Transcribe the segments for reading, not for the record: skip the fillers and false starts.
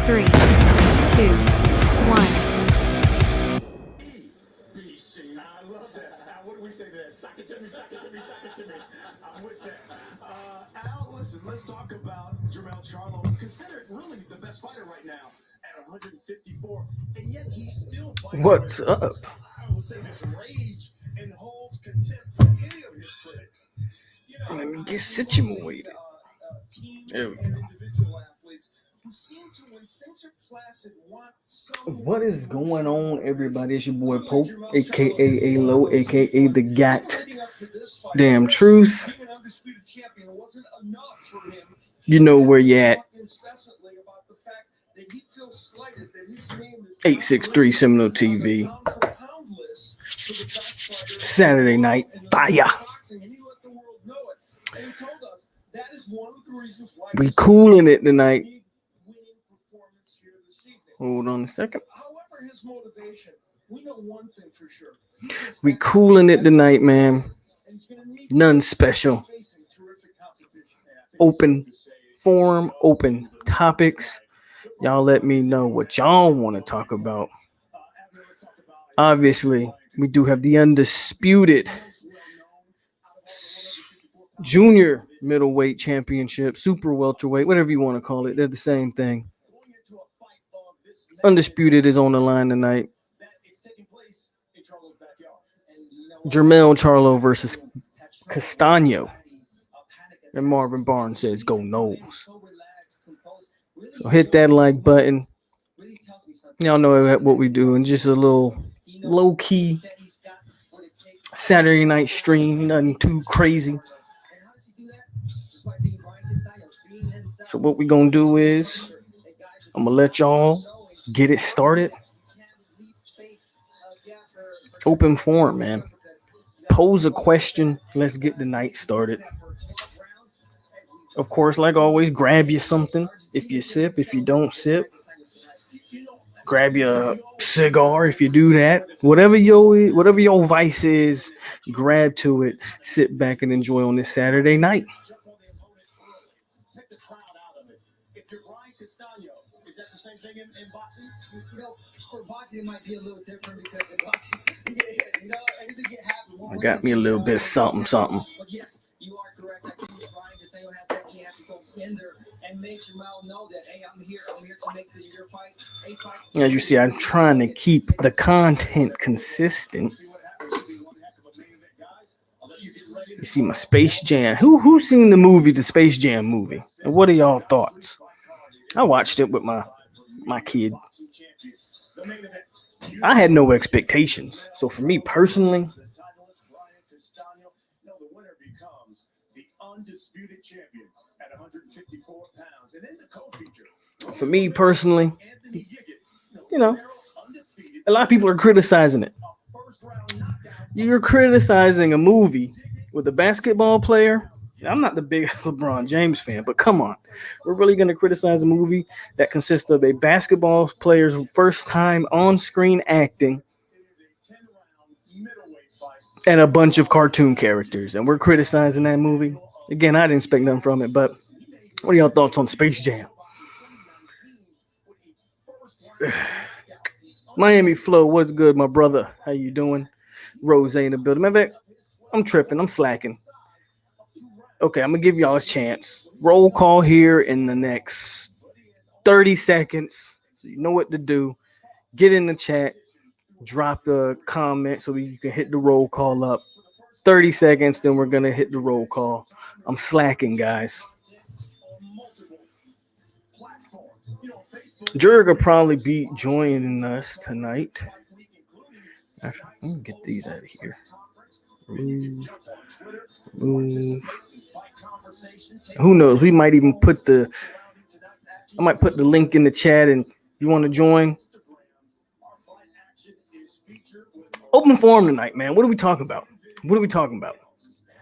3, 2, 1. I love that. What do we say there? Sock it to me, sock it to me, sock it to me. I'm with that. Al, listen, let's talk about Jermell Charlo, considered really the best fighter right now at 154, and yet he's still fighting. What's up? I will say this rage and holds contempt for any of his critics. You know, Let me get situated. Teams There we and go. individual athletes who seem to, when things are placid, want some. What is going on, everybody? It's your boy Polk, a.k.a. a.k.a. a.k.a. the Gat. Damn truth. You know where you at. 863 Seminole TV. Saturday night. Fire. We cooling it tonight. Hold on a second. However, his motivation, we know one thing for sure. We cooling it tonight, man. None special. Open forum, open topics. Y'all let me know what y'all want to talk about. Obviously, we do have the undisputed junior middleweight championship, super welterweight, whatever you want to call it. They're the same thing. Undisputed is on the line tonight. Jermell Charlo versus Castano. And Marvin Barnes says, go Knowles. So hit that like button. Y'all know what we do. And just a little low-key Saturday night stream. Nothing too crazy. So what we going to do is I'm going to let y'all get it started. Open forum, man. Pose a question. Let's get the night started. Of course, like always, grab you something. If you sip, if you don't sip, grab your cigar if you do that. Whatever your vice is, grab to it. Sit back and enjoy on this Saturday night. Is that the same thing in boxing? You know, for boxing, it might be a little different because in boxing, anything can happen. I got me a little bit something. But yes, you are correct. I think Brian Castano has that chance to go in there and make Jermell know that, hey, I'm here to make your fight a fight. As you see, I'm trying to keep the content consistent. You see my Space Jam. Who's seen the movie, the Space Jam movie? And what are y'all thoughts? I watched it with my kid. I had no expectations. So for me personally, you know, a lot of people are criticizing it. You're criticizing a movie with a basketball player. I'm not the biggest LeBron James fan, but come on. We're really going to criticize a movie that consists of a basketball player's first time on-screen acting and a bunch of cartoon characters. And we're criticizing that movie. Again, I didn't expect nothing from it, but what are y'all thoughts on Space Jam? Miami Flow, what's good, my brother? How you doing? Rose in the building. Matter of fact, I'm tripping. I'm slacking. Okay, I'm going to give y'all a chance. Roll call here in the next 30 seconds. So you know what to do. Get in the chat. Drop a comment so you can hit the roll call up. 30 seconds, then we're going to hit the roll call. I'm slacking, guys. Jurg will probably be joining us tonight. Let me get these out of here. Move. Who knows? We might even I might put the link in the chat, and you want to join? Open forum tonight, man. What are we talking about?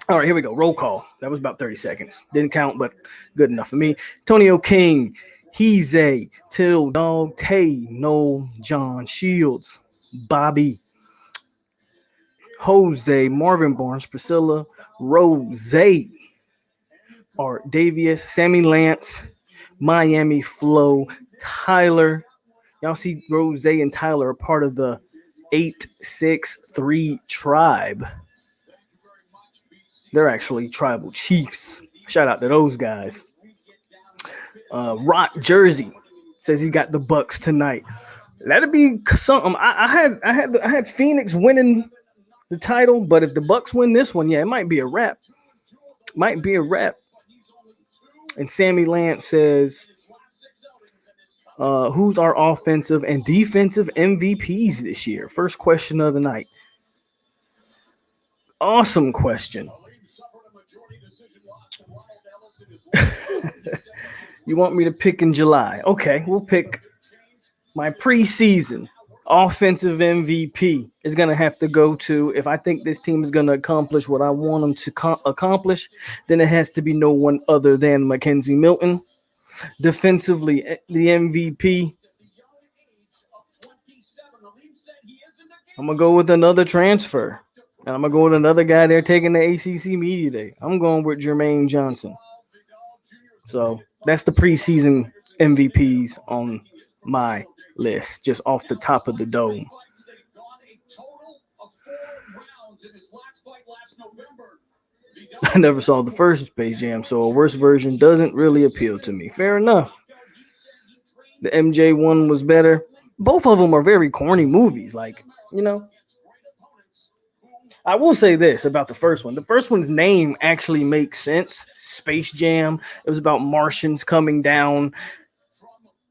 All right, here we go. Roll call. That was about 30 seconds. Didn't count, but good enough for me. Tonio King, He's a Till Dog, Tay, Noel, John Shields, Bobby, Jose, Marvin Barnes, Priscilla, Rose, Art Davius, Sammy Lance, Miami Flow, Tyler. Y'all see Rose and Tyler are part of the 863 tribe. They're actually tribal chiefs. Shout out to those guys. Rock Jersey says he got the Bucks tonight. That'd be something. I had Phoenix winning the title, but if the Bucks win this one, yeah, it might be a wrap. Might be a wrap. And Sammy Lance says, who's our offensive and defensive MVPs this year? First question of the night. Awesome question. You want me to pick in July? Okay, we'll pick my preseason offensive MVP is going to have to go to, if I think this team is going to accomplish what I want them to accomplish, then it has to be no one other than Mackenzie Milton. Defensively, the MVP, I'm going to go with another transfer. And I'm going to go with another guy there taking the ACC Media Day. I'm going with Jermaine Johnson. So that's the preseason MVPs on my list, just off the top of the dome. I never saw the first Space Jam, so a worse version doesn't really appeal to me. Fair enough. The MJ one was better. Both of them are very corny movies. Like, you know, I will say this about the first one. The first one's name actually makes sense. Space Jam. It was about Martians coming down,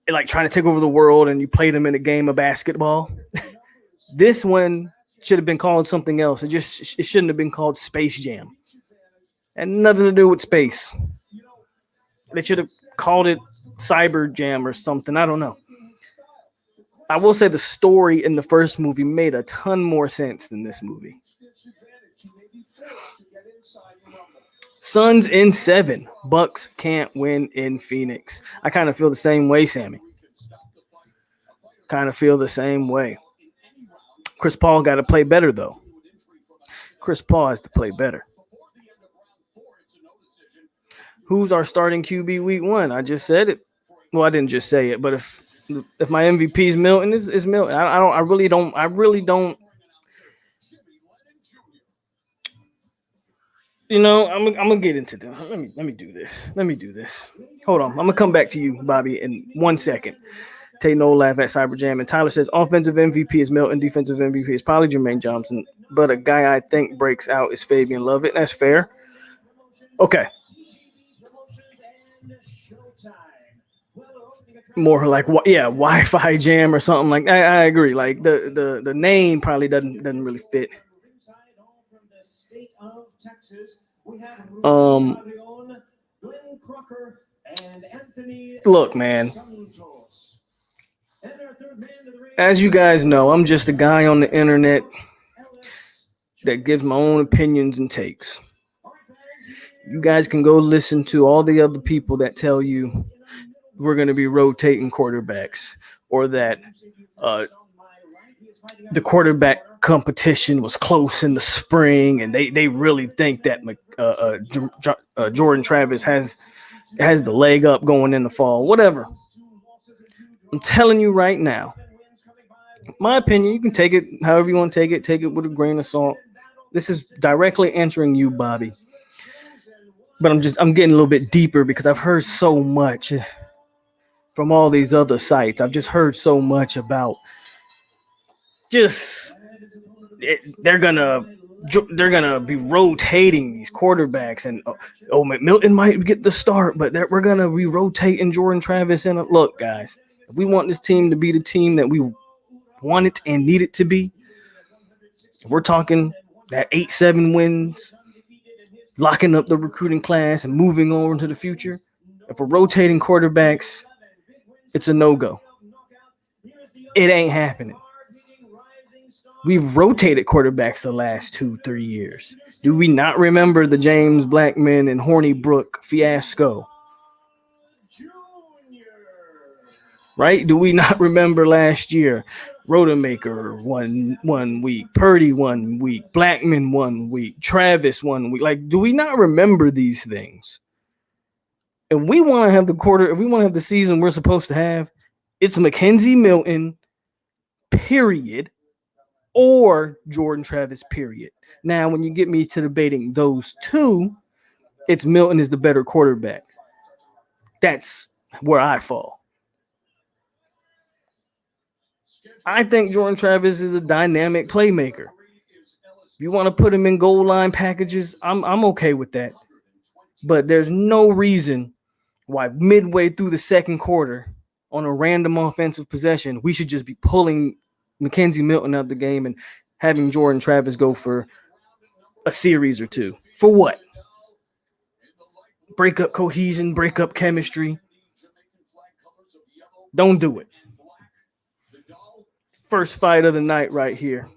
like trying to take over the world, and you played them in a game of basketball. This one should have been called something else. It shouldn't have been called Space Jam. And nothing to do with space. They should have called it Cyber Jam or something. I don't know. I will say the story in the first movie made a ton more sense than this movie. Suns in 7. Bucks can't win in Phoenix. I kind of feel the same way, Sammy. Kind of feel the same way. Chris Paul got to play better, though. Chris Paul has to play better. Who's our starting QB week 1? I just said it. Well, I didn't just say it, but if my MVP is Milton, is Milton. I really don't. You know, I'm gonna get into this. Let me do this. Hold on. I'm gonna come back to you, Bobby, in 1 second. Take no laugh at Cyber Jam. And Tyler says offensive MVP is Milton, defensive MVP is probably Jermaine Johnson, but a guy I think breaks out is Fabian Lovett. That's fair. Okay. More like Wi-Fi Jam or something like that. I agree. Like the name probably doesn't really fit. Look, man. As you guys know, I'm just a guy on the internet that gives my own opinions and takes. You guys can go listen to all the other people that tell you we're going to be rotating quarterbacks, or that the quarterback competition was close in the spring, and they really think that Jordan Travis has the leg up going in the fall. Whatever. I'm telling you right now, my opinion, you can take it however you want to take it. Take it with a grain of salt. This is directly answering you, Bobby. But I'm getting a little bit deeper because I've heard so much from all these other sites. I've just heard so much about they're gonna be rotating these quarterbacks, and Milton might get the start, but we're gonna be rotating Jordan Travis. And look, guys, if we want this team to be the team that we want it and need it to be, if we're talking that 8-7 wins, locking up the recruiting class and moving on into the future, if we're rotating quarterbacks, it's a no-go. It ain't happening. We've rotated quarterbacks the last 2-3 years. Do we not remember the James Blackman and Hornibrook fiasco? Right? Do we not remember last year? Rodemaker one week, Purdy 1 week, Blackman 1 week, Travis 1 week. Like, do we not remember these things? if we want to have the season we're supposed to have, it's Mackenzie Milton, period, or Jordan Travis, period. Now, when you get me to debating those two, it's Milton is the better quarterback. That's where I fall. I think Jordan Travis is a dynamic playmaker. If you want to put him in goal line packages, I'm okay with that. But there's no reason why midway through the second quarter on a random offensive possession, we should just be pulling Mackenzie Milton out of the game and having Jordan Travis go for a series or two. For what? Break up cohesion, break up chemistry. Don't do it. First fight of the night right here.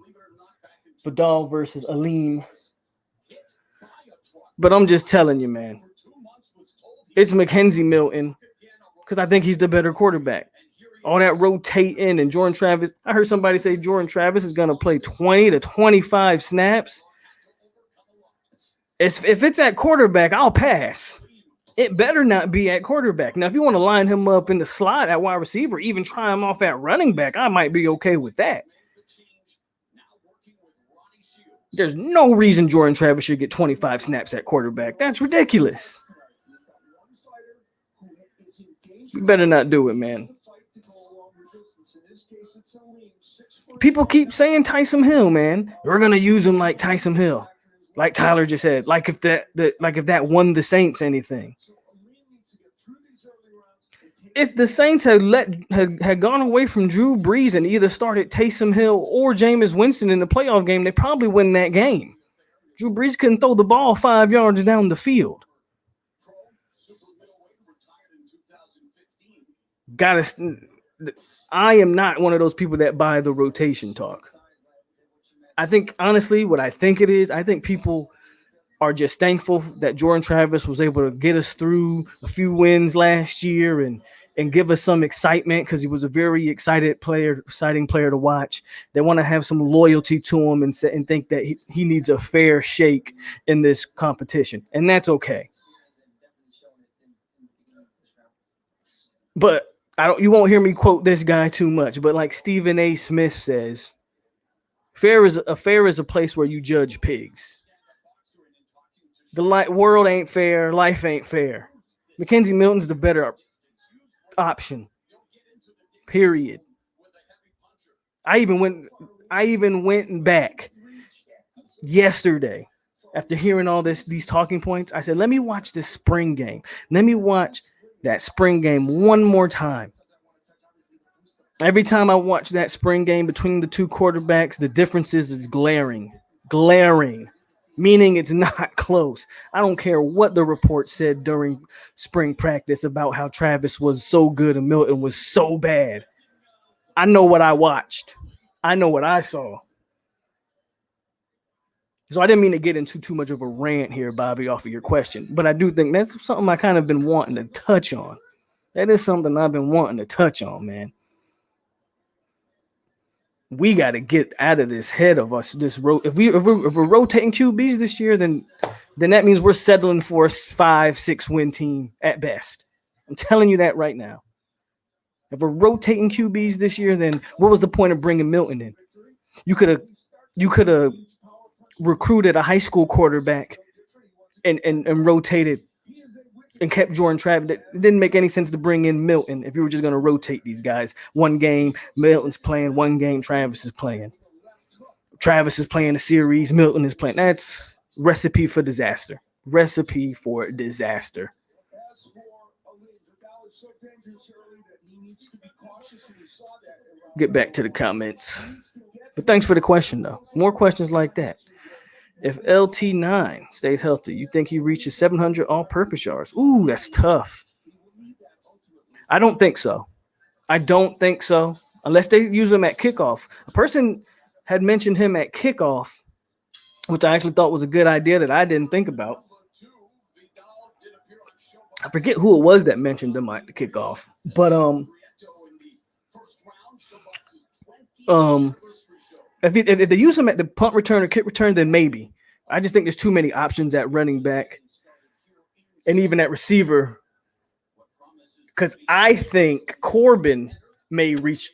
Vidal versus Aleem. But I'm just telling you, man. It's Mackenzie Milton because I think he's the better quarterback. All that rotating and Jordan Travis. I heard somebody say Jordan Travis is going to play 20 to 25 snaps. If it's at quarterback, I'll pass. It better not be at quarterback. Now, if you want to line him up in the slot at wide receiver, even try him off at running back, I might be okay with that. There's no reason Jordan Travis should get 25 snaps at quarterback. That's ridiculous. You better not do it, man. People keep saying Taysom Hill, man. We're gonna use him like Taysom Hill, like Tyler just said. Like if that won the Saints anything. If the Saints had gone away from Drew Brees and either started Taysom Hill or Jameis Winston in the playoff game, they probably win that game. Drew Brees couldn't throw the ball 5 yards down the field. I am not one of those people that buy the rotation talk. I think, honestly, what I think it is, I think people are just thankful that Jordan Travis was able to get us through a few wins last year and give us some excitement because he was a very exciting player to watch. They want to have some loyalty to him and think that he needs a fair shake in this competition, and that's okay. But you won't hear me quote this guy too much, but like Stephen A. Smith says, fair is a place where you judge pigs. The world ain't fair. Life ain't fair. Mackenzie Milton's the better option. Period. I even went back yesterday after hearing all these talking points. I said, let me watch this spring game. Let me watch that spring game one more time. Every time I watch that spring game between the two quarterbacks, the differences is glaring, meaning it's not close. I don't care what the report said during spring practice about how Travis was so good and Milton was so bad. I know what I watched. I know what I saw. So I didn't mean to get into too much of a rant here, Bobby, off of your question, but I do think that's something I kind of been wanting to touch on. That is something I've been wanting to touch on, man. We got to get out of this head of us. If we're rotating QBs this year, then that means we're settling for a 5-6 win team at best. I'm telling you that right now. If we're rotating QBs this year, then what was the point of bringing Milton in? You could have recruited a high school quarterback and rotated and kept Jordan Travis. It didn't make any sense to bring in Milton if you were just going to rotate these guys. One game, Milton's playing. One game, Travis is playing. Travis is playing a series. Milton is playing. That's recipe for disaster. Recipe for disaster. Get back to the comments. But thanks for the question, though. More questions like that. If LT9 stays healthy, you think he reaches 700 all-purpose yards? Ooh, that's tough. I don't think so. Unless they use him at kickoff. A person had mentioned him at kickoff, which I actually thought was a good idea that I didn't think about. I forget who it was that mentioned him at the kickoff. But if they use him at the punt return or kick return, then maybe. I just think there's too many options at running back and even at receiver because I think Corbin may reach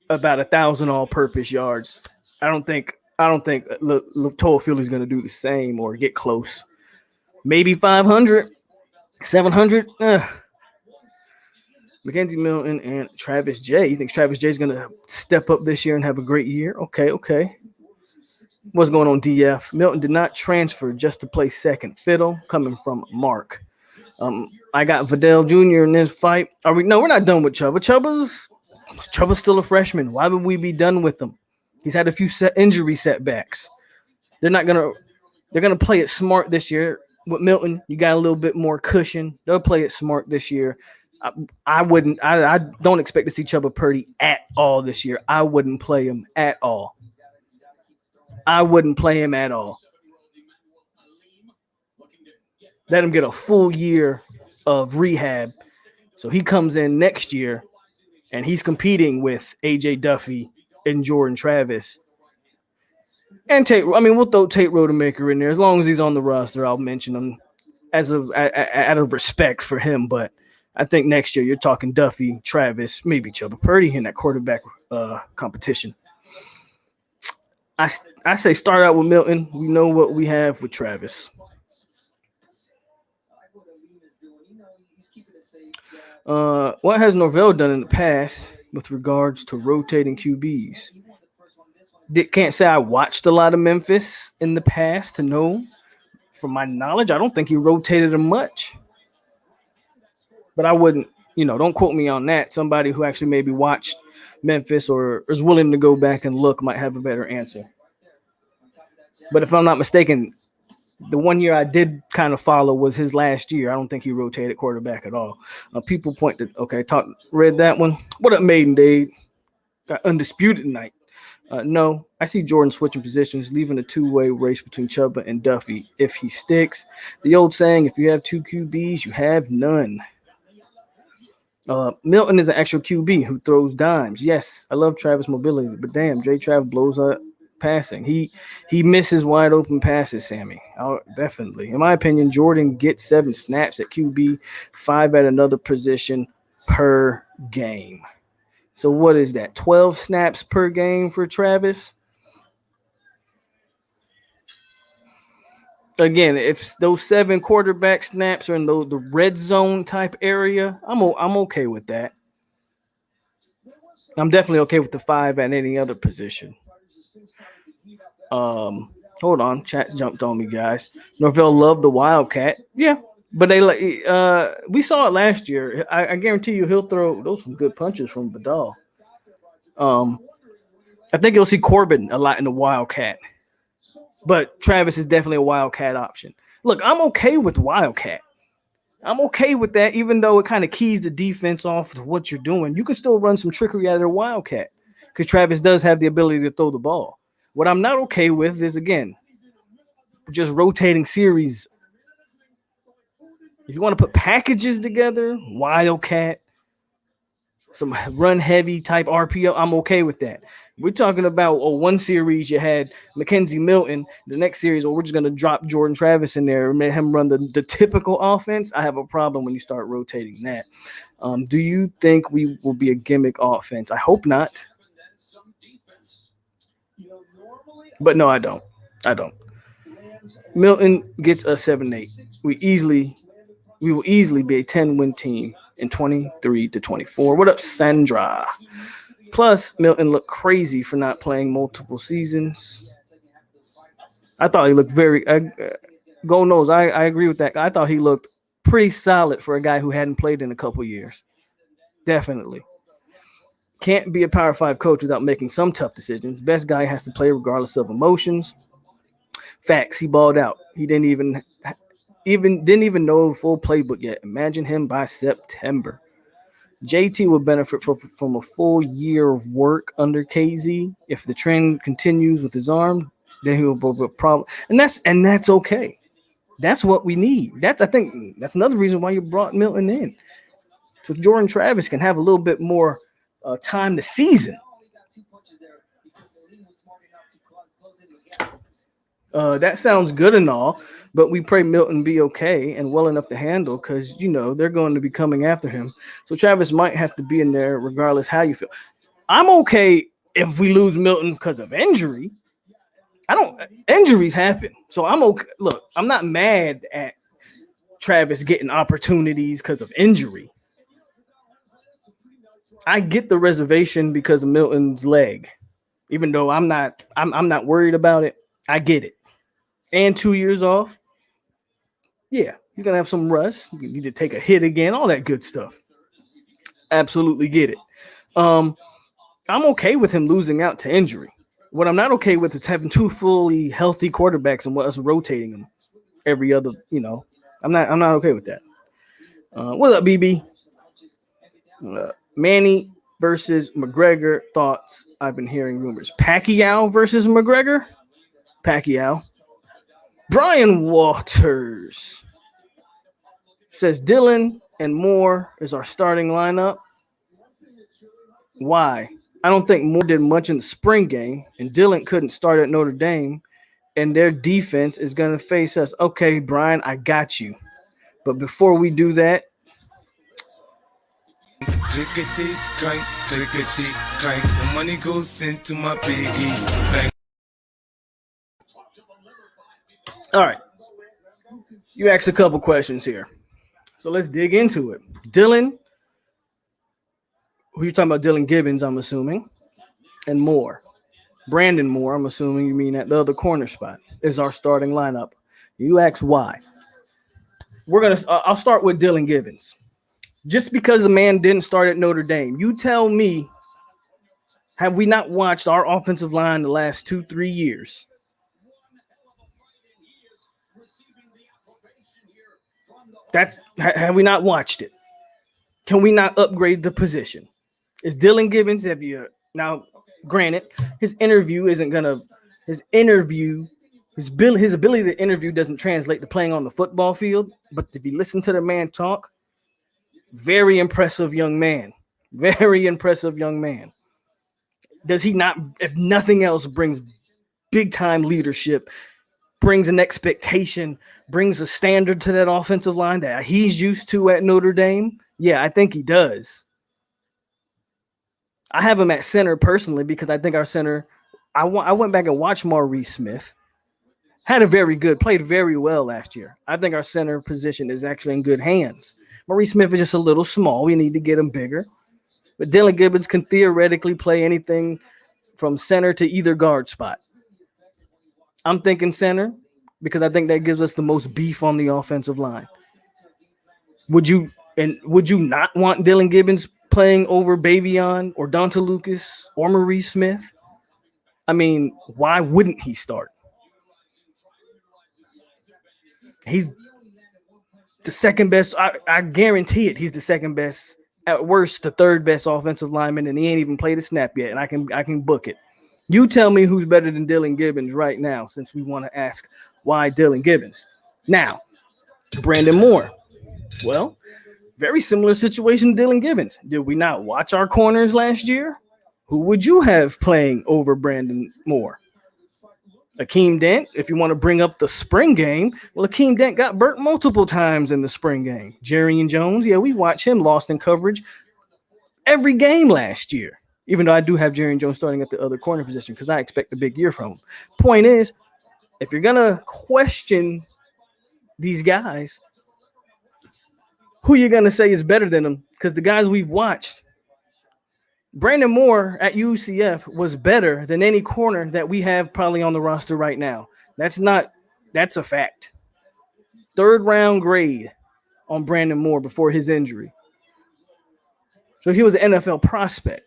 about 1,000 all-purpose yards. I don't think Toafili is going to do the same or get close. Maybe 500, 700. Mackenzie Milton and Travis J. You think Travis J is going to step up this year and have a great year? Okay. What's going on, DF? Milton did not transfer just to play second fiddle, coming from Mark. I got Vidal Jr. in this fight. Are we? No, we're not done with Chuba. Chuba's still a freshman. Why would we be done with him? He's had a few injury setbacks. They're gonna play it smart this year. With Milton, you got a little bit more cushion. They'll play it smart this year. I don't expect to see Chuba Purdy at all this year. I wouldn't play him at all. Let him get a full year of rehab. So he comes in next year and he's competing with AJ Duffy and Jordan Travis. And Tate, we'll throw Tate Rodemaker in there. As long as he's on the roster, I'll mention him out of respect for him. But I think next year you're talking Duffy, Travis, maybe Chuba Purdy in that quarterback competition. I say start out with Milton. We know what we have with Travis. What has Norvell done in the past with regards to rotating QBs? Can't say I watched a lot of Memphis in the past to know. From my knowledge, I don't think he rotated him much. But I wouldn't, don't quote me on that. Somebody who actually maybe watched Memphis or is willing to go back and look might have a better answer. But if I'm not mistaken, the 1 year I did kind of follow was his last year. I don't think he rotated quarterback at all. People point to, read that one. What up, Maiden Dave? Got undisputed tonight. No, I see Jordan switching positions, leaving a two-way race between Chuba and Duffy if he sticks. The old saying, if you have two QBs, you have none. Milton is an actual QB who throws dimes. Yes, I love Travis' mobility, but damn, J. Trav blows up passing. He misses wide open passes, Sammy. Definitely. In my opinion, Jordan gets 7 snaps at QB, 5 at another position per game. So what is that? 12 snaps per game for Travis? Again, if those 7 quarterback snaps are in the red zone type area, I'm okay with that. I'm definitely okay with the 5 at any other position. Hold on, chat jumped on me, guys. Norvell loved the Wildcat. Yeah, but we saw it last year. I guarantee you he'll throw those some good punches from Vidal. I think you'll see Corbin a lot in the Wildcat. But Travis is definitely a Wildcat option. Look, I'm okay with Wildcat. I'm okay with that, even though it kind of keys the defense off of what you're doing. You can still run some trickery out of their Wildcat because Travis does have the ability to throw the ball. What I'm not okay with is, again, just rotating series. If you want to put packages together, Wildcat, some run-heavy type RPO, I'm okay with that. We're talking about one series you had Mackenzie Milton. The next series, we're just going to drop Jordan Travis in there and let him run the typical offense. I have a problem when you start rotating that. Do you think we will be a gimmick offense? I hope not. But no, I don't. Milton gets a 7-8. We will easily be a 10-win team in 23-24. What up, Sandra? Plus, Milton looked crazy for not playing multiple seasons. I thought he looked very go knows. I agree with that. I thought he looked pretty solid for a guy who hadn't played in a couple years. Definitely. Can't be a Power 5 coach without making some tough decisions. Best guy has to play regardless of emotions. Facts, he balled out. He didn't even know the full playbook yet. Imagine him by September. JT will benefit from a full year of work under KZ. If the trend continues with his arm, then he will have a problem. And that's okay. That's what we need. I think that's another reason why you brought Milton in. So Jordan Travis can have a little bit more time to season. That sounds good and all, But we pray Milton be okay and well enough to handle because, they're going to be coming after him. So Travis might have to be in there regardless how you feel. I'm okay if we lose Milton because of injury. Injuries happen. So I'm okay. Look, I'm not mad at Travis getting opportunities because of injury. I get the reservation because of Milton's leg. Even though I'm not worried about it. I get it. And 2 years off. Yeah, he's gonna have some rust. You need to take a hit again, all that good stuff. Absolutely get it. I'm okay with him losing out to injury. What I'm not okay with is having two fully healthy quarterbacks and us rotating them every other. I'm not okay with that. What's up, BB? Manny versus McGregor. Thoughts? I've been hearing rumors. Pacquiao versus McGregor. Pacquiao. Brian Walters says Dylan and Moore is our starting lineup. Why? I don't think Moore did much in the spring game, and Dylan couldn't start at Notre Dame, and their defense is going to face us. Okay, Brian, I got you. But before we do that, clickety clank, clickety clank. The money goes into my piggy bank. All right. You asked a couple questions here. So let's dig into it. Dylan, who you talking about? Dylan Gibbons, I'm assuming, and Moore. Brandon Moore, I'm assuming you mean at the other corner spot, is our starting lineup. You ask why. I'll start with Dylan Gibbons. Just because a man didn't start at Notre Dame, you tell me, have we not watched our offensive line the last 2-3 years? Have we not watched it? Can we not upgrade the position? Is Dylan Gibbons, now granted, his ability to interview doesn't translate to playing on the football field, but if you listen to the man talk, very impressive young man. Very impressive young man. Does he not, if nothing else, brings big time leadership, brings an expectation, brings a standard to that offensive line that he's used to at Notre Dame? Yeah, I think he does. I have him at center personally because I think our center, I went back and watched Maurice Smith. Played very well last year. I think our center position is actually in good hands. Maurice Smith is just a little small. We need to get him bigger. But Dylan Gibbons can theoretically play anything from center to either guard spot. I'm thinking center because I think that gives us the most beef on the offensive line. Would you not want Dylan Gibbons playing over Babion or Donta Lucas or Maurice Smith? I mean, why wouldn't he start? He's the second best. I guarantee it. He's the second best, at worst, the third best offensive lineman, and he ain't even played a snap yet. And I can book it. You tell me who's better than Dylan Gibbons right now, since we want to ask why Dylan Gibbons. Now, Brandon Moore. Well, very similar situation to Dylan Gibbons. Did we not watch our corners last year? Who would you have playing over Brandon Moore? Akeem Dent, if you want to bring up the spring game. Well, Akeem Dent got burnt multiple times in the spring game. Jerry Jones, yeah, we watched him lost in coverage every game last year, even though I do have Jerry Jones starting at the other corner position because I expect a big year from him. Point is, if you're going to question these guys, who you going to say is better than them? Because the guys we've watched, Brandon Moore at UCF was better than any corner that we have probably on the roster right now. That's a fact. 3rd round grade on Brandon Moore before his injury. So he was an NFL prospect.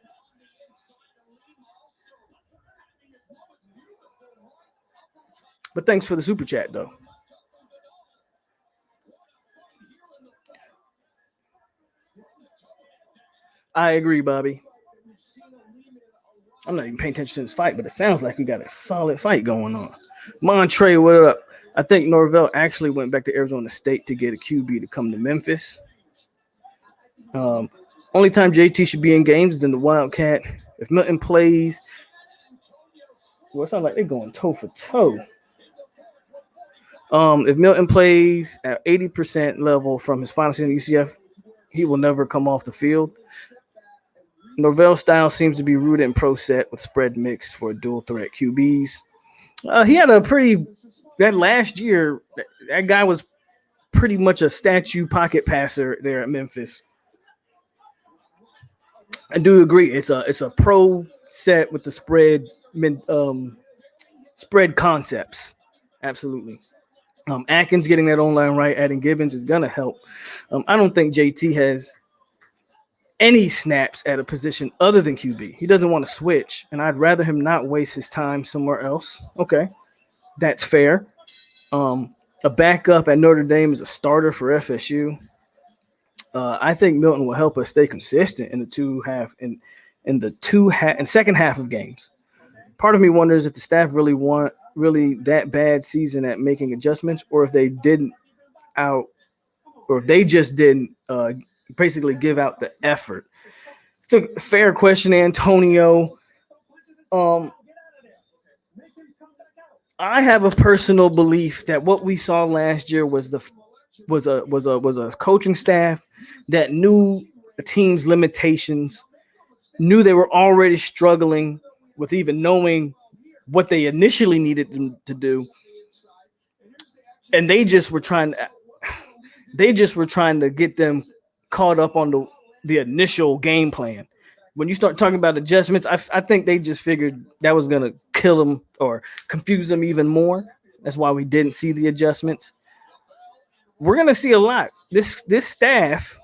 But thanks for the super chat, though. I agree, Bobby. I'm not even paying attention to this fight, but it sounds like we got a solid fight going on. Montre, what up? I think Norvell actually went back to Arizona State to get a QB to come to Memphis. Only time JT should be in games is in the Wildcat. If Milton plays, well, it sounds like they're going toe for toe. If Milton plays at 80% level from his final season at UCF, he will never come off the field. Norvell's style seems to be rooted in pro set with spread mix for dual threat QBs. He had a pretty that last year. That guy was pretty much a statue pocket passer there at Memphis. I do agree. It's a pro set with the spread concepts. Absolutely. Atkins getting that online right, adding Gibbons is gonna help. I don't think JT has any snaps at a position other than QB. He doesn't want to switch, and I'd rather him not waste his time somewhere else. Okay, that's fair. A backup at Notre Dame is a starter for FSU. I think Milton will help us stay consistent in the second half of games. Part of me wonders if the staff really that bad season at making adjustments, or if they didn't out, or if they just didn't basically give out the effort. It's a fair question, Antonio. I have a personal belief that what we saw last year was a coaching staff that knew the team's limitations, knew they were already struggling with even knowing what they initially needed them to do, and they just were trying to get them caught up on the initial game plan. When you start talking about adjustments, I think they just figured that was going to kill them or confuse them even more. That's why we didn't see the adjustments. We're going to see a lot. This staff,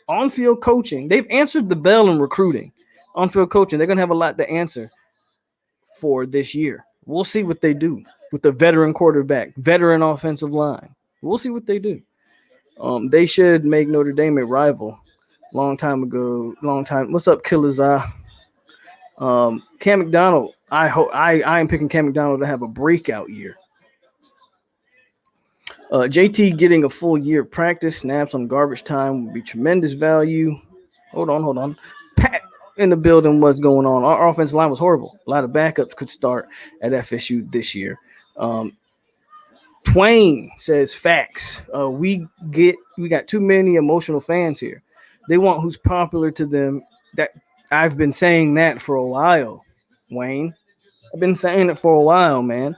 on-field coaching, they've answered the bell in recruiting. On-field coaching, they're going to have a lot to answer for this year. We'll see what they do with the veteran quarterback, veteran offensive line. We'll see what they do. They should make Notre Dame a rival. Long time. What's up, Killers Eye? Cam McDonald. I am picking Cam McDonald to have a breakout year. JT getting a full year of practice, snaps on garbage time would be tremendous value. Hold on. Pat in the building, what's going on? Our offensive line was horrible. A lot of backups could start at FSU this year. Twain says facts. We got too many emotional fans here. They want who's popular to them. That I've been saying that for a while, Wayne. I've been saying it for a while, man.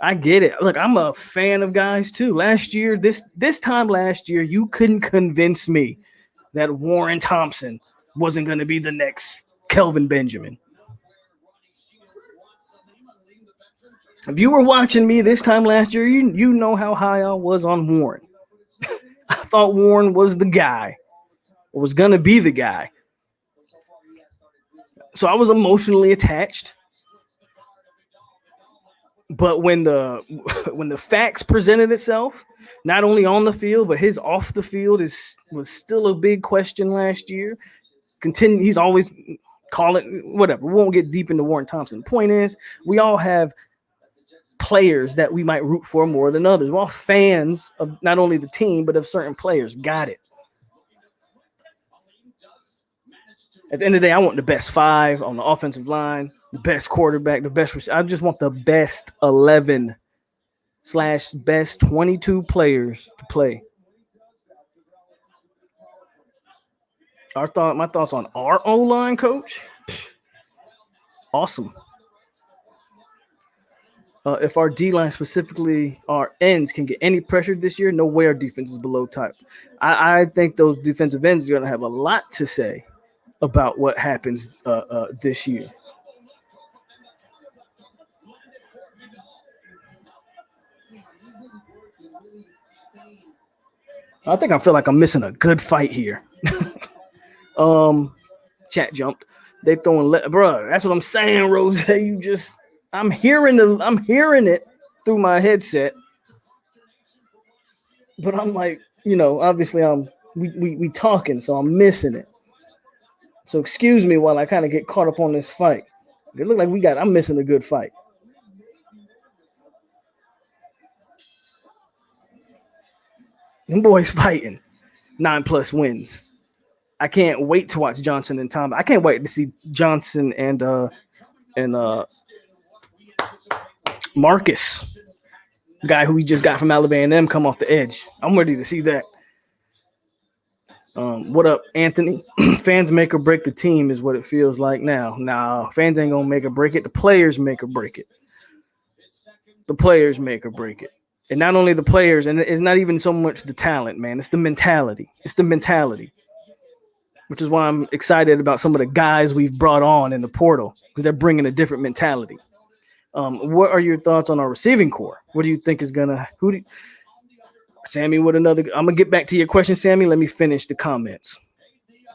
I get it. Look, I'm a fan of guys too. Last year, this time last year, you couldn't convince me that Warren Thompson wasn't going to be the next Kelvin Benjamin. If you were watching me this time last year, you know how high I was on Warren. I thought Warren was the guy, or was going to be the guy. So I was emotionally attached. But when the facts presented itself, not only on the field, but his off the field was still a big question last year. He's always calling whatever. We won't get deep into Warren Thompson. The point is, we all have players that we might root for more than others. We're all fans of not only the team, but of certain players. Got it. At the end of the day, I want the best 5 on the offensive line, the best quarterback, the best receiver. I just want the best 11/best 22 players to play. My thoughts on our O-line coach. Awesome. If our D-line, specifically our ends, can get any pressure this year, no way our defense is below type. I think those defensive ends are going to have a lot to say about what happens this year. I think I feel like I'm missing a good fight here. Chat jumped. They throwing bro. That's what I'm saying, Rose. I'm hearing it through my headset, but I'm like, obviously we talking, so I'm missing it. So excuse me while I kind of get caught up on this fight. It look like I'm missing a good fight. Them boys fighting. 9+ wins. I can't wait to watch Johnson and Tom. I can't wait to see Johnson and Marcus. guy who we just got from Alabama and come off the edge. I'm ready to see that. What up, Anthony? Fans make or break the team is what it feels like now. Nah, fans ain't gonna make or break it. The players make or break it. The players make or break it. And not only the players, and it's not even so much the talent, man. It's the mentality. It's the mentality. Which is why I'm excited about some of the guys we've brought on in the portal because they're bringing a different mentality. What are your thoughts on our receiving core? What do you think is gonna? Sammy with another. I'm gonna get back to your question, Sammy. Let me finish the comments.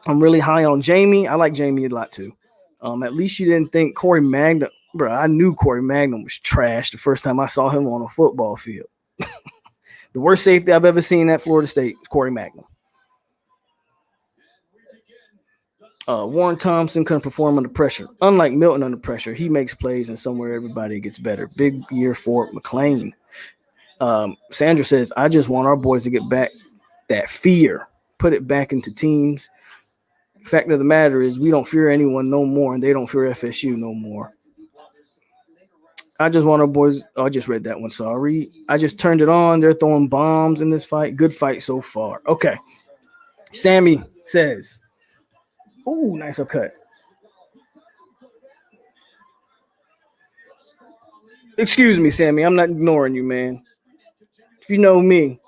I'm really high on Jamie. I like Jamie a lot too. At least you didn't think Corey Magnum, bro. I knew Corey Magnum was trash the first time I saw him on a football field. The worst safety I've ever seen at Florida State is Corey Magnum. Warren Thompson couldn't perform under pressure. Unlike Milton under pressure, he makes plays and somewhere everybody gets better. Big year for McLean. Sandra says, I just want our boys to get back that fear, put it back into teams. Fact of the matter is we don't fear anyone no more, and they don't fear FSU no more. I just want our boys. Oh, I just read that one. Sorry. I just turned it on. They're throwing bombs in this fight. Good fight so far. Okay. Sammy says, ooh, nice upcut. Excuse me, Sammy. I'm not ignoring you, man. If you know me,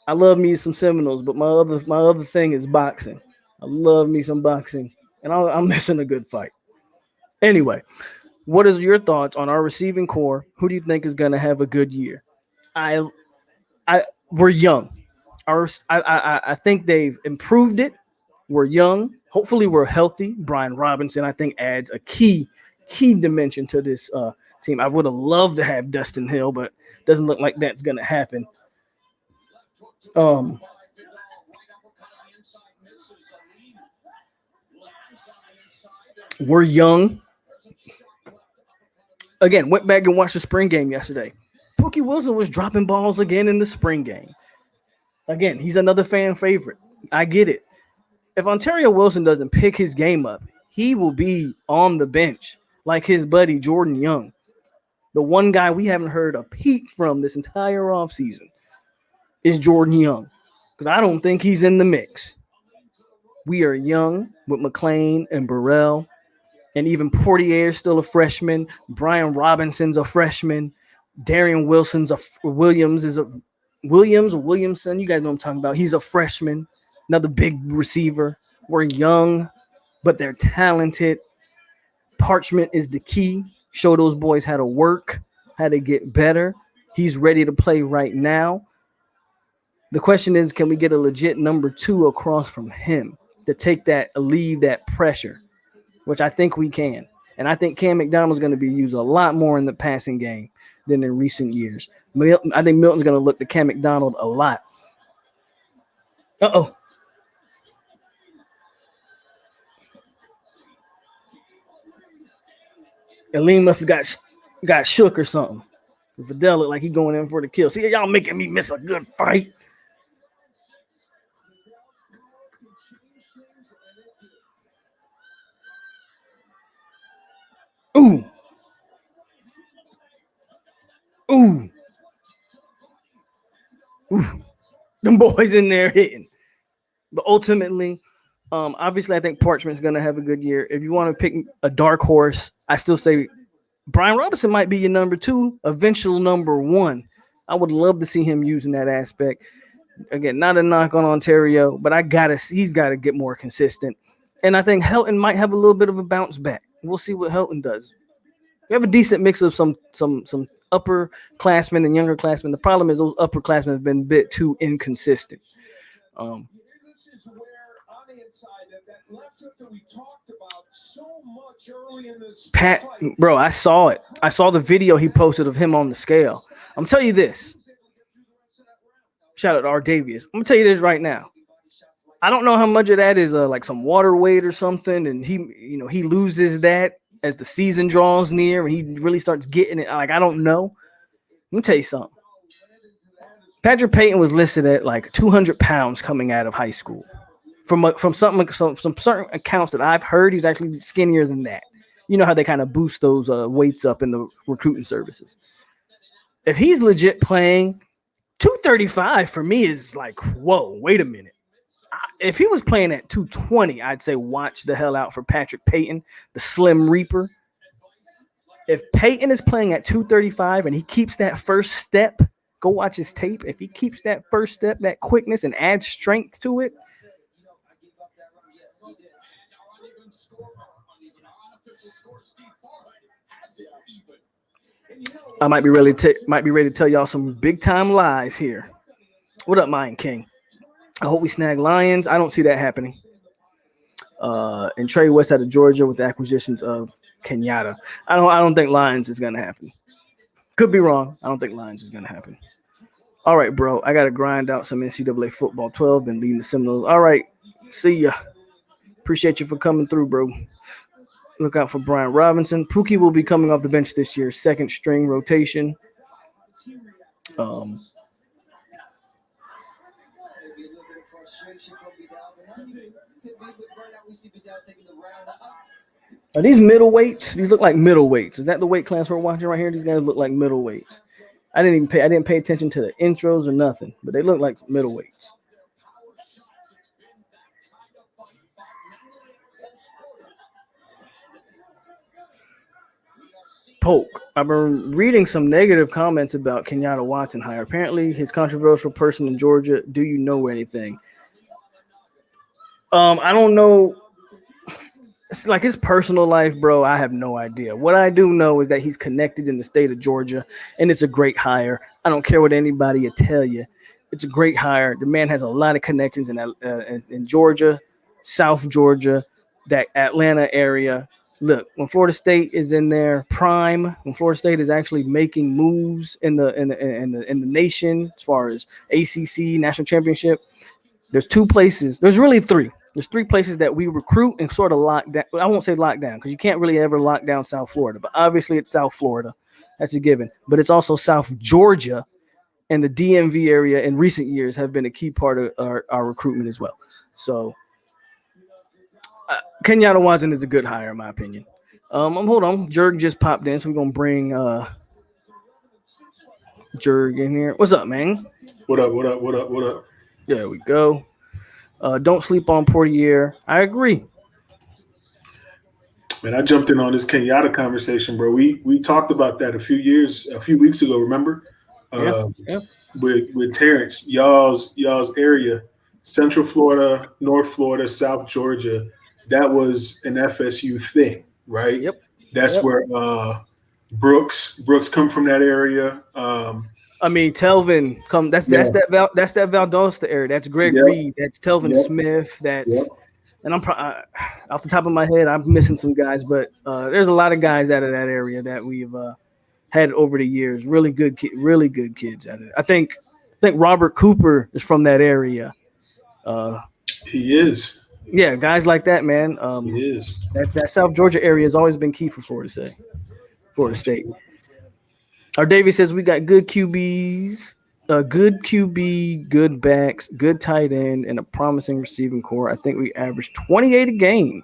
I love me some Seminoles, but my other thing is boxing. I love me some boxing, and I'm missing a good fight. Anyway, what is your thoughts on our receiving core? Who do you think is going to have a good year? We're young. I think they've improved it. We're young. Hopefully, we're healthy. Brian Robinson, I think, adds a key dimension to this team. I would have loved to have Dustin Hill, but doesn't look like that's going to happen. We're young. Again, went back and watched the spring game yesterday. Pookie Wilson was dropping balls again in the spring game. Again, he's another fan favorite. I get it. If Ontario Wilson doesn't pick his game up, he will be on the bench like his buddy Jordan Young. The one guy we haven't heard a peep from this entire offseason is Jordan Young because I don't think he's in the mix. We are young with McLean and Burrell, and even Portier's still a freshman. Brian Robinson's a freshman. Darian Wilson's Williamson. You guys know what I'm talking about. He's a freshman. Another big receiver. We're young, but they're talented. Parchment is the key. Show those boys how to work, how to get better. He's ready to play right now. The question is, can we get a legit number 2 across from him to take that, alleviate that pressure, which I think we can. And I think Cam McDonald's going to be used a lot more in the passing game than in recent years. I think Milton's going to look to Cam McDonald a lot. Uh-oh. Aleem must have got shook or something. Fidel looked like he going in for the kill. See, y'all making me miss a good fight. Ooh. Ooh. Ooh. Them boys in there hitting. But ultimately, obviously, I think Parchment's going to have a good year. If you want to pick a dark horse, I still say Brian Robinson might be your number 2, eventual number 1. I would love to see him using that aspect. Again, not a knock on Ontario, but he's got to get more consistent. And I think Helton might have a little bit of a bounce back. We'll see what Helton does. We have a decent mix of some upperclassmen and younger classmen. The problem is those upperclassmen have been a bit too inconsistent. This is where on the inside that left hook that we talked about so much early in this Pat, bro, I saw it. I saw the video he posted of him on the scale. I'm telling you this. Shout out to R. Davies. I'm gonna tell you this right now. I don't know how much of that is like some water weight or something, and he loses that as the season draws near, and he really starts getting it. Like I don't know. Let me tell you something. Patrick Payton was listed at like 200 pounds coming out of high school. From some certain accounts that I've heard, he's actually skinnier than that. You know how they kind of boost those weights up in the recruiting services. if he's legit playing, 235 for me is like, whoa, wait a minute. If he was playing at 220, I'd say watch the hell out for Patrick Payton, the Slim Reaper. If Payton is playing at 235 and he keeps that first step, go watch his tape. If he keeps that first step, that quickness, and adds strength to it, I might be ready to tell y'all some big time lies here. What up, Mayan King? I hope we snag Lions. I don't see that happening. And Trey West out of Georgia with the acquisitions of Kenyatta. I don't think Lions is gonna happen. Could be wrong. I don't think Lions is gonna happen. All right, bro. I gotta grind out some NCAA football 12 and leading the Seminoles. All right. See ya. Appreciate you for coming through, bro. Look out for Brian Robinson. Pookie will be coming off the bench this year, second string rotation. Are these middleweights? These look like middleweights. Is that the weight class we're watching right here? These guys look like middleweights. I didn't pay attention to the intros or nothing, but they look like middleweights. POLK. I've been reading some negative comments about Kenyatta Watson hire. Apparently, his controversial person in Georgia. Do you know anything? I don't know. It's like his personal life, bro. I have no idea. What I do know is that he's connected in the state of Georgia, and it's a great hire. I don't care what anybody will tell you. It's a great hire. The man has a lot of connections in Georgia, South Georgia, that Atlanta area. Look, when Florida State is in their prime, when Florida State is actually making moves in the nation as far as ACC national championship, there's two places. There's really three. There's three places that we recruit and sort of lock down. I won't say lock down because you can't really ever lock down South Florida, but obviously it's South Florida. That's a given. But it's also South Georgia and the DMV area in recent years have been a key part of our recruitment as well. So Kenyatta Watson is a good hire, in my opinion. Hold on. Jerg just popped in, so we're going to bring Jerg in here. What's up, man? What up? There we go. Don't sleep on Portier. I agree. Man, I jumped in on this Kenyatta conversation, bro. We talked about that a few weeks ago, remember? Yeah. With Terrence, y'all's area, Central Florida, North Florida, South Georgia, that was an FSU thing, right? Yep. That's where Brooks come from that area. I mean, Telvin come. That's that Valdosta area. That's Greg Reed. That's Telvin Smith. That's and I'm off the top of my head, I'm missing some guys, but there's a lot of guys out of that area that we've had over the years. Really good kids out of it. I think Robert Cooper is from that area. He is. Yeah, guys like that, man. He is. That South Georgia area has always been key for Florida State. Our Davey says we got good QBs, good QB, good backs, good tight end, and a promising receiving core. I think we averaged 28 a game.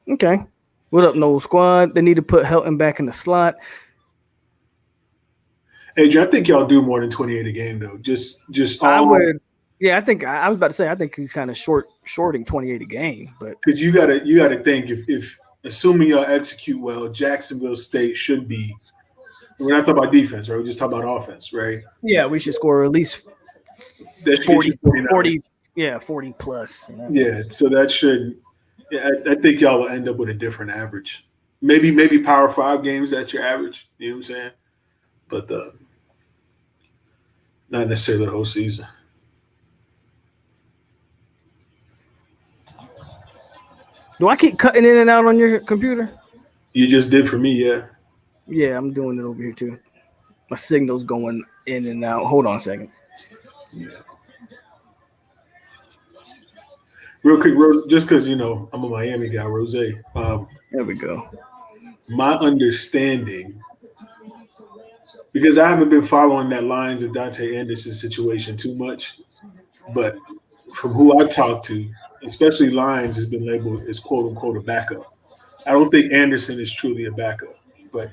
Okay. What up, Noel Squad? They need to put Helton back in the slot. Adrian, I think y'all do more than 28 a game, though. Just I would. Yeah, I think I was about to say I think he's kind of shorting 28 a game, but because you gotta think if assuming y'all execute well, Jacksonville State should be. We're not talking about defense, right? We're just talking about offense, right? Yeah, we should score at least 40 plus. You know? Yeah, so that should. Yeah, I think y'all will end up with a different average. Maybe Power 5 games at your average. You know what I'm saying? But not necessarily the whole season. Do I keep cutting in and out on your computer? You just did for me, yeah. Yeah, I'm doing it over here too. My signal's going in and out. Hold on a second. Yeah. Real quick, Rose, just because, I'm a Miami guy, Rose. There we go. My understanding, because I haven't been following that Lions and Dante Anderson situation too much, but from who I talked to, especially Lions has been labeled as quote unquote a backup. I don't think Anderson is truly a backup, but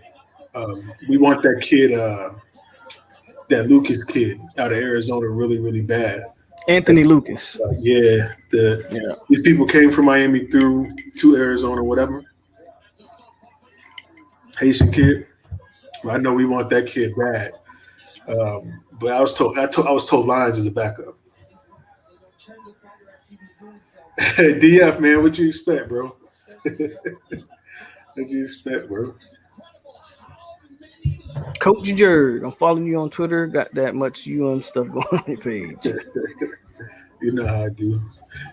We want that kid, that Lucas kid out of Arizona, really, really bad. Anthony Lucas. Yeah, Yeah. these people came from Miami through to Arizona, whatever. Haitian kid. I know we want that kid bad. But I was told Lions is a backup. DF man, what you expect, bro? What you expect, bro? Coach Jerg, I'm following you on Twitter. Got that much stuff going on your page. You know how I do.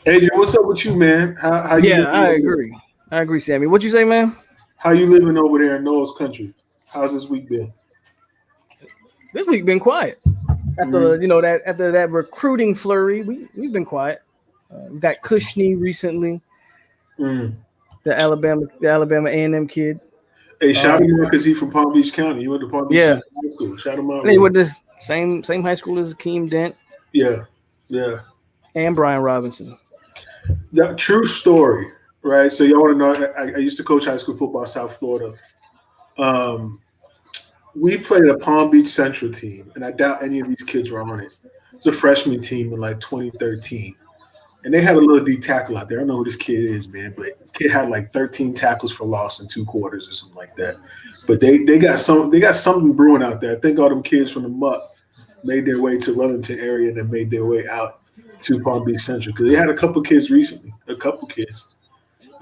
Adrian, what's up with you, man? How you Yeah, living I over agree. I agree, Sammy. What you say, man? How you living over there in Noah's country? How's this week been? This week been quiet. After after that recruiting flurry, we've been quiet. We got Kushney recently, Mm. the Alabama A&M kid. Hey, shout him out because he's from Palm Beach County. You went to Palm Beach Yeah. High School. Shout him out. They went to this same high school as Akeem Dent Yeah. and Brian Robinson. That true story, right? So y'all want to know? I used to coach high school football South Florida. We played a Palm Beach Central team, and I doubt any of these kids were on it. It's a freshman team in like 2013, and they had a little D tackle out there. I don't know who this kid is, man, but the kid had like 13 tackles for loss in 2 quarters or something like that. But they got something brewing out there. I think all them kids from the MUP made their way to Wellington area and then made their way out to Palm Beach Central because they had a couple kids recently.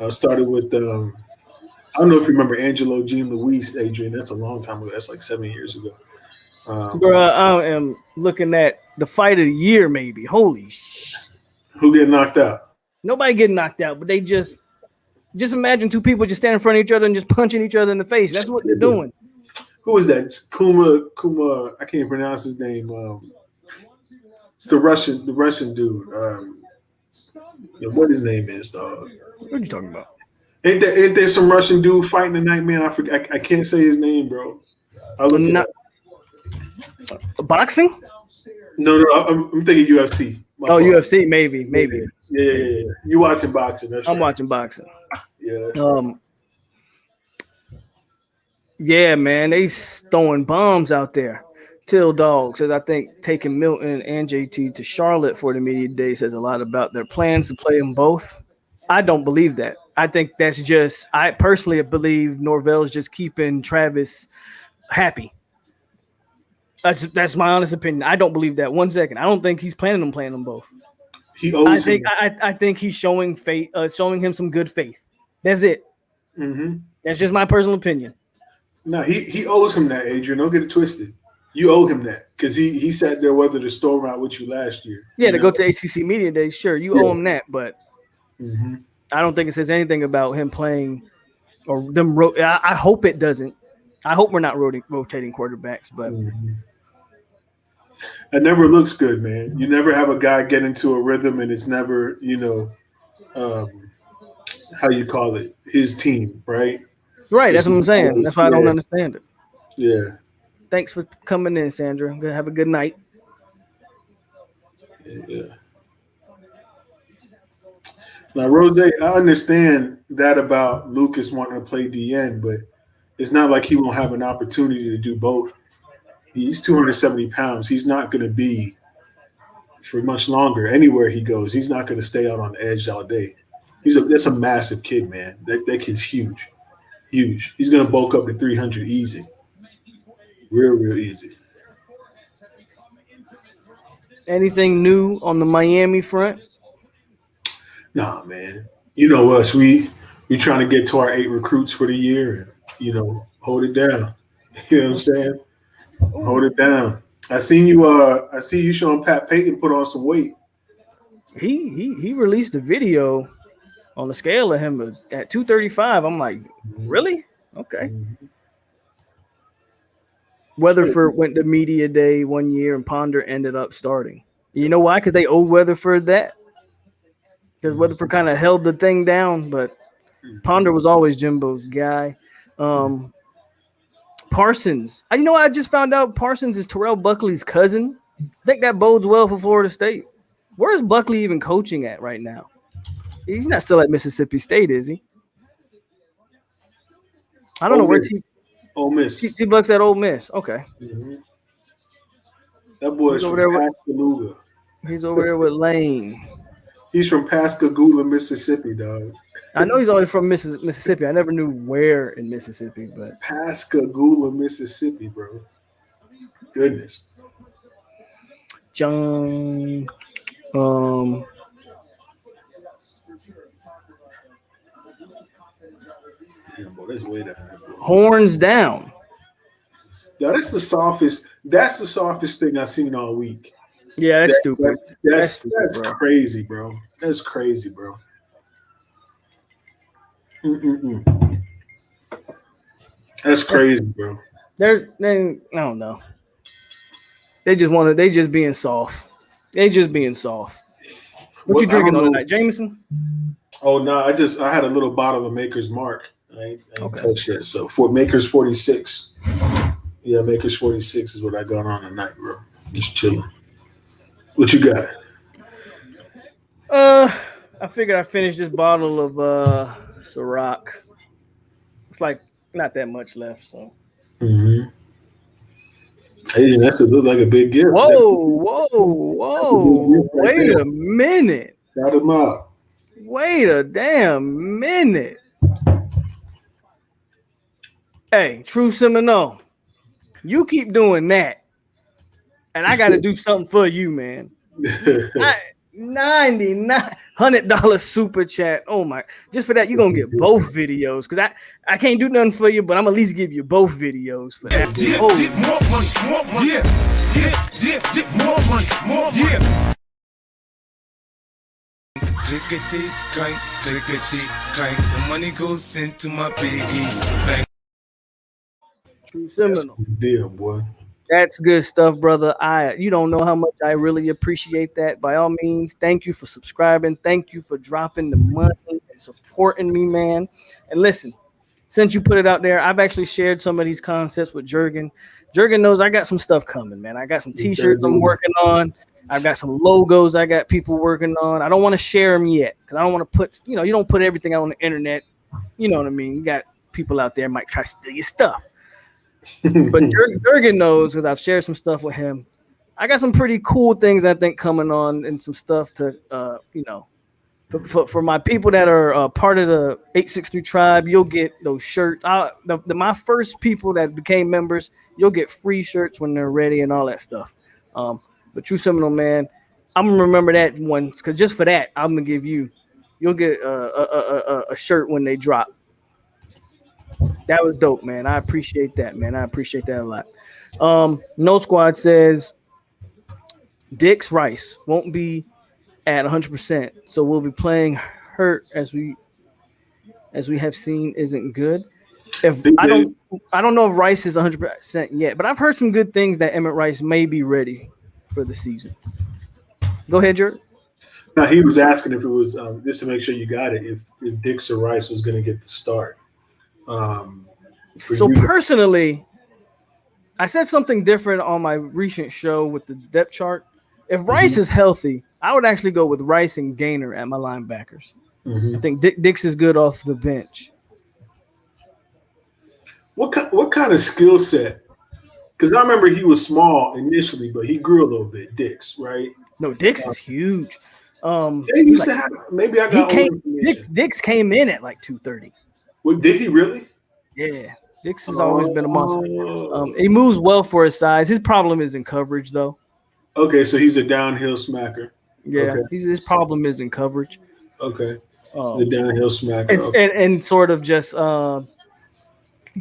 Started with I don't know if you remember Angelo Jean Louise, Adrian. That's a long time ago. That's like 7 years ago. Bro, I am looking at the fight of the year, maybe. Holy shit. Who get knocked out? Nobody getting knocked out, but they just imagine 2 people just standing in front of each other and just punching each other in the face. That's what they're doing. Who was that? Kuma. I can't even pronounce his name. It's the Russian dude. What his name is, dog? What are you talking about? Ain't there some Russian dude fighting tonight, man? I forget. I can't say his name, bro. I look boxing? No, I'm thinking UFC. My fault. UFC, maybe. Yeah. You watching boxing? That's I'm right. watching boxing. Yeah. Yeah, man, they throwing bombs out there. Till Dog says, I think taking Milton and JT to Charlotte for the media day says a lot about their plans to play them both. I don't believe that. I think that's just, I personally believe Norvell's just keeping Travis happy. That's my honest opinion. I don't believe that 1 second. I don't think he's planning on playing them both. He owes him. I think he's showing him some good faith. That's it. Mm-hmm. That's just my personal opinion. No, he owes him that, Adrian. Don't get it twisted. You owe him that because he sat there weathered the storm out with you last year. Yeah, to go to ACC Media Day, sure, you owe him that, but I don't think it says anything about him playing or them. I hope it doesn't. I hope we're not rotating quarterbacks, but it never looks good, man. You never have a guy get into a rhythm, and it's never, how you call it, his team, right? Right, that's what I'm saying. That's why I don't understand it. Yeah. Thanks for coming in, Sandra. Have a good night. Yeah. Now, Rose, I understand that about Lucas wanting to play DN, but it's not like he won't have an opportunity to do both. He's 270 pounds. He's not going to be for much longer anywhere he goes. He's not going to stay out on the edge all day. That's a massive kid, man. That kid's huge. Huge. He's going to bulk up to 300 easy. Real easy. Anything new on the Miami front? Nah, man. You know us. We trying to get to our 8 recruits for the year and, hold it down. You know what I'm saying? Hold it down. I see you showing Pat Payton put on some weight. He released a video on the scale of him at 235. I'm like, really? Okay. Weatherford went to media day 1 year and Ponder ended up starting. You know why? Because they owe Weatherford that. Because Weatherford kind of held the thing down, but Ponder was always Jimbo's guy. Parsons. I just found out Parsons is Terrell Buckley's cousin. I think that bodes well for Florida State. Where is Buckley even coaching at right now? He's not still at Mississippi State, is he? I don't know where. Ole Miss. T-Buck's at Ole Miss. Okay. Mhm. That boy's He's over from there with Pascagoula. Lane. He's from Pascagoula, Mississippi, dog. I know he's always from Mississippi. I never knew where in Mississippi, but Pascagoula, Mississippi, bro. Goodness. John Damn, boy, that's way down there, bro. horns down. Yeah, that's the softest. That's the softest thing I've seen all week. Yeah, that's stupid. That's stupid, bro. crazy, bro. That's crazy, bro. Mm-mm-mm. That's crazy, bro. I don't know. They just being soft. They just being soft. What you drinking on tonight, Jameson? Oh no, I had a little bottle of Maker's Mark. I ain't Okay. touched it. So for Maker's 46. Yeah, Maker's 46 is what I got on tonight, bro. Just chilling. What you got? I figured I finished this bottle of Ciroc. It's like not that much left, so. Mm-hmm. Hey, that's look like a big gift. Whoa! Wait a minute. Shout him out. Wait a damn minute. Hey, True Seminole, you keep doing that, and I got to do something for you, man. $100 super chat. Oh my! Just for that, you're gonna get both videos because I can't do nothing for you, but I'm at least give you both videos for that. More money, more money, yeah. Clickety clank, clickety clank. The money goes into my piggy bank. True Seminole. Deal, boy. That's good stuff, brother. You don't know how much I really appreciate that. By all means, thank you for subscribing. Thank you for dropping the money and supporting me, man. And listen, since you put it out there, I've actually shared some of these concepts with Jurgen. Jurgen knows I got some stuff coming, man. I got some t-shirts I'm working on. I've got some logos I got people working on. I don't want to share them yet because I don't want to put, you don't put everything out on the internet. You know what I mean? You got people out there might try to steal your stuff. But Jurgen knows because I've shared some stuff with him. I got some pretty cool things I think coming on and some stuff to, for my people that are part of the 863 tribe. You'll get those shirts. My first people that became members, you'll get free shirts when they're ready and all that stuff. But True Seminole, man, I'm gonna remember that one because just for that, I'm gonna give you'll get a shirt when they drop. That was dope, man. I appreciate that, man. I appreciate that a lot. No Squad says Dick's Rice won't be at 100%, so we'll be playing hurt as we have seen isn't good. I don't know if Rice is 100% yet, but I've heard some good things that Emmett Rice may be ready for the season. Go ahead, Jerk. Now he was asking if it was just to make sure you got it. If Dix or Rice was going to get the start. So personally, I said something different on my recent show with the depth chart. If Rice is healthy, I would actually go with Rice and Gaynor at my linebackers. I think Dix is good off the bench. What kind of skill set? Because I remember he was small initially, but he grew a little bit. Dix, right? No, Dix is huge. They used to have. Maybe I got. Dix came in at like 230. Well, did he really? Yeah, Dix has always been a monster. He moves well for his size. His problem is in coverage, though. Okay, so he's a downhill smacker. Yeah, okay. His problem is in coverage. Okay, the downhill smacker. And sort of just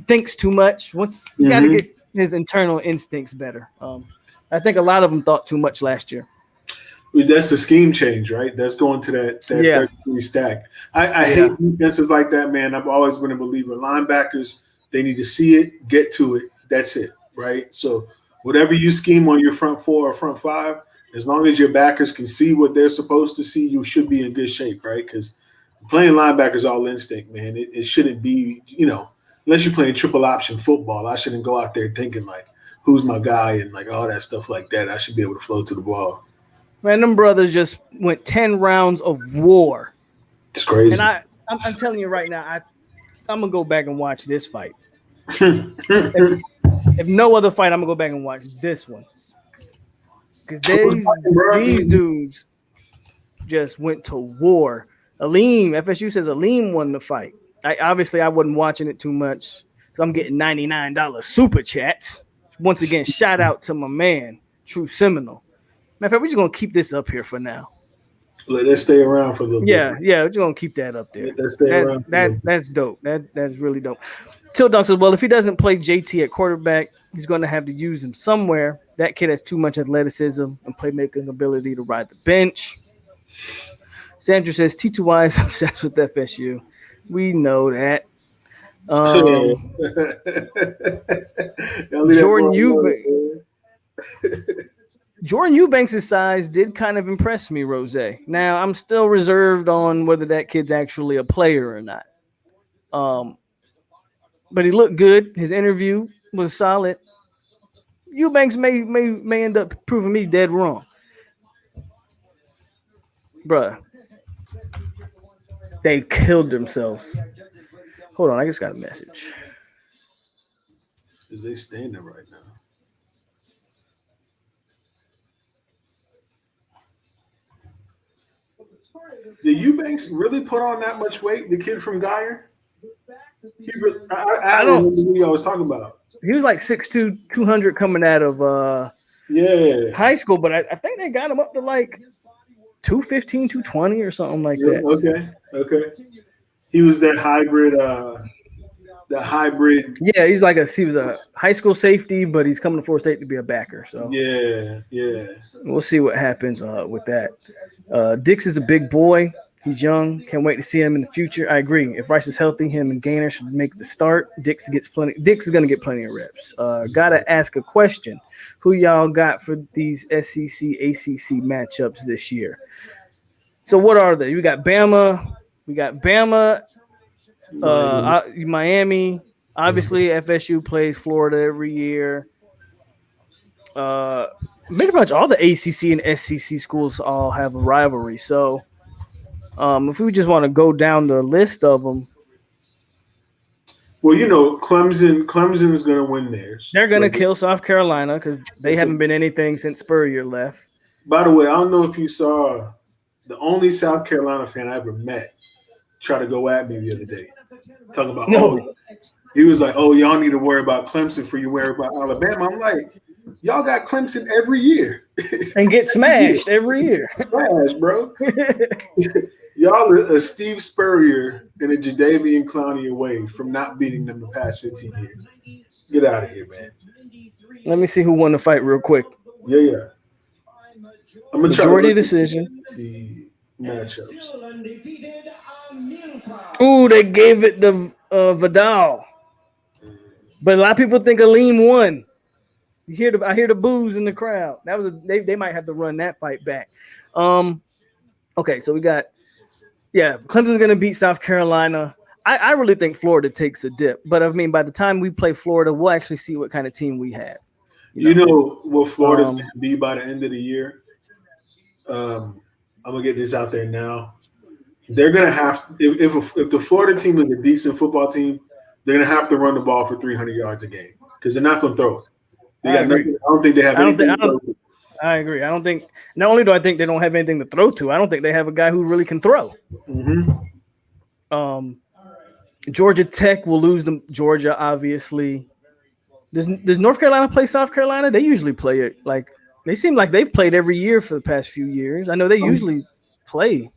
thinks too much. Once you got to get his internal instincts better. I think a lot of them thought too much last year. That's the scheme change, right? That's going to that stack. I hate defenses like that, man. I've always been a believer. Linebackers, they need to see it, get to it. That's it, right? So whatever you scheme on your front four or front five, as long as your backers can see what they're supposed to see, you should be in good shape, right? Because playing linebackers all instinct, man. It shouldn't be, unless you're playing triple option football, I shouldn't go out there thinking like, who's my guy and like all that stuff like that. I should be able to flow to the ball. Man, them brothers just went 10 rounds of war. It's crazy. And I'm telling you right now, I'm going to go back and watch this fight. If no other fight, I'm gonna go back and watch this one because these dudes just went to war. Aleem, FSU says Aleem won the fight. I wasn't watching it too much because I'm getting $99 super chats. Once again, shout out to my man, True Seminole. Matter of fact, we're just gonna keep this up here for now. Let's stay around for a little bit. Yeah, we're just gonna keep that up there. Let's stay around. That's dope. That's really dope. Till Dog says, well, if he doesn't play JT at quarterback, he's going to have to use him somewhere. That kid has too much athleticism and playmaking ability to ride the bench. Sandra says, T2Y is obsessed with FSU. We know that. Jordan Eubanks' size did kind of impress me, Rose. Now, I'm still reserved on whether that kid's actually a player or not. But he looked good. His interview was solid. Eubanks may end up proving me dead wrong. Bruh. They killed themselves. Hold on, I just got a message. Is they standing right now? Did Eubanks really put on that much weight? The kid from Geyer? I don't remember who I was talking about. He was like 6'2", 200 coming out of high school, but I think they got him up to like 215, 220 or something like that. Okay. He was that hybrid. Yeah, he was a high school safety, but he's coming to Florida State to be a backer. So yeah. We'll see what happens with that. Dix is a big boy. He's young. Can't wait to see him in the future. I agree. If Rice is healthy, him and Gainer should make the start. Dix is going to get plenty of reps. Gotta ask a question. Who y'all got for these SEC, ACC matchups this year? So what are they? We got Bama. Miami. Obviously, FSU plays Florida every year. Pretty much all the ACC and SEC schools all have a rivalry. So if we just want to go down the list of them. Well, Clemson's going to win theirs. They're going to kill South Carolina because they haven't been anything since Spurrier left. By the way, I don't know if you saw the only South Carolina fan I ever met try to go at me the other day. Talking about, he was like, y'all need to worry about Clemson for you worry about Alabama. I'm like, y'all got Clemson every year. And get smashed every year. Smash, bro. Y'all are a Steve Spurrier and a Jadeveon Clowney away from not beating them the past 15 years. Get out of here, man. Let me see who won the fight real quick. Yeah. I'm gonna majority decision. The matchup. Ooh, they gave it to Vidal. But a lot of people think Aleem won. I hear the boos in the crowd. That was they might have to run that fight back. Okay, so we got Clemson's gonna beat South Carolina. I really think Florida takes a dip, but I mean by the time we play Florida, we'll actually see what kind of team we have. You know what Florida's gonna be by the end of the year? I'm gonna get this out there now. They're gonna have if the Florida team is a decent football team, they're gonna have to run the ball for 300 yards a game because they're not gonna throw it. I don't think they have anything to throw to. I agree. I don't think. Not only do I think they don't have anything to throw to, I don't think they have a guy who really can throw. Mm-hmm. Georgia Tech will lose them. Georgia, obviously. Does North Carolina play South Carolina? They usually play it like they seem like they've played every year for the past few years. I know they usually play.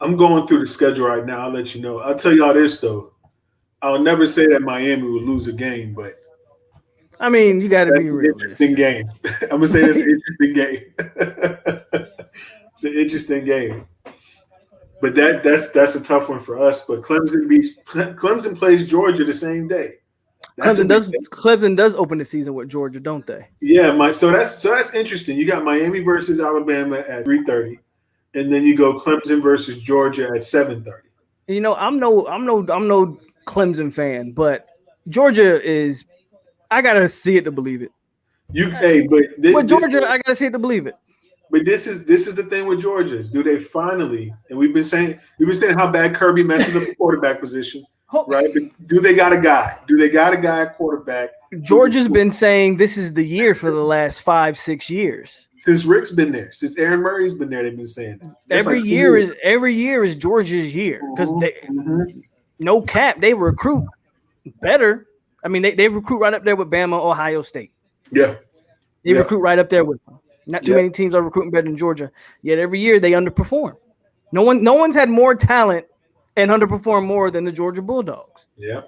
I'm going through the schedule right now. I'll let you know. I'll tell y'all this though. I'll never say that Miami will lose a game, but I mean, you got to be real. Interesting game. I'm gonna say it's an interesting game. It's an interesting game. But that's a tough one for us. But Clemson plays Georgia the same day. Clemson does open the season with Georgia, don't they? Yeah, so that's interesting. You got Miami versus Alabama at 3:30, and then you go Clemson versus Georgia at 7:30. You know, I'm no Clemson fan, but Georgia is. I gotta see it to believe it. Georgia, I gotta see it to believe it. But this is the thing with Georgia. Do they finally? And we've been saying how bad Kirby messes up the quarterback position. right? But do they got a guy? Do they got a guy at quarterback? Georgia's been saying this is the year for the last 5-6 years. Since Rick's been there, since Aaron Murray's been there, they've been saying that. Every year is Georgia's year because no cap, they recruit better. I mean, they recruit right up there with Bama, Ohio State. Yeah, they recruit right up there with them. Not too many teams are recruiting better than Georgia. Yet every year they underperform. No one's had more talent and underperform more than the Georgia Bulldogs. Yeah.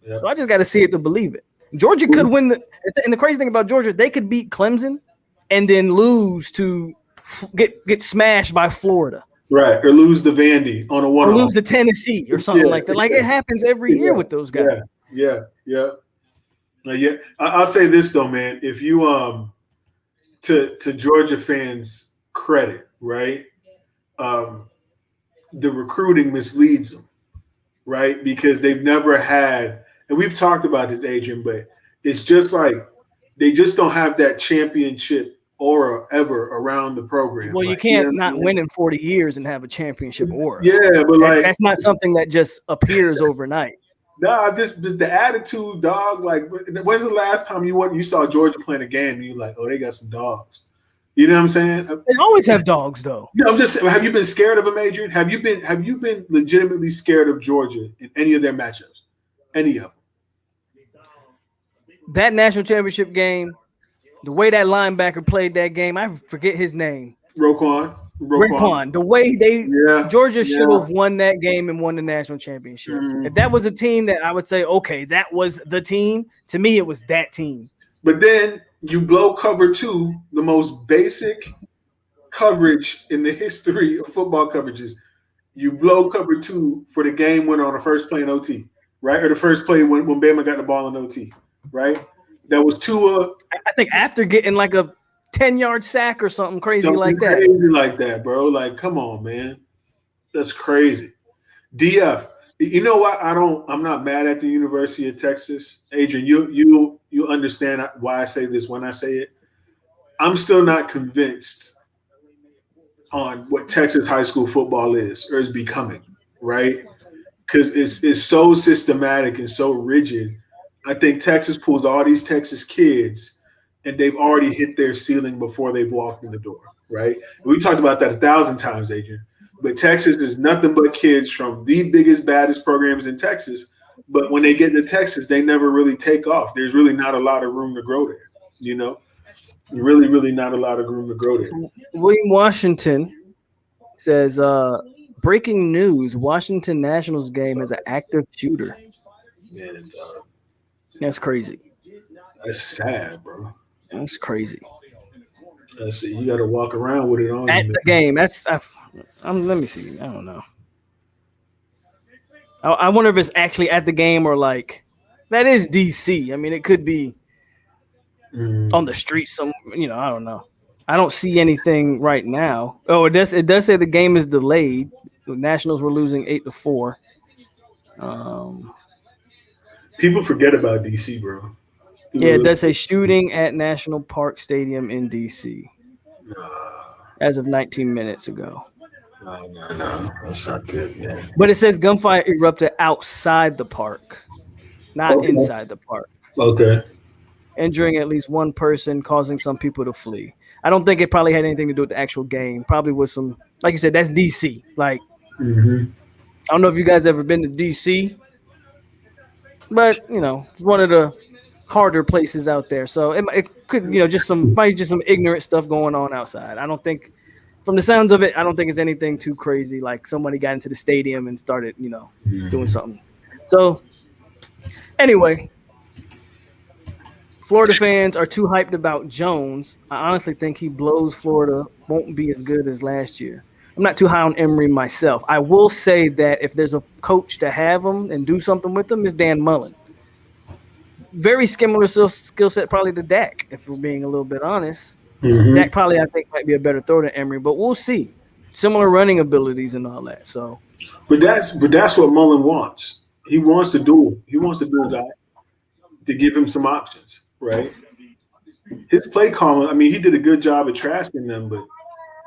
So I just got to see it to believe it. Georgia could win and the crazy thing about Georgia, they could beat Clemson and then lose to get smashed by Florida. Right, or lose the Vandy on a one-off. Or lose to Tennessee or something like that. Like it happens every year with those guys. Yeah. I'll say this though, man. If you to Georgia fans' credit, right? The recruiting misleads them, right? Because they've never had, and we've talked about this, Adrian, but it's just like they just don't have that championship aura ever around the program. Well, you can't not win in 40 years and have a championship aura. Yeah, but like that's not something that just appears overnight. No, just the attitude, dog. Like, when's the last time you saw Georgia playing a game and you're like, oh, they got some dogs? You know what I'm saying? They always have dogs, though. I'm just. Have you been scared of them, Adrian? Have you been legitimately scared of Georgia in any of their matchups? Any of them? That national championship game, the way that linebacker played that game, I forget his name. Roquan. The way Georgia should have won that game and won the national championship. Mm-hmm. If that was a team that I would say, okay, that was the team. To me, it was that team. But then you blow cover two, the most basic coverage in the history of football coverages. You blow cover two for the game winner on the first play in OT, right? Or the first play when Bama got the ball in OT, right? That was Tua. I think after getting like a 10-yard sack or something crazy like that. Crazy like that, bro. Like, come on, man. That's crazy. DF. You know what? I'm not mad at the University of Texas. Adrian, you understand why I say this when I say it. I'm still not convinced on what Texas high school football is or is becoming, right? Because it's so systematic and so rigid. I think Texas pulls all these Texas kids and they've already hit their ceiling before they've walked in the door, right? We talked about that 1,000 times, Adrian. But Texas is nothing but kids from the biggest, baddest programs in Texas. But when they get to Texas, they never really take off. There's really not a lot of room to grow there, you know? Really, really not a lot of room to grow there. William Washington says, breaking news, Washington Nationals game has an active shooter. Man, that's crazy. That's sad, bro. That's crazy. You got to walk around with it on at the game. Let me see. I don't know. I wonder if it's actually at the game or like that is DC. I mean, it could be on the street. I don't know. I don't see anything right now. Oh, it does say the game is delayed. The Nationals were losing 8-4. People forget about DC, bro. It does say shooting at National Park Stadium in DC as of 19 minutes ago. No, that's not good, man. But it says gunfire erupted outside the park, not inside the park. Okay. Injuring at least one person, causing some people to flee. I don't think it probably had anything to do with the actual game. Probably with some, like you said, that's DC. Like, I don't know if you guys ever been to DC, but it's one of the harder places out there. So it could, just some ignorant stuff going on outside. I don't think, from the sounds of it, I don't think it's anything too crazy. Like somebody got into the stadium and started, doing something. So anyway, Florida fans are too hyped about Jones. I honestly think he blows Florida, won't be as good as last year. I'm not too high on Emory myself. I will say that if there's a coach to have him and do something with him, is Dan Mullen. Very similar skill set probably to Dak, if we're being a little bit honest. Dak probably, I think, might be a better thrower than Emory, but we'll see. Similar running abilities and all that. So, but that's what Mullen wants. He wants to do a guy to give him some options, right? His play calling, I mean, he did a good job of trashing them, but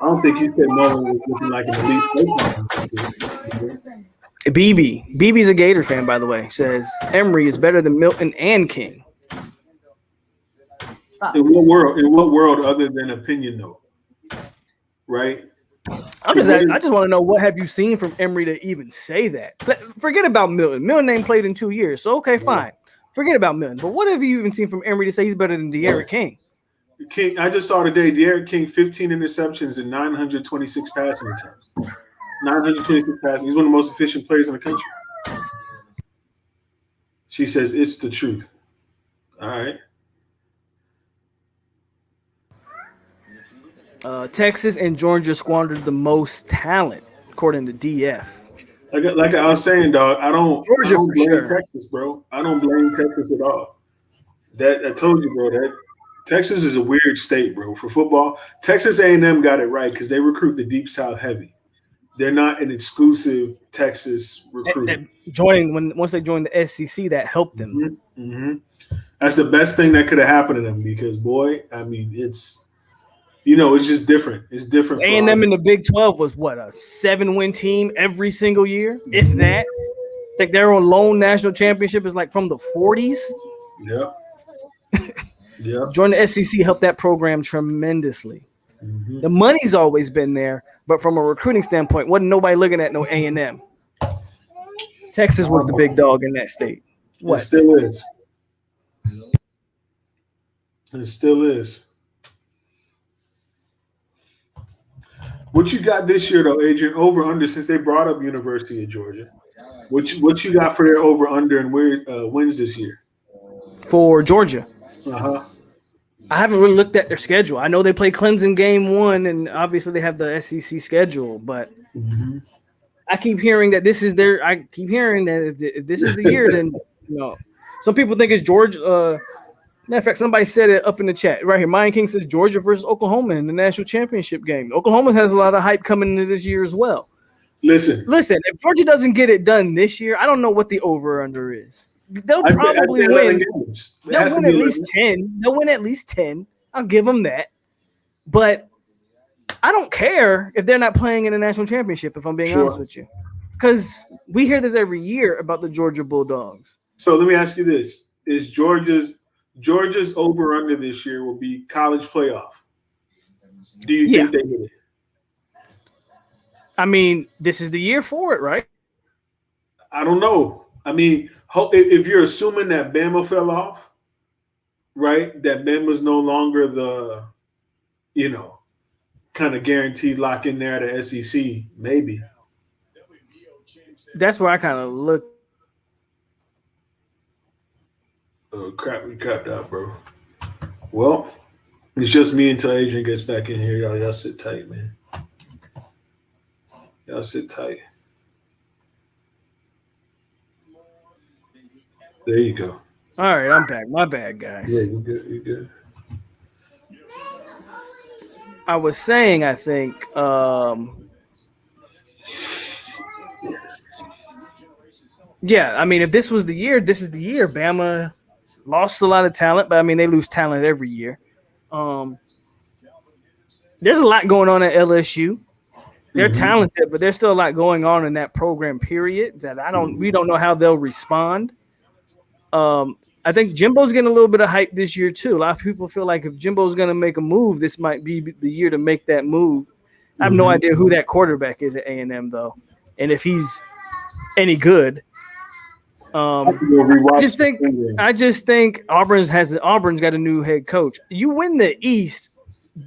I don't think he said Mullen was looking like an elite play caller. BB's a Gator fan, by the way. Says Emory is better than Milton and King. Stop. In what world? In what world other than opinion, though? Right? I just want to know, what have you seen from Emory to even say that? Forget about Milton. Milton ain't played in 2 years, so okay, fine. Forget about Milton. But what have you even seen from Emory to say he's better than De'Aaron King? King, I just saw today, De'Aaron King, 15 interceptions and 926 passing attempts. 926 passing. He's one of the most efficient players in the country. She says it's the truth. All right. Texas and Georgia squandered the most talent, according to DF. Like I was saying, dog, I don't blame sure. Texas, bro. I don't blame Texas at all. That I told you, bro, that Texas is a weird state, bro, for football. Texas A&M got it right because they recruit the Deep South heavy. They're not an exclusive Texas recruit. Once they joined the SEC, that helped them. Mm-hmm. Mm-hmm. That's the best thing that could have happened to them because, boy, I mean, it's just different. It's different. A&M in the Big 12 was what, a 7-win team every single year, if that. I think their own lone national championship is like from the 40s. Yeah. Yeah. Joining the SEC helped that program tremendously. Mm-hmm. The money's always been there, but from a recruiting standpoint, wasn't nobody looking at no A&M. Texas was the big dog in that state. What? It still is. It still is. What you got this year, though, Adrian? Over under, since they brought up University of Georgia. What you got for their over under and where wins this year? For Georgia. Uh-huh. I haven't really looked at their schedule. I know they play Clemson game 1, and obviously they have the SEC schedule, but I keep hearing that this is their. I keep hearing that if this is the year, then some people think it's Georgia. Matter of fact, somebody said it up in the chat right here. Ryan King says Georgia versus Oklahoma in the national championship game. Oklahoma has a lot of hype coming into this year as well. Listen. If Georgia doesn't get it done this year, I don't know what the over/under is. They'll probably win. They'll win at least 10. They'll win at least 10. I'll give them that. But I don't care if they're not playing in a national championship, if I'm being honest with you. Because we hear this every year about the Georgia Bulldogs. So let me ask you this. Is Georgia's over-under this year will be college playoff? Do you think they get it? I mean, this is the year for it, right? I don't know. I mean, if you're assuming that Bama fell off, right, that Bama's no longer the, kind of guaranteed lock in there at the SEC, maybe. That's where I kind of look. Oh, crap. We crapped out, bro. Well, it's just me until Adrian gets back in here. Y'all sit tight, man. Y'all sit tight. There you go. All right, I'm back. My bad, guys. Yeah, you good. You good. I was saying, I think, yeah, I mean, if this was the year, this is the year. Bama lost a lot of talent, but I mean, they lose talent every year. There's a lot going on at LSU. They're talented, but there's still a lot going on in that program, period, that we don't know how they'll respond. I think Jimbo's getting a little bit of hype this year too. A lot of people feel like if Jimbo's going to make a move, this might be the year to make that move. I have no idea who that quarterback is at A&M though, and if he's any good. I just think Auburn's got a new head coach. You win the East,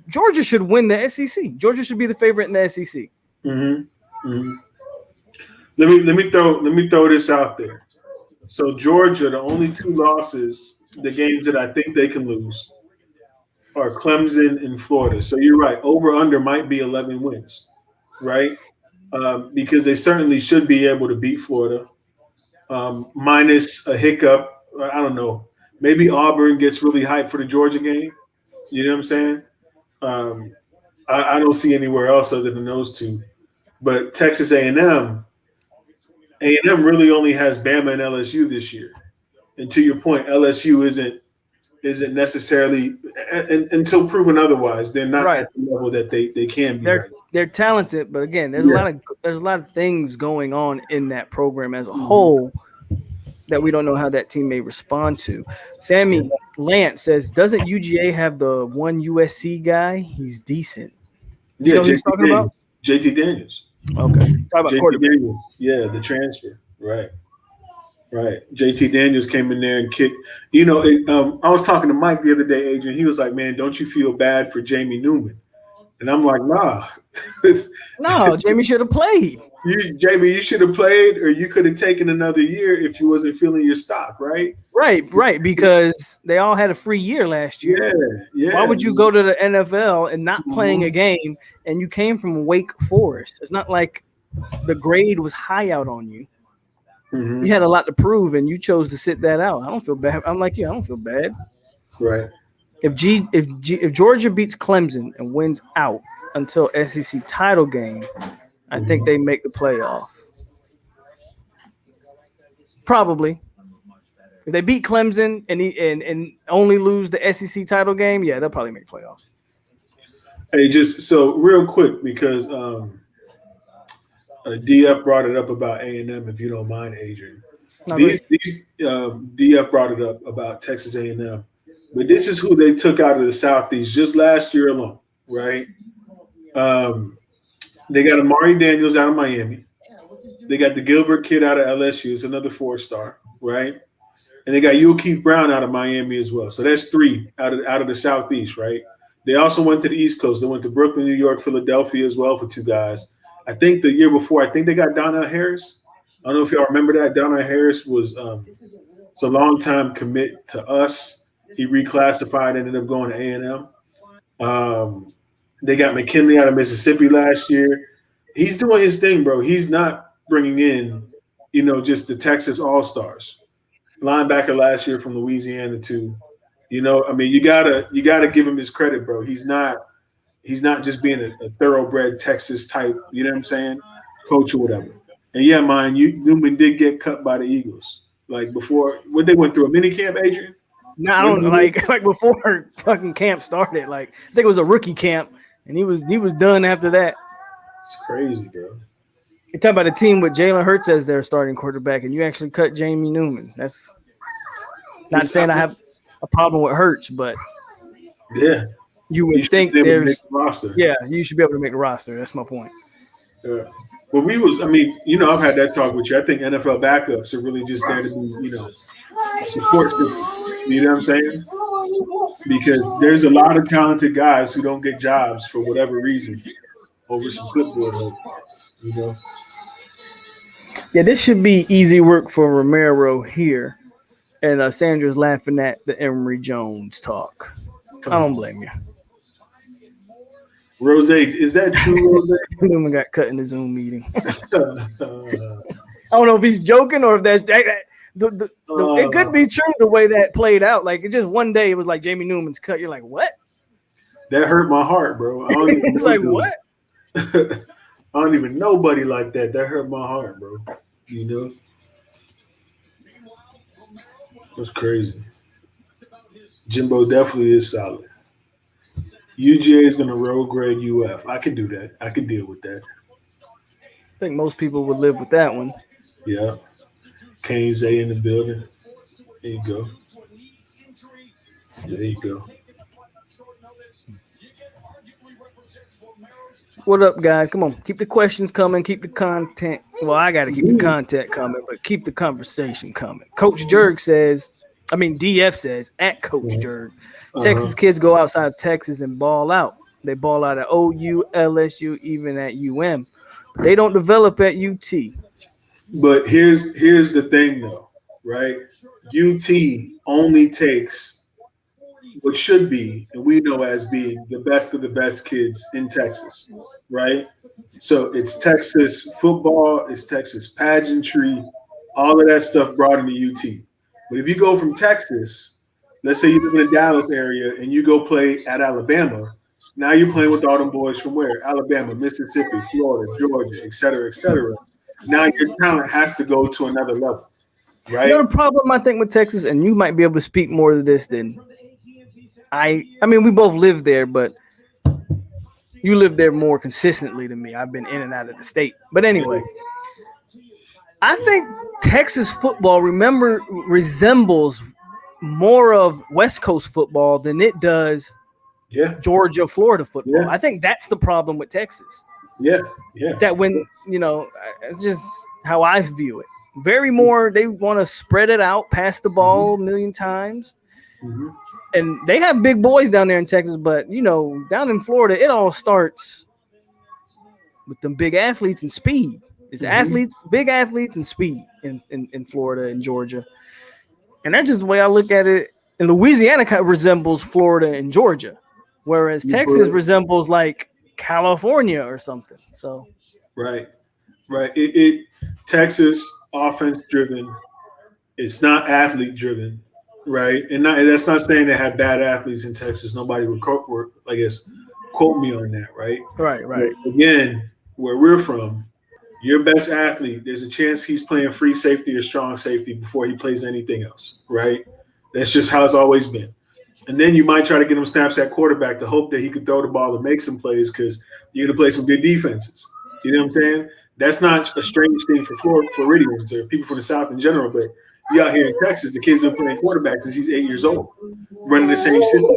Georgia should win the SEC. Georgia should be the favorite in the SEC. Let me throw this out there. So Georgia, the only 2 losses, the games that I think they can lose, are Clemson and Florida. So you're right. Over under might be 11 wins, right? Because they certainly should be able to beat Florida, minus a hiccup. I don't know. Maybe Auburn gets really hyped for the Georgia game. You know what I'm saying? I don't see anywhere else other than those 2. But Texas A&M really only has Bama and LSU this year. And to your point, LSU isn't necessarily until proven otherwise. They're not at the level that they can be. they're talented, but again, there's Yeah. a lot of things going on in that program as a Mhm. whole that we don't know how that team may respond to. Sammy Lance says, doesn't UGA have the one USC guy? He's decent. You Yeah, know who he's JT talking about? Daniels. JT Daniels. Okay. Talk about JT quarterback. Daniels. Yeah, the transfer. Right. Right. JT Daniels came in there and kicked. I was talking to Mike the other day, Adrian. He was like, "Man, don't you feel bad for Jamie Newman?" And I'm like, "Nah, No, Jamie should have played. Jamie, you should have played, or you could have taken another year if you wasn't feeling your stock, right?" Right, because they all had a free year last year. Yeah, Why yeah. would you go to the NFL and not playing a Mhm, game and you came from Wake Forest? It's not like the grade was high out on you. You mhm. had a lot to prove and you chose to sit that out. I don't feel bad. I'm like you, I don't feel bad. Right. If Georgia beats Clemson and wins out until SEC title game, I think Mhm. they make the playoff. Probably. If they beat Clemson and only lose the SEC title game, yeah, they'll probably make playoffs. Hey, just so real quick because DF brought it up about A&M. If you don't mind, Adrian, Not great. these DF brought it up about Texas A&M, but this is who they took out of the Southeast just last year alone, right? Um, they got Amari Daniels out of Miami. They got the Gilbert kid out of LSU. It's another 4-star, right? And they got Yul Keith Brown out of Miami as well. So that's three out of the Southeast, right? They also went to the East Coast. They went to Brooklyn, New York, Philadelphia as well for two guys. I think the year before, I think they got Donnell Harris. I don't know if y'all remember that. Donnell Harris was a long time commit to us. He reclassified, ended up going to A&M. They got McKinley out of Mississippi last year. He's doing his thing, bro. He's not bringing in, just the Texas All Stars. Linebacker last year from Louisiana too. I mean, you gotta give him his credit, bro. He's not just being a thoroughbred Texas type. You know what I'm saying? Coach or whatever. And yeah, Newman did get cut by the Eagles. Like before, when they went through a mini camp, Adrian. No, I Remember don't that? like before fucking camp started. Like I think it was a rookie camp, and he was done after that. It's crazy, bro. You're talking about a team with Jalen Hurts as their starting quarterback, and you actually cut Jamie Newman. That's not saying I have a problem with Hurts, but Yeah, you you would should have think been able to make there's the roster. yeah, you should be able to make the roster. That's my point. Yeah. Well, I mean, I've had that talk with you. I think NFL backups are really just there to be, support system. You know what I'm saying? Because there's a lot of talented guys who don't get jobs for whatever reason over some clipboard hope. You know, Yeah, this should be easy work for Romero here. And Sandra's laughing at the Emory Jones talk. I don't blame you. Rose, is that true, Newman got cut in the Zoom meeting. Rose? I don't know if he's joking or if it could be true the way that played out. Like it just one day it was like Jamie Newman's cut. You're like, what? That hurt my heart, bro. I don't even It's know like dude. what? I don't even know nobody like that. That hurt my heart, bro. You know, that's crazy. Jimbo definitely is solid. UGA is going to road grade UF. I can do that. I can deal with that. I think most people would live with that one. Yeah. Kane Zay in the building. There you go. There you go. What up, guys? Come on, keep the questions coming. Keep the content. Well, I got to keep the content coming, but keep the conversation coming. Coach Jerg says, DF says at Coach Jerg, Uh-huh. Texas kids go outside of Texas and ball out. They ball out at OU, LSU, even at UM. But they don't develop at UT. But here's the thing though, right? UT only takes what should be, and we know as being the best of the best kids in Texas, right? So it's Texas football, it's Texas pageantry, all of that stuff brought into UT. But if you go from Texas, let's say you live in the Dallas area and you go play at Alabama, now you're playing with all them boys from where? Alabama, Mississippi, Florida, Georgia, et cetera, et cetera. Now your talent has to go to another level, You know right? the problem I think with Texas, and you might be able to speak more to this than I mean, we both live there, but You live there more consistently than me. I've been in and out of the state. But anyway, I think Texas football resembles more of West Coast football than it does Yeah, Georgia, Florida football. Yeah. I think that's the problem with Texas. yeah, yeah. That when, it's just how I view it. Very more, they want to spread it out, pass the ball a million times. Mhm. And they have big boys down there in Texas, but, down in Florida, it all starts with them big athletes and speed. It's big athletes and speed in Florida and Georgia. And that's just the way I look at it. And Louisiana kind of resembles Florida and Georgia, whereas Texas resembles like California or something. So Right. Texas offense driven. It's not athlete driven, right? And that's not saying they have bad athletes in Texas. Nobody would quote me on that, right? Right. But again, where we're from, your best athlete, there's a chance he's playing free safety or strong safety before he plays anything else, right? That's just how it's always been. And then you might try to get him snaps at quarterback to hope that he could throw the ball and make some plays because you're going to play some good defenses. You know what I'm saying? That's not a strange thing for Floridians or people from the South in general, but you out here in Texas, the kid's been playing quarterback since he's 8 years old, running the same system.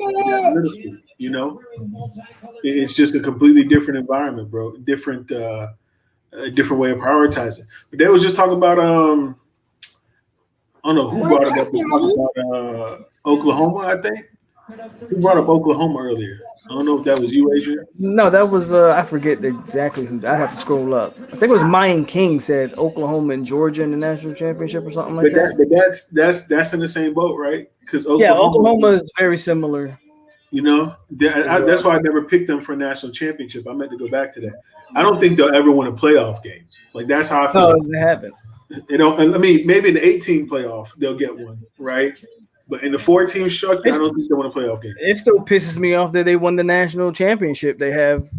It's just a completely different environment, bro. Different way of prioritizing. But they was just talking about I don't know who brought it up. They talked about Oklahoma, I think. Who brought up Oklahoma earlier? I don't know if that was you, Adrian. No, that was I forget exactly who. I have to scroll up. I think it was Mayan King said Oklahoma and Georgia in the national championship or something like that. But that's in the same boat, right? Because Oklahoma is very similar. That's why I never picked them for a national championship. I meant to go back to that. I don't think they'll ever win a playoff game. Like that's how I feel. No, they haven't. Maybe in the 18 playoff they'll get one, right? But in the 4-team structure, I don't think they win a playoff game. It still pisses me off that they won the national championship. They have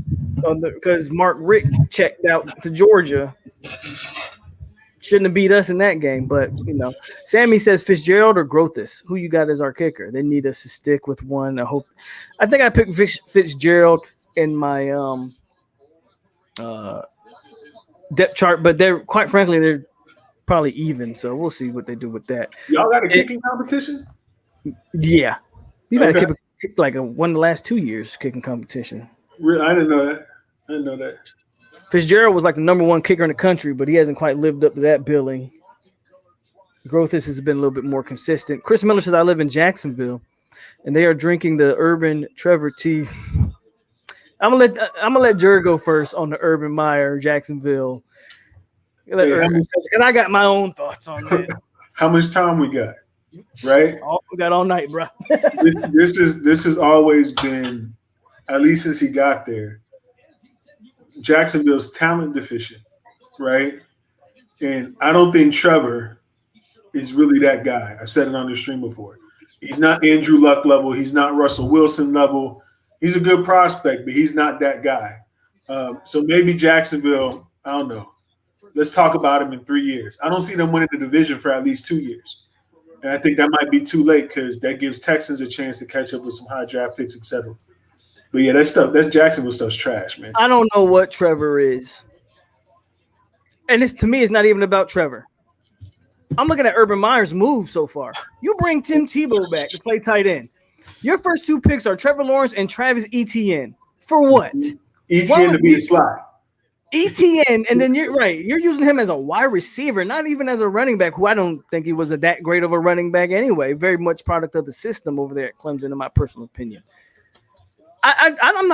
because Mark Richt checked out to Georgia. Shouldn't have beat us in that game, but Sammy says Fitzgerald or Grothus. Who you got as our kicker? They need us to stick with one. I think I picked Fitzgerald in my depth chart, but they're probably even. So we'll see what they do with that. Y'all got a kicking competition? Yeah, you got to kick like one of the last 2 years kicking competition. Really? I didn't know that. Fitzgerald was like the number one kicker in the country, but he hasn't quite lived up to that billing. Grothus has been a little bit more consistent. Chris Miller says, I live in Jacksonville, and they are drinking the Urban Trevor tea. I'm gonna let Jer go first on the Urban Meyer Jacksonville. Because I got my own thoughts on that. How much time we got? Right? We got all night, bro. this has always been, at least since he got there, Jacksonville's talent deficient, right? And I don't think Trevor is really that guy. I've said it on the stream before. He's not Andrew Luck level. He's not Russell Wilson level. He's a good prospect, but he's not that guy. So maybe Jacksonville, I don't know. Let's talk about him in 3 years. I don't see them winning the division for at least 2 years. And I think that might be too late because that gives Texans a chance to catch up with some high draft picks, et cetera. But yeah, that Jacksonville stuff's trash, man. I don't know what Trevor is. And to me, it's not even about Trevor. I'm looking at Urban Meyer's move so far. You bring Tim Tebow back to play tight end. Your first two picks are Trevor Lawrence and Travis Etienne. For what? Etienne to be a slot. Etienne, and then you're right. You're using him as a wide receiver, not even as a running back, who I don't think he was that great of a running back anyway. Very much product of the system over there at Clemson, in my personal opinion. I'm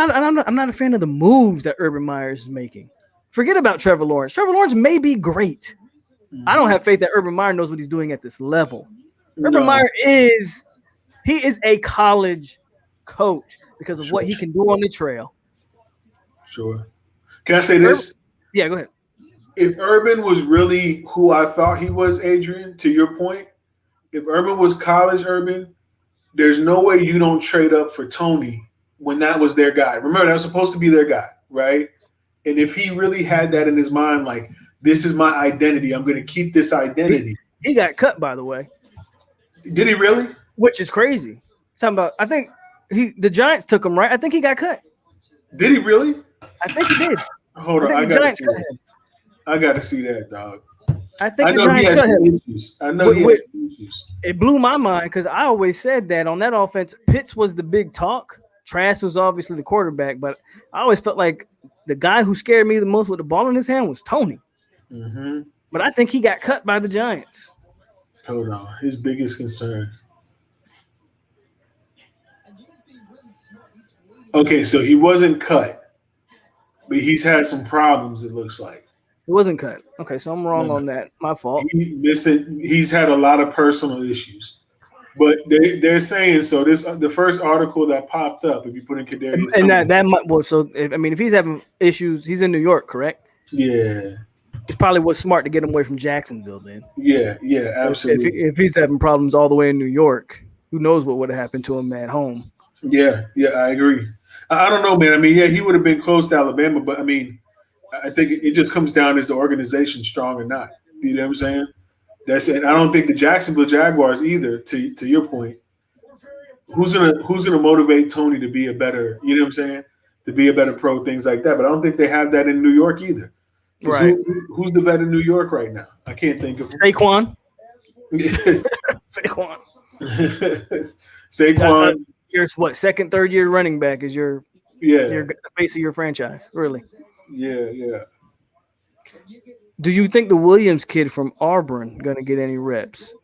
not a fan of the moves that Urban Meyer is making. Forget about Trevor Lawrence. Trevor Lawrence may be great. I don't have faith that Urban Meyer knows what he's doing at this level. Urban Meyer is a college coach because of what he can do on the trail. Sure. Can I say this? Yeah, go ahead. If Urban was really who I thought he was, Adrian, to your point, if Urban was college Urban, there's no way you don't trade up for Tony when that was their guy. Remember, that was supposed to be their guy, right? And if he really had that in his mind, like, this is my identity, I'm going to keep this identity. He got cut, by the way. Did he really? Which is crazy. Talking about, I think the Giants took him, right? I think he got cut. Did he really? I think he did. Hold I on, think I the gotta Giants see cut that. him. I gotta see that, dog. I think I the know he Giants had cut him. some issues. I know he had some issues. It blew my mind because I always said that on that offense, Pitts was the big talk. Trask was obviously the quarterback, but I always felt like the guy who scared me the most with the ball in his hand was Tony. Mm-hmm. But I think he got cut by the Giants. Hold on, his biggest concern. Okay, so he wasn't cut, but he's had some problems. It looks like It wasn't cut. Okay, so I'm wrong on that. My fault. he's had a lot of personal issues. But they're saying so. This the first article that popped up. If you put in Kadarius, And Toney, that might well. So if he's having issues, he's in New York, correct? yeah, It's probably was smart to get him away from Jacksonville. Then yeah, absolutely, if he's having problems all the way in New York, who knows what would have happened to him at home? yeah, I agree. I don't know, man. I mean, yeah, he would have been close to Alabama, but I mean, I think it just comes down is the organization strong or not. You know what I'm saying? That's it. I don't think the Jacksonville Jaguars either. To your point, who's gonna motivate Tony to be a better? You know what I'm saying? To be a better pro, things like that. But I don't think they have that in New York either. Because Right. who's the vet in New York right now? I can't think of Saquon. Saquon. Here's what second, third year running back is your Yeah, the face of your franchise. Really? yeah. Do you think the Williams kid from Auburn gonna get any reps?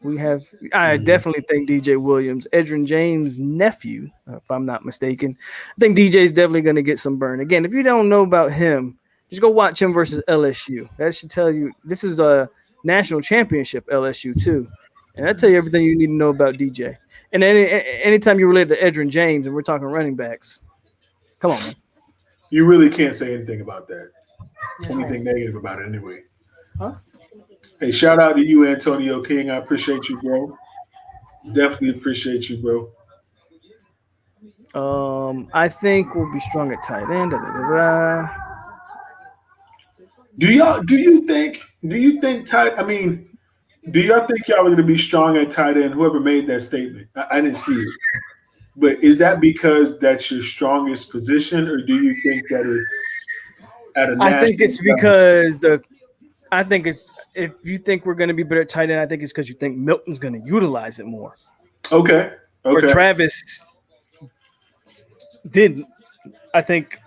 I definitely think DJ Williams, Edgerrin James' nephew, if I'm not mistaken. I think DJ's definitely gonna get some burn. Again, if you don't know about him, just go watch him versus LSU. That should tell you this is a national championship LSU too. And that'll tell you everything you need to know about DJ. And anytime you relate to Edgerrin James and we're talking running backs, come on, man. You really can't say anything about that. Anything negative about it anyway. Huh? Hey, shout out to you, Antonio King. I appreciate you, bro. Definitely appreciate you, bro. I think we'll be strong at tight end. Do you think tight? I mean, do y'all think y'all are going to be strong at tight end? Whoever made that statement, I didn't see it. But is that because that's your strongest position, or do you think that it's at a national I think it's level? because I think it's if you think we're going to be better at tight end, I think it's because you think Milton's going to utilize it more. Okay. Or Travis didn't. I think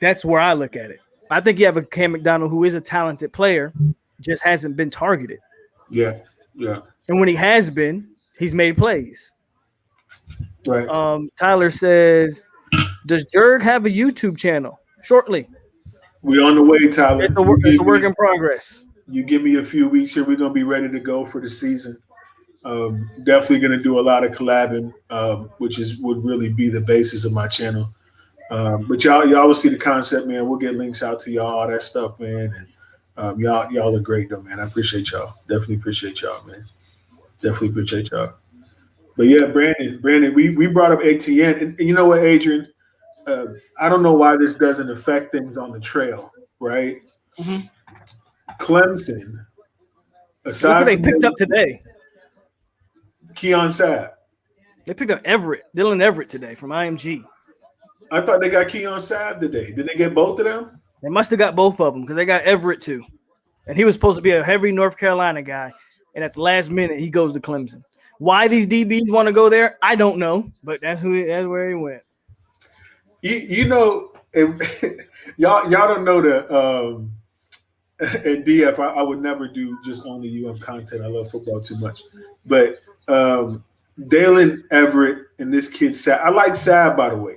that's where I look at it. I think you have a Cam McDonald who is a talented player, just hasn't been targeted. Yeah. And when he has been, he's made plays. Right. Tyler says, does Jerg have a YouTube channel? Shortly. We on the way, Tyler. It's a work in progress. You give me a few weeks here, we're gonna be ready to go for the season. Definitely gonna do a lot of collabing, which would really be the basis of my channel. But y'all will see the concept, man. We'll get links out to y'all, all that stuff, man. And y'all are great though, man. I appreciate y'all. Definitely appreciate y'all, man. Definitely appreciate y'all. But yeah, Brandon, we brought up ATN, and you know what, Adrian? I don't know why this doesn't affect things on the trail, right? Mm-hmm. Clemson, Look aside who they from picked up today. Keon Sabb. They picked up Dylan Everett today from IMG. I thought they got Keon Sabb today. Did they get both of them? They must have got both of them because they got Everett too. And he was supposed to be a heavy North Carolina guy. And at the last minute, he goes to Clemson. Why these DBs want to go there, I don't know. But that's where he went. You know, y'all don't know the at DF, I would never do just only content. I love football too much. But Dalen Everett and this kid Sabb. I like Sabb, by the way.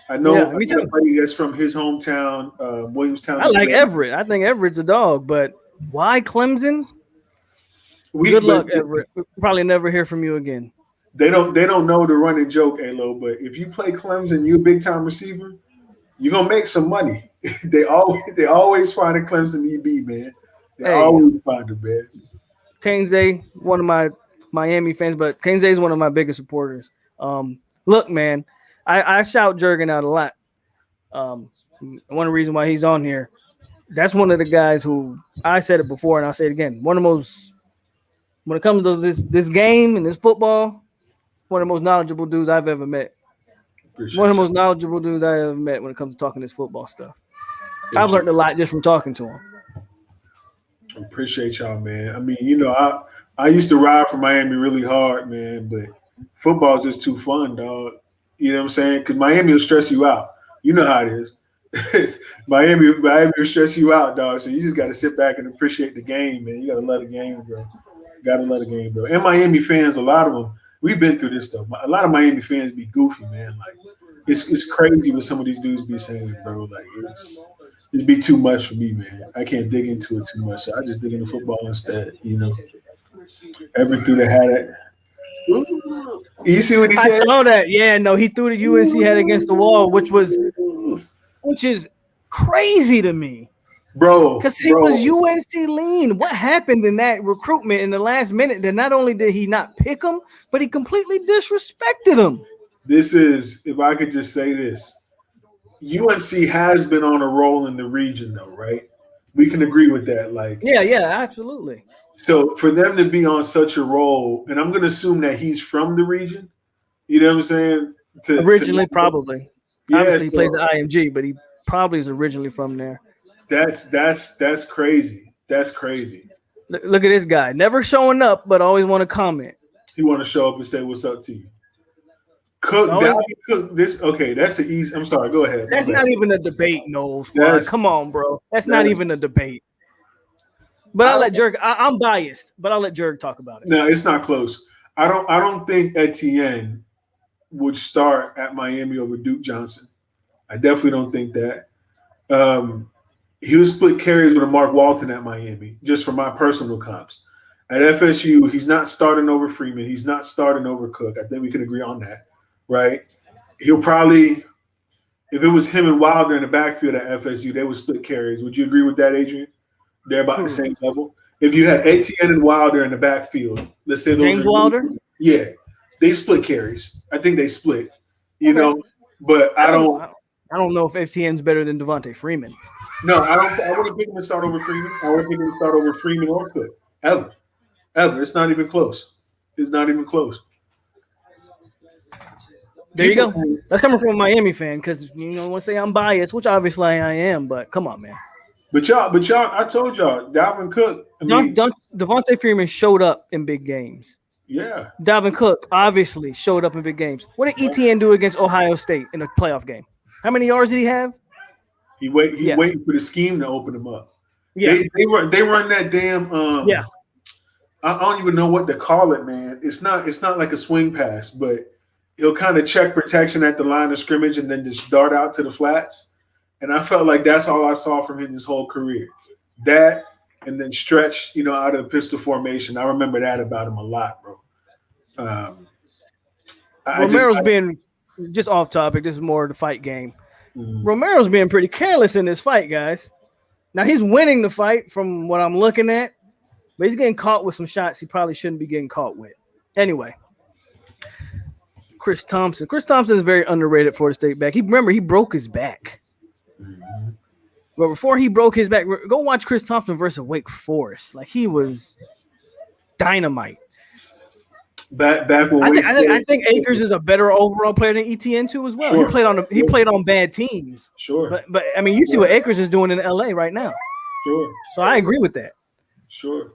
I know everybody that's from his hometown, Williamstown. I like Everett. I think Everett's a dog, but why Clemson? Good luck, Everett. We'll probably never hear from you again. They don't know the running joke, Alo, but if you play Clemson, you're a big time receiver, you're gonna make some money. they always find a Clemson EB, man. They always find it, man. Kainze, one of my Miami fans, but Kainze is one of my biggest supporters. Look, man, I shout Jurgen out a lot. One of the reasons why he's on here, that's one of the guys who I said it before and I'll say it again. One of the most, when it comes to this game and this football, one of the most knowledgeable dudes I've ever met. Appreciate One of the y'all. most knowledgeable dudes I ever met when it comes to talking this football stuff. Thank I've you. learned a lot just from talking to him. Appreciate y'all, man. I mean, I used to ride for Miami really hard, man, but football just too fun, dog. You know what I'm saying? Because Miami will stress you out. You know how it is. Miami will stress you out, dog. So you just got to sit back and appreciate the game, man. You got to love the game, bro. Got to love the game, bro. And Miami fans, a lot of them, we've been through this stuff. A lot of Miami fans be goofy, man. Like it's crazy what some of these dudes be saying, bro. Like it'd be too much for me, man. I can't dig into it too much. So I just dig into football instead, Ever threw the hat at you see what he I said? saw that. Yeah, no, he threw the UNC head against the wall, which is crazy to me. Bro, Because he was UNC lean. What happened in that recruitment in the last minute that not only did he not pick him, but he completely disrespected him? this is, if I could just say this, UNC has been on a roll in the region, though, right? We can agree with that. Like, Yeah, absolutely. so for them to be on such a roll, and I'm going to assume that he's from the region. You know what I'm saying? Originally, probably. Yeah, Obviously, he plays so at IMG, but he probably is originally from there. that's crazy. That's crazy. Look at this guy. Never showing up, but always want to comment. He want to show up and say what's up to you. Cook, Always, Dalvin Cook. This okay? That's the easy. I'm sorry. Go ahead. that's My bad. not even a debate, no squad. That's- Come on, bro. That's not that's- even a debate. But I'll let Jerg. I'm biased, but I'll let Jerg talk about it. No, it's not close. I don't think Etienne would start at Miami over Duke Johnson. I definitely don't think that. He was split carries with a Mark Walton at Miami, just for my personal comps. At FSU, he's not starting over Freeman. He's not starting over Cook. I think we can agree on that, right? He'll probably, if it was him and Wilder in the backfield at FSU, they would split carries. Would you agree with that, Adrian? They're about the same level. If you had Etienne and Wilder in the backfield, let's say those James Wilder? Yeah, they split carries. I think they split. You Okay. know, but I don't know if Etienne's better than Devontae Freeman. No, I don't. I wouldn't pick him to start over Freeman. I wouldn't pick him to start over Freeman or Cook ever. It's not even close. It's not even close. There you go. That's coming from a Miami fan because want to say I'm biased, which obviously I am. But come on, man. But y'all, I told y'all, Dalvin Cook. I mean, Devontae Freeman showed up in big games. yeah. Dalvin Cook obviously showed up in big games. What did Etienne do against Ohio State in a playoff game? How many yards did he have? He waiting for the scheme to open him up. Yeah. They run that damn Yeah. I don't even know what to call it, man. It's not like a swing pass, but he'll kind of check protection at the line of scrimmage and then just dart out to the flats. And I felt like that's all I saw from him his whole career. That and then stretch, out of pistol formation. I remember that about him a lot, bro. Romero's being just off topic. This is more of the fight game. Romero's being pretty careless in this fight, guys. Now he's winning the fight from what I'm looking at, but he's getting caught with some shots he probably shouldn't be getting caught with. Anyway, Chris Thompson. Chris Thompson is very underrated for the state back. He broke his back. But before he broke his back, go watch Chris Thompson versus Wake Forest. Like he was dynamite. Back when I think Akers is a better overall player than Etienne too as well. Sure. He played on bad teams. Sure. But I mean, you see what Akers is doing in LA right now. Sure. So I agree with that. Sure.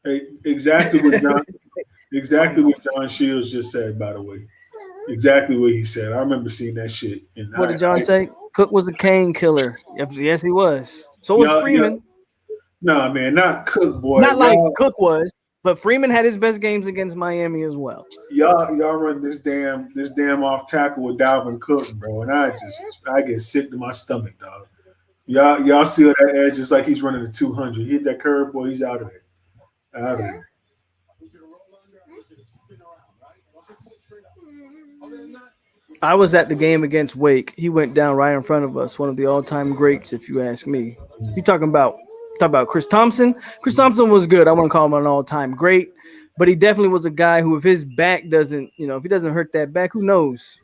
Hey, exactly what John Shields just said, by the way. Exactly what he said. I remember seeing that shit. What did John say? Cook was a cane killer. Yes, he was. So was Freeman. Nah, man, not Cook, boy. Not like Cook was, but Freeman had his best games against Miami as well. Y'all run this damn off tackle with Dalvin Cook, bro, and I get sick to my stomach, dog. Y'all see that edge just like he's running the 200. He hit that curve, boy. He's out of there. Out of there. I was at the game against Wake. He went down right in front of us. One of the all-time greats, if you ask me. You talking about Chris Thompson? Chris Thompson was good. I wouldn't call him an all-time great, but he definitely was a guy who, if his back doesn't, if he doesn't hurt that back, who knows?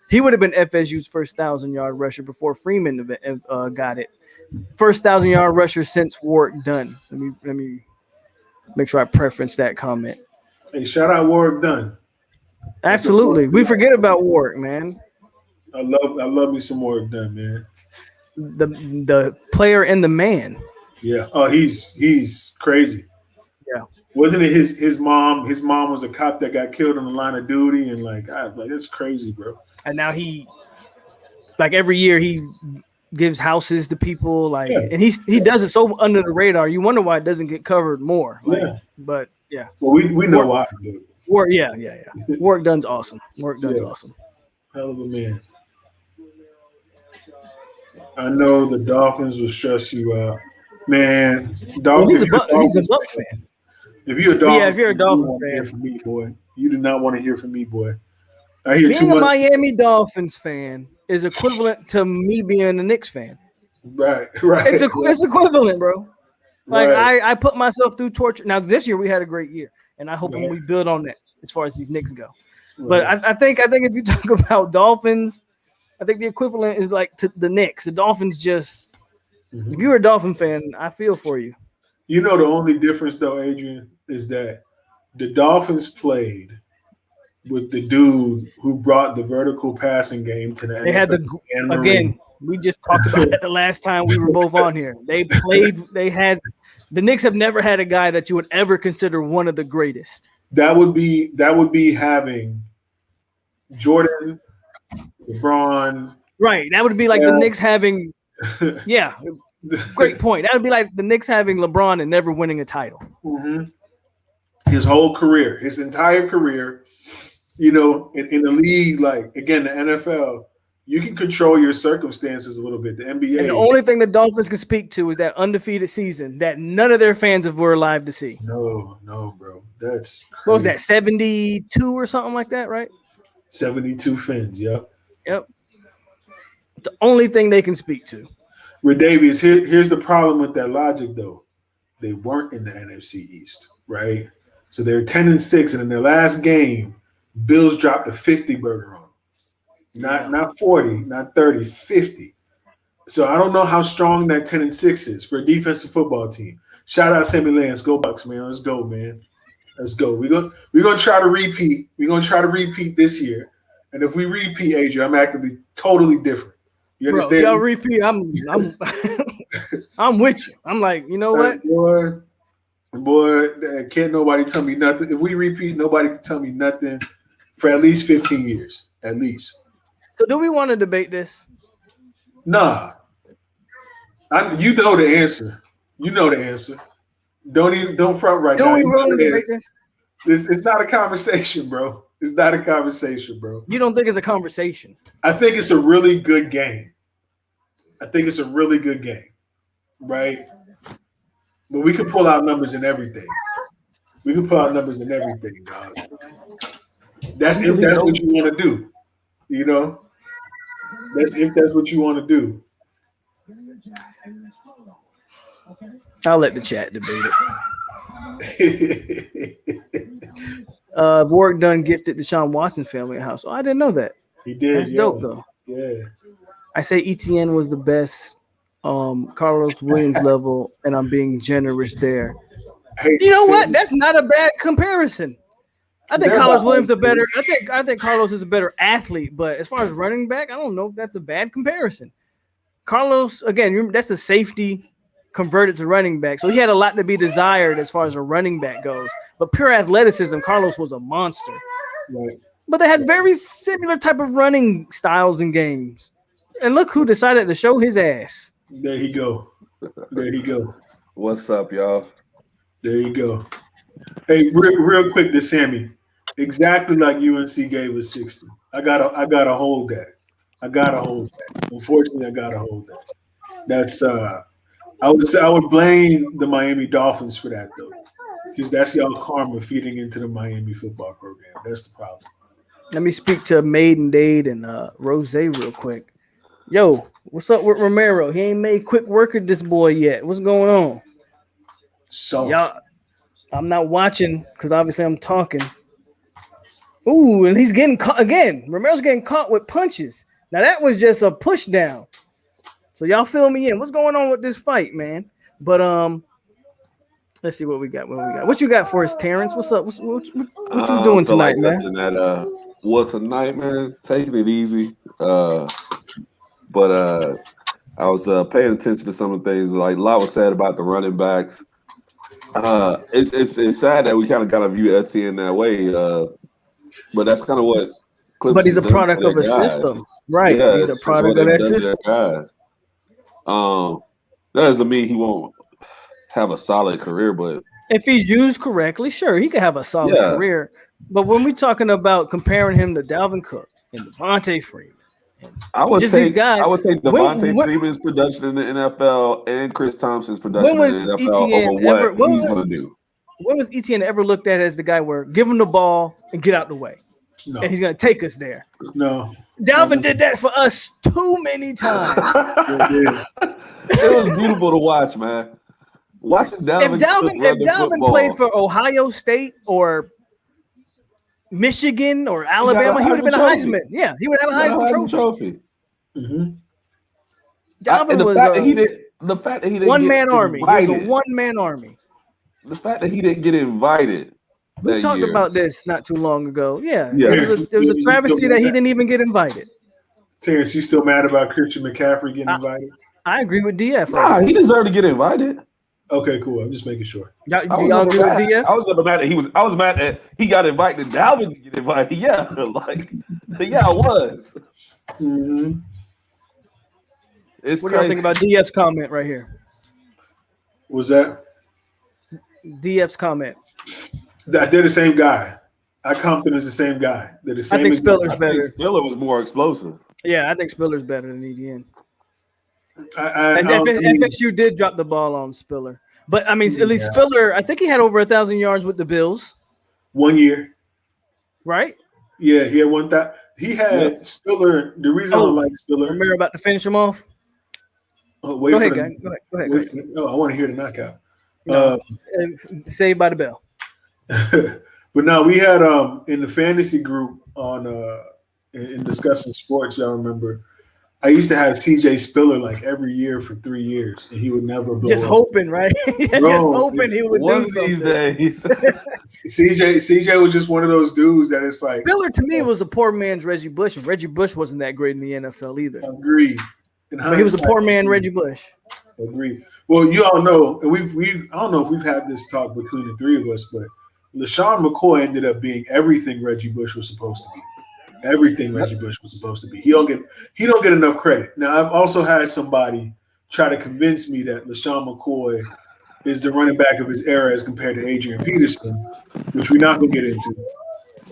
He would have been FSU's first 1,000-yard rusher before Freeman got it. First 1,000-yard rusher since Warwick Dunn. Let me make sure I preference that comment. Hey, shout out Warwick Dunn. Absolutely. We forget about Warwick, man. I love me some work done, man. The player and the man. Yeah. Oh, he's crazy. Yeah. Wasn't it his mom? His mom was a cop that got killed on the line of duty, and like it's crazy, bro. And now he, like, every year he gives houses to people, like, Yeah. and he does it so under the radar. You wonder why it doesn't get covered more. Like, Yeah. but yeah. Well, we know why, dude. Work, yeah. Work done's awesome. Work done's Yeah. awesome. Hell of a man. I know the Dolphins will stress you out, man. Well, he's a Buck fan. If you're a Dolphins, Yeah, if you're a Dolphins fan, hear fan, from me, boy. You do not want to hear from me, boy. I hear too being a much. Miami Dolphins fan is equivalent to me being a Knicks fan. Right. It's equivalent, bro. Like Right. I put myself through torture. Now this year we had a great year, and I hope Right. we build on that as far as these Knicks go. Right. But I think if you talk about Dolphins, I think the equivalent is like to the Knicks. The Dolphins just, if you're a Dolphin fan, I feel for you. You know the only difference though, Adrian, is that the Dolphins played with the dude who brought the vertical passing game to the They had again. We just talked about it the last time we were both on here. They played. They had the Knicks have never had a guy that you would ever consider one of the greatest. That would be having Jordan, LeBron. Right. That would be like the Knicks having. Yeah. Great point. That would be like the Knicks having LeBron and never winning a title. Mm-hmm. His whole career, his entire career, in the league, like, again, the NFL, you can control your circumstances a little bit. The NBA. And the only thing the Dolphins can speak to is that undefeated season that none of their fans were alive to see. No, bro. That's crazy. What was that, 72 or something like that, right? 72 fins, yep. The only thing they can speak to. Redavius, here's the problem with that logic, though. They weren't in the NFC East, right? So they're 10-6, and in their last game, Bills dropped a 50 burger on them. Not 40, not 30, 50. So I don't know how strong that 10-6 is for a defensive football team. Shout out Sammy Lance. Go Bucks, man. Let's go, man. Let's go. We're gonna try to repeat. We're gonna try to repeat this year. And if we repeat, Adrian, I'm actively totally different. You understand? Bro, y'all repeat. I'm I'm with you. I'm like, you know what? Boy, can't nobody tell me nothing. If we repeat, nobody can tell me nothing for at least 15 years. At least. So do we want to debate this? Nah. You know the answer. You know the answer. Don't front right now. Do we want to debate this? It's not a conversation, bro. It's not a conversation, bro. You don't think it's a conversation? I think it's a really good game. Right? But we can pull out numbers and everything. Dog. That's if that's what you want to do. That's if that's what you want to do. I'll let the chat debate it. Work done gifted Deshaun Watson family a house. Oh, I didn't know that. He did. That's dope, though. Yeah. I say ETN was the best Carlos Williams level, and I'm being generous there. You know what? That's not a bad comparison. I think Carlos Williams I think Carlos is a better athlete, but as far as running back, I don't know if that's a bad comparison. Carlos, again, that's a safety converted to running back, so he had a lot to be desired as far as a running back goes. But pure athleticism, Carlos was a monster. Right. But they had very similar type of running styles and games. And look who decided to show his ass. There you go. What's up, y'all? There you go. Hey, real quick to Sammy. Exactly like UNC gave us 60. I gotta hold that. Unfortunately, I gotta hold that. That's I would blame the Miami Dolphins for that though. Because that's y'all karma feeding into the Miami football program. That's the problem. Let me speak to Maiden Dade and Rose real quick. Yo, what's up with Romero? He ain't made quick work of this boy yet. What's going on? So y'all, I'm not watching because obviously I'm talking. Ooh, and he's getting caught again. Romero's getting caught with punches. Now that was just a push down. So y'all fill me in. What's going on with this fight, man? But let's see what we got. What you got for us, Terrence? What's up? What you doing tonight, man? Well, tonight, man, taking it easy. But I was paying attention to some of the things. Like a lot was said about the running backs. It's sad that we kind of got to view Etienne that way. But that's kind of what But he's Clemson's a done product to of their a guys. system, right? Yeah, He's a it's product what of they've that done to system. their guys. That doesn't mean he won't have a solid career, but If he's used correctly, sure, he could have a solid Yeah. career. But when we're talking about comparing him to Dalvin Cook and Devontae Freeman, I would just take these guys. Devontae Freeman's production in the NFL and Chris Thompson's production was in the NFL Etienne over what ever- when he's was- going to do. when was Etienne ever looked at as the guy where give him the ball and get out the way, No, and he's going to take us there? no. Dalvin did that for us too many times. It was beautiful to watch, man. Watching Dalvin If Dalvin football, played for Ohio State or Michigan or Alabama, he would have been a Heisman Heisman. Yeah, he would have a Heisman trophy. Mm-hmm. Dalvin And the was fact that he didn't get one-man army. He was invited. a one-man army. The fact that he didn't get invited. We that talked year. about this not too long ago. Yeah. Yeah. It was a travesty that he didn't even get invited. Terrence, you still mad about Christian McCaffrey getting invited? I agree with DF. Nah, he deserved to get invited. Okay, cool. I'm just making sure. Y'all agree with DF? I was never mad that I was mad that he got invited. Dalvin to get invited. Yeah, I was. Mm-hmm. It's What do y'all crazy. think about DF's comment right here? Was that? DF's comment. They're the same guy. I Compton is the same guy. They're the same. I think Spiller's I think better. Spiller was more explosive. Yeah, I think Spiller's better than Etienne. And FSU did drop the ball on Spiller. But, I mean, at least Spiller, I think he had over 1,000 yards with the Bills. 1 year. Right? Yeah, he had 1,000. He had Spiller. The reason I don't like Spiller. Remember about to finish him off? Wait Go for ahead, the, guy. Go ahead. wait for the- no, I want to hear the knockout. No, Saved by the Bell. But no, we had in the fantasy group on in discussing sports, y'all remember, I used to have CJ Spiller like every year for 3 years, and he would never blow Just up. hoping, right? Just hoping he would One do of these something. days. CJ was just one of those dudes that it's like Spiller to me was a poor man's Reggie Bush, and Reggie Bush wasn't that great in the NFL either. agreed. But he was a poor man Reggie Bush. Agreed. Well, you all know, and we I don't know if we've had this talk between the three of us, but LaShawn McCoy ended up being everything Reggie Bush was supposed to be. Everything Reggie Bush was supposed to be. He don't get enough credit. Now, I've also had somebody try to convince me that LaShawn McCoy is the running back of his era as compared to Adrian Peterson, which we're not gonna get into.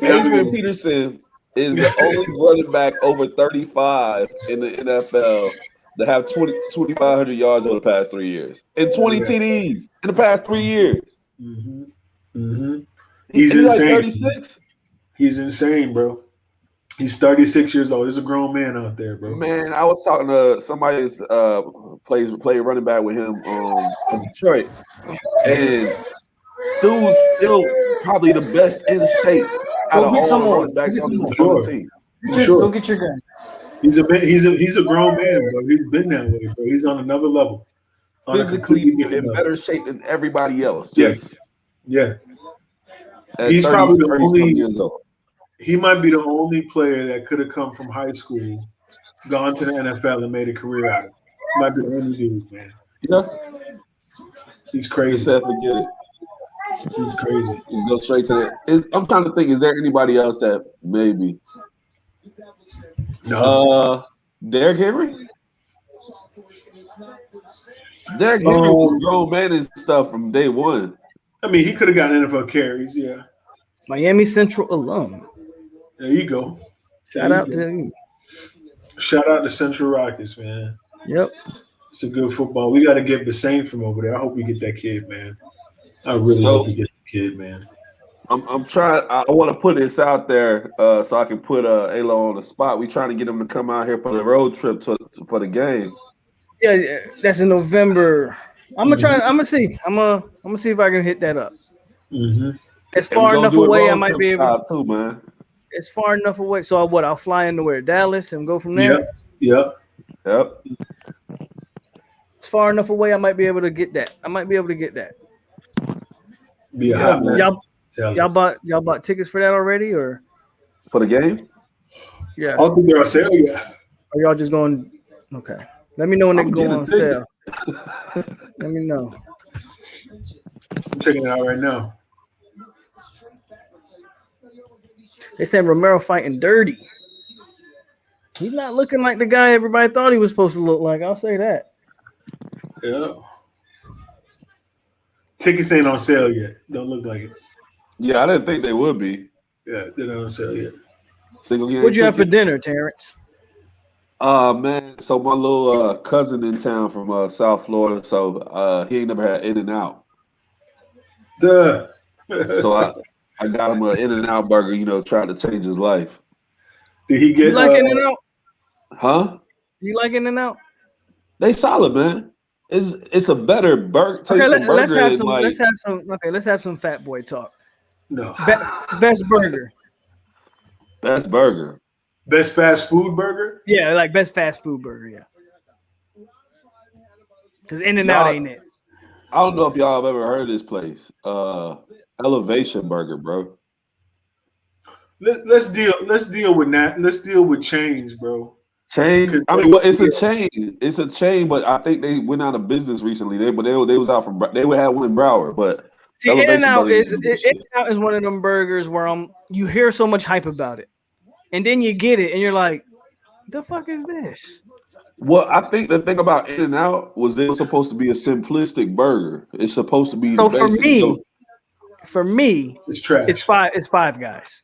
Adrian Peterson is the only running back over 35 in the NFL to have 2,500 yards over the past 3 years and 20 TDs in the past 3 years. Mm-hmm. Mm-hmm. He's insane. Like 36. He's insane, bro. He's 36 years old. There's a grown man out there, bro. Man, I was talking to somebody who's played running back with him in Detroit, and dude's still probably the best in shape out of all the running backs on the team. Sure. Go get your gun. He's a grown man, bro. He's been that way, bro. He's on another level. On a Physically completely in different level. better shape than everybody else. Yes. Yeah. At He's 30, probably the 30-some only. years old. He might be the only player that could have come from high school, gone to the NFL, and made a career out of it. Might be the only dude, man. Yeah. He's crazy. Just have to get it. He's crazy. Just go straight to that. I'm trying to think, is there anybody else that maybe? No. Derrick Henry? Derrick Henry was a grown man and stuff from day one. I mean, he could have gotten NFL carries, yeah. Miami Central alum. There you go. Shout out to you. Shout out to Central Rockets, man. Yep. It's a good football. We got to get the same from over there. I hope we get that kid, man. I really hope we get the kid, man. I'm trying. I want to put this out there so I can put Alo on the spot. We trying to get him to come out here for the road trip for the game. Yeah, that's in November. I'm gonna try. I'm gonna see. I'm gonna see if I can hit that up. Mm-hmm. It's far enough away. I might be able. Too, man. It's far enough away. So I'll fly into where? Dallas and go from there. Yep. It's far enough away. I might be able to get that. Be a hot man. Y'all bought tickets for that already, or For the game? Yeah. I don't think they're on sale yet. Are y'all just going? Okay. Let me know when they I'm go getting a on ticket. sale. Let me know. I'm checking it out right now. They said Romero fighting dirty. He's not looking like the guy everybody thought he was supposed to look like. I'll say that. Yeah. Tickets ain't on sale yet. Don't look like it. Yeah, I didn't think they would be. Yeah, they're not on sale yet. Single game What'd you have for ticket. dinner, Terrence? Man, so my little cousin in town from South Florida, so he ain't never had In-N-Out. Duh. So I got him an In-N-Out burger, you know, trying to change his life. Did he You get like In-N-Out? Huh? You like In-N-Out? They solid, man. It's a better tasting Okay, burger. let's have than, some. like, Let's have some fat boy talk. No. Best burger. best burger. Best fast food burger? Yeah, like best fast food burger. Yeah. Because In-N-Out ain't it. I don't know if y'all have ever heard of this place. Elevation Burger, bro. Let's deal with that. Let's deal with chains, bro. Chain. I mean, well, it's a chain. It's a chain, but I think they went out of business recently. They was out from. They would have one in Broward, but See, In-N-Out is one of them burgers where you hear so much hype about it, and then you get it, and you're like, "The fuck is this?" Well, I think the thing about In-N-Out was it was supposed to be a simplistic burger. It's supposed to be So basic. for me, it's trash. It's Five Guys.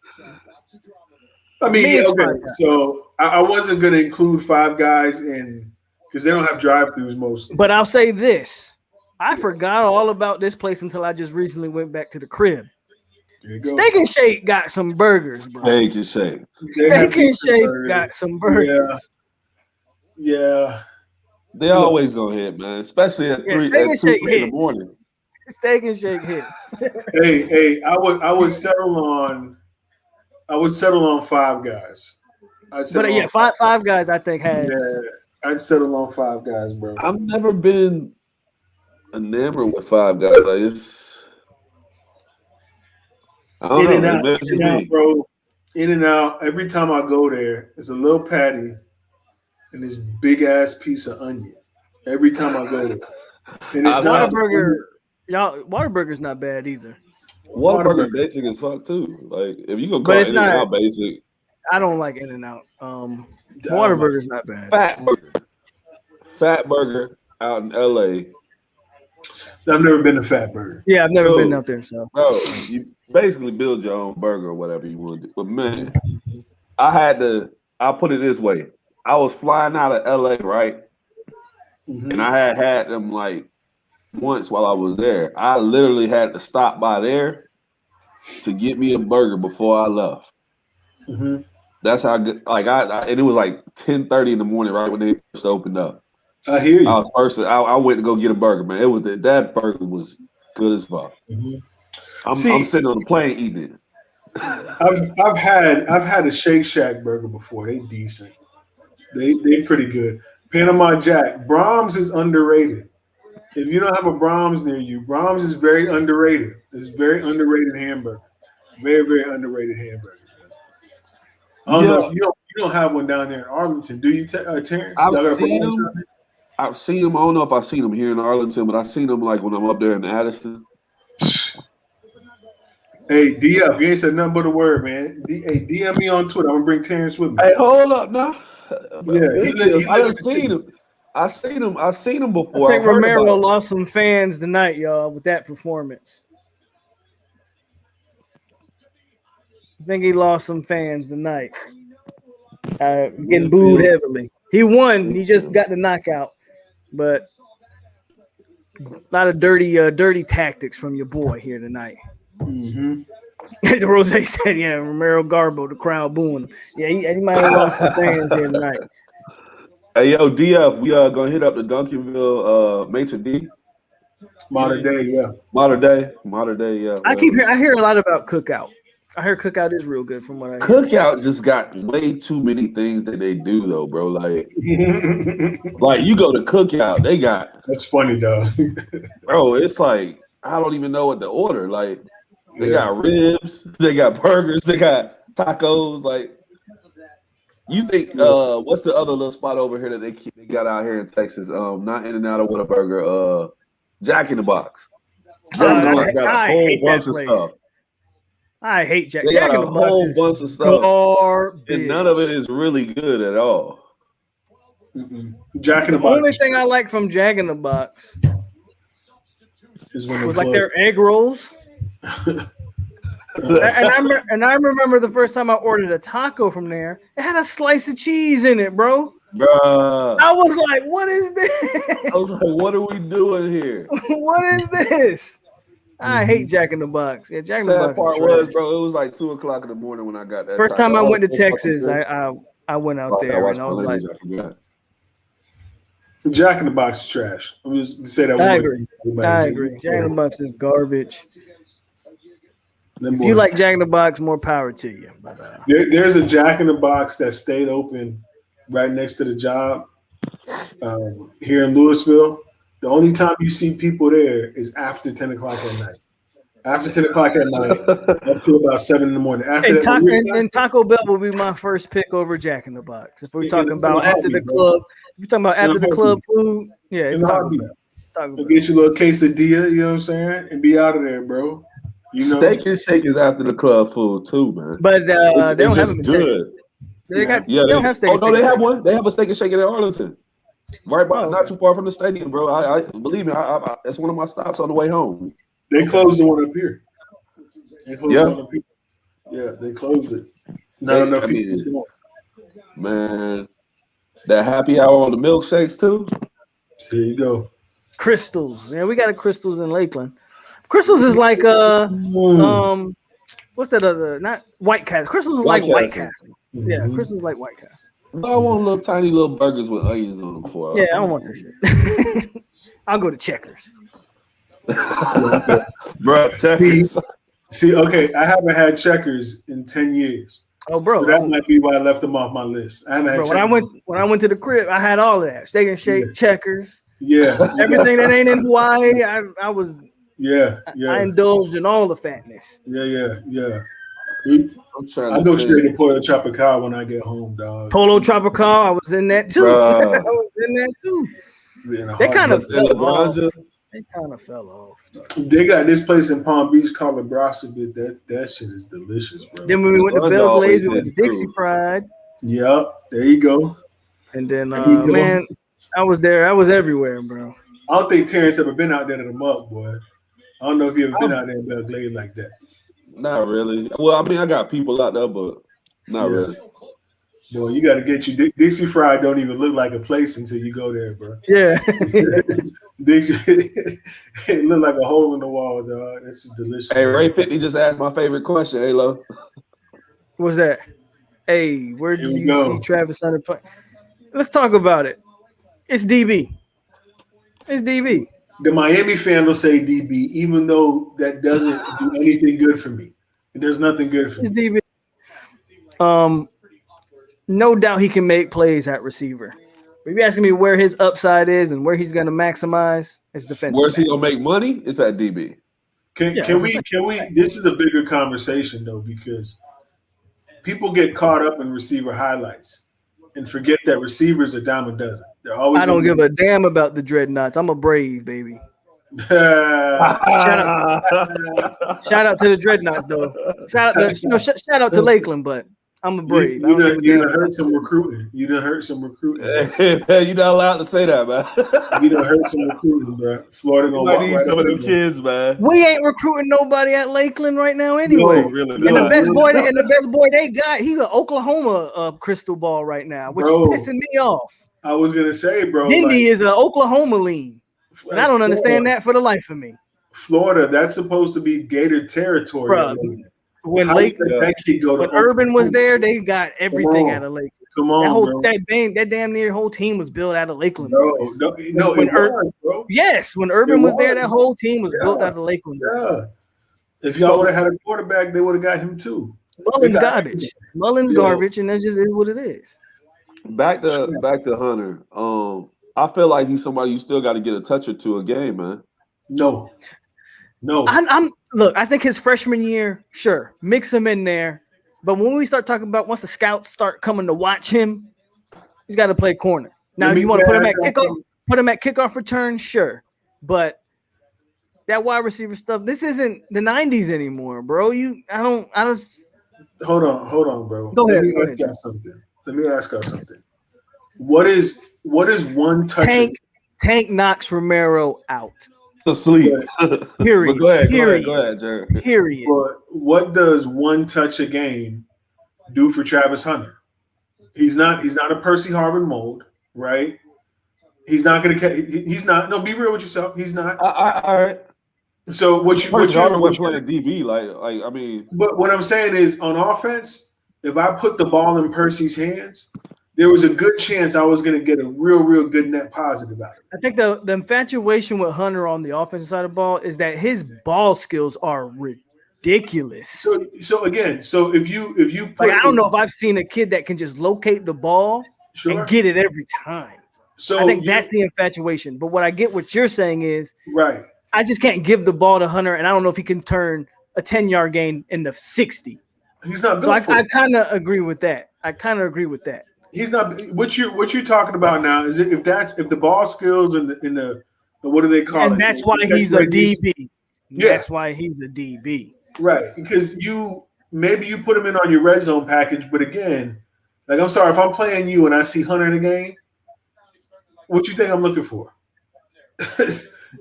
I mean, Me, it's okay. Five Guys. So I wasn't gonna include Five Guys in because they don't have drive-throughs mostly. But I'll say this: I forgot all about this place until I just recently went back to the crib. Steak and Shake got some burgers, bro. Steak and Shake. Steak and Shake got some burgers. Yeah. They always go hit, man. Especially at 3 in the morning. Steak and Shake hits. hey, I would settle on Five Guys. Five Guys I think has. Yeah, I'd settle on Five Guys, bro. I've never been enamored with Five Guys. Like In-N-Out, bro. In-N-Out. Every time I go there, it's a little patty and this big ass piece of onion. Every time I go there, and it's Whataburger's not bad either. Whataburger's basic as fuck too. Like if you go call In-N-Out basic, I don't like In-N-Out. Whataburger's not bad. Fat Burger out in LA. I've never been to Fat Burger. Yeah, I've never been out there. So, bro, you basically build your own burger or whatever you want to do. But man, I'll put it this way. I was flying out of LA, right? Mm-hmm. And I had them like once while I was there. I literally had to stop by there to get me a burger before I left. Mm-hmm. That's how good. Like and it was like 10:30 in the morning, right when they first opened up. I hear you. I went to go get a burger, man. That burger was good as fuck. Mm-hmm. I'm sitting on the plane eating it. I've had a Shake Shack burger before. They decent. They pretty good. Panama Jack. Brahms is underrated. If you don't have a Brahms near you, Brahms is very underrated. It's very underrated hamburger. Very, very underrated hamburger. I don't know if you don't have one down there in Arlington, do you, Terrence? I've seen them. I don't know if I've seen them here in Arlington, but I've seen them like when I'm up there in Addison. Hey, DF, you ain't said nothing but a word, man. Hey, DM me on Twitter. I'm gonna bring Terrence with me. Hey, hold up now. Yeah, I've seen him. I seen him before. I think Romero lost some fans tonight, y'all, with that performance. I think he lost some fans tonight. Getting booed heavily. He won. He just got the knockout, but a lot of dirty tactics from your boy here tonight. Mm-hmm. Rose said, "Yeah, Romero Garbo, the crowd booing him. Yeah, he might have lost some fans here tonight." Hey, yo, DF, we gonna hit up the Duncanville Maitre D. Modern day, yeah. I hear a lot about Cookout. I heard Cookout is real good from what I hear. Cookout just got way too many things that they do though, bro. Like you go to Cookout, they got. That's funny though, bro. It's like I don't even know what to order. Like they got ribs, they got burgers, they got tacos. Like You think what's the other little spot over here that they got out here in Texas? Not In-N-Out or Whataburger, Jack in the Box. Jack in the Box got a I whole hate bunch that of place. stuff. I hate Jack. They Jack got in a the Box whole is bunch of stuff, garbage. and none of it is really good at all. Jack in the The Box. only thing I like from Jack in the Box is when they was like close. their egg rolls. and I remember the first time I ordered a taco from there, it had a slice of cheese in it, bro. Bruh. I was like, what is this? I was like, what are we doing here? What is this? I hate Jack in the Box. Yeah, Jack in the Sad Box. part is was, trash. bro, it was like 2:00 in the morning when I got that. First taco. time I went to was so fucking Texas, pissed. I went out Oh, I gotta there watch and I my was like, language, I forgot. Jack in the Box is trash. I'm just to say that one I more agree. time. I agree. Jack in the Box is garbage. Them If you boys- like Jack in the Box, more power to you. But there's a Jack in the Box that stayed open right next to the job here in Louisville. The only time you see people there is after 10 o'clock at night. After 10 o'clock at night, up to about 7 in the morning. After and Taco Bell will be my first pick over Jack in the Box. If we're talking about after the club, if you're talking about after the club food, yeah, it's Taco Bell. Taco Bell. Get you a little quesadilla, you know what I'm saying, and be out of there, bro. You know, Steak and Shake is after the club food too, man. But they don't it's have just it in good. Texas. They don't have steak. Oh and no, shake they in have Texas. one. They have a Steak and Shake in Arlington, right by, Oh, not okay. too far from the stadium, bro. I believe me, I that's one of my stops on the way home. they closed the one up here. They closed Yeah. the one up here. Yeah, they closed it. Not enough I mean, people. man, that happy hour on the milkshakes too. There you go. Crystals. Yeah, we got a Crystals in Lakeland. Crystals is like what's that other? Not White Castle. Crystals is like White Castle. Yeah, Crystals is like White Castle. I want little tiny little burgers with onions on them for. Yeah, I don't want this shit. I'll go to Checkers. Bro, Checkers. See, okay, I haven't had Checkers in 10 years. Oh, bro. So that might be why I left them off my list. I haven't had Bro, Checkers. when I went to the crib, I had all of that. Steak and Shake, Checkers, Yeah. everything that ain't in Hawaii. I indulged in all the fatness. Yeah. I'm trying I to go think. straight to Pollo Tropical when I get home, dog. Polo Tropical, I was in that too. Bruh. I was in that too. In a They kind of heartbeat. fell off. LeBron They kind of fell off. They got this place in Palm Beach called La Brasa. That shit is delicious, bro. Then when we went to LeBron's Belle always Glaze, it was in, Dixie too. Fried. Yep, there you go. And then, There you go. man, I was there. I was everywhere, bro. I don't think Terrence ever been out there to the mug, boy. I don't know if you ever been out there in Belle Glade like that. Not really. Well, I mean, I got people out there, but not Yeah. really. Boy, you got to get you. Dixie Fried don't even look like a place until you go there, bro. Yeah. Dixie, it look like a hole in the wall, dog. This is delicious. Hey, Ray 50 just asked my favorite question. Hey, Lo. What's that? Hey, where Here do we you go. see Travis Hunter play? Let's talk about it. It's DB. It's DB. The Miami fan will say DB, even though that doesn't do anything good for me. It does nothing good for It's me. DB. No doubt he can make plays at receiver. If you're asking me where his upside is and where he's going to maximize, it's defensive. Where's he gonna make money? It's at DB. Can we? This is a bigger conversation though, because people get caught up in receiver highlights and forget that receivers are dime a dozen. They're always. I don't give a damn about the Dreadnoughts. I'm a Brave, baby. a. Shout out to the Dreadnoughts, though. Shout out to Lakeland, but I'm a Brave. You done heard some recruiting. You done heard some recruiting. You're not allowed to say that, man. You done heard some recruiting, bro. Florida gonna I walk need right some of up them in kids, man. We ain't recruiting nobody at Lakeland right now, anyway. No, really And the not. best boy they got, he got Oklahoma crystal ball right now, which Bro, is pissing me off. I was gonna say, bro. Indy is an Oklahoma lean, and I don't understand that for the life of me. Florida, that's supposed to be Gator territory. Bruh, When How Lake, did that kid go to when Urban was Oklahoma? there, they got everything out of Lakeland. Come on, bro. That damn near whole team was built out of Lakeland. No, boys. no, When it was, bro. Yes, when Urban It was there, was. that whole team was built Yeah. out of Lakeland. Yeah. If y'all would have had a quarterback, they would have got him too. Mullins They got garbage. Mullins Yeah. garbage, and that's just is what it is. Back to Hunter. I feel like he's somebody you still got to get a touch or two a game, man. No. I think his freshman year, sure, mix him in there, But when we start talking about once the scouts start coming to watch him, he's got to play corner. Now, you want to put him at kickoff? Put him at kickoff return, sure. But that wide receiver stuff, this isn't the '90s anymore, bro. I don't. Hold on, bro. Go ahead. Let me ask you something. What is one touch? Tank knocks Romero out. Asleep. Period. Go ahead, Jared. Period. But what does one touch a game do for Travis Hunter? He's not a Percy Harvin mold, right? He's not going to. He's not. No, be real with yourself. He's not. All right. So what you playing DB, like I mean. But what I'm saying is, on offense, if I put the ball in Percy's hands, there was a good chance I was going to get a real good net positive out of it. I think the infatuation with Hunter on the offensive side of the ball is that his ball skills are ridiculous. So if you put, I don't know if I've seen a kid that can just locate the ball and get it every time. So I think that's the infatuation. But what you're saying is right. I just can't give the ball to Hunter, and I don't know if he can turn a 10-yard gain into 60. He's not. So I kind of agree with that. He's not. What you're talking about now is if the ball skills and the what do they call it? And that's why he's a DB. Yeah, that's why he's a DB. Right, because maybe you put him in on your red zone package, but again, like I'm sorry if I'm playing you and I see Hunter in the game, what you think I'm looking for?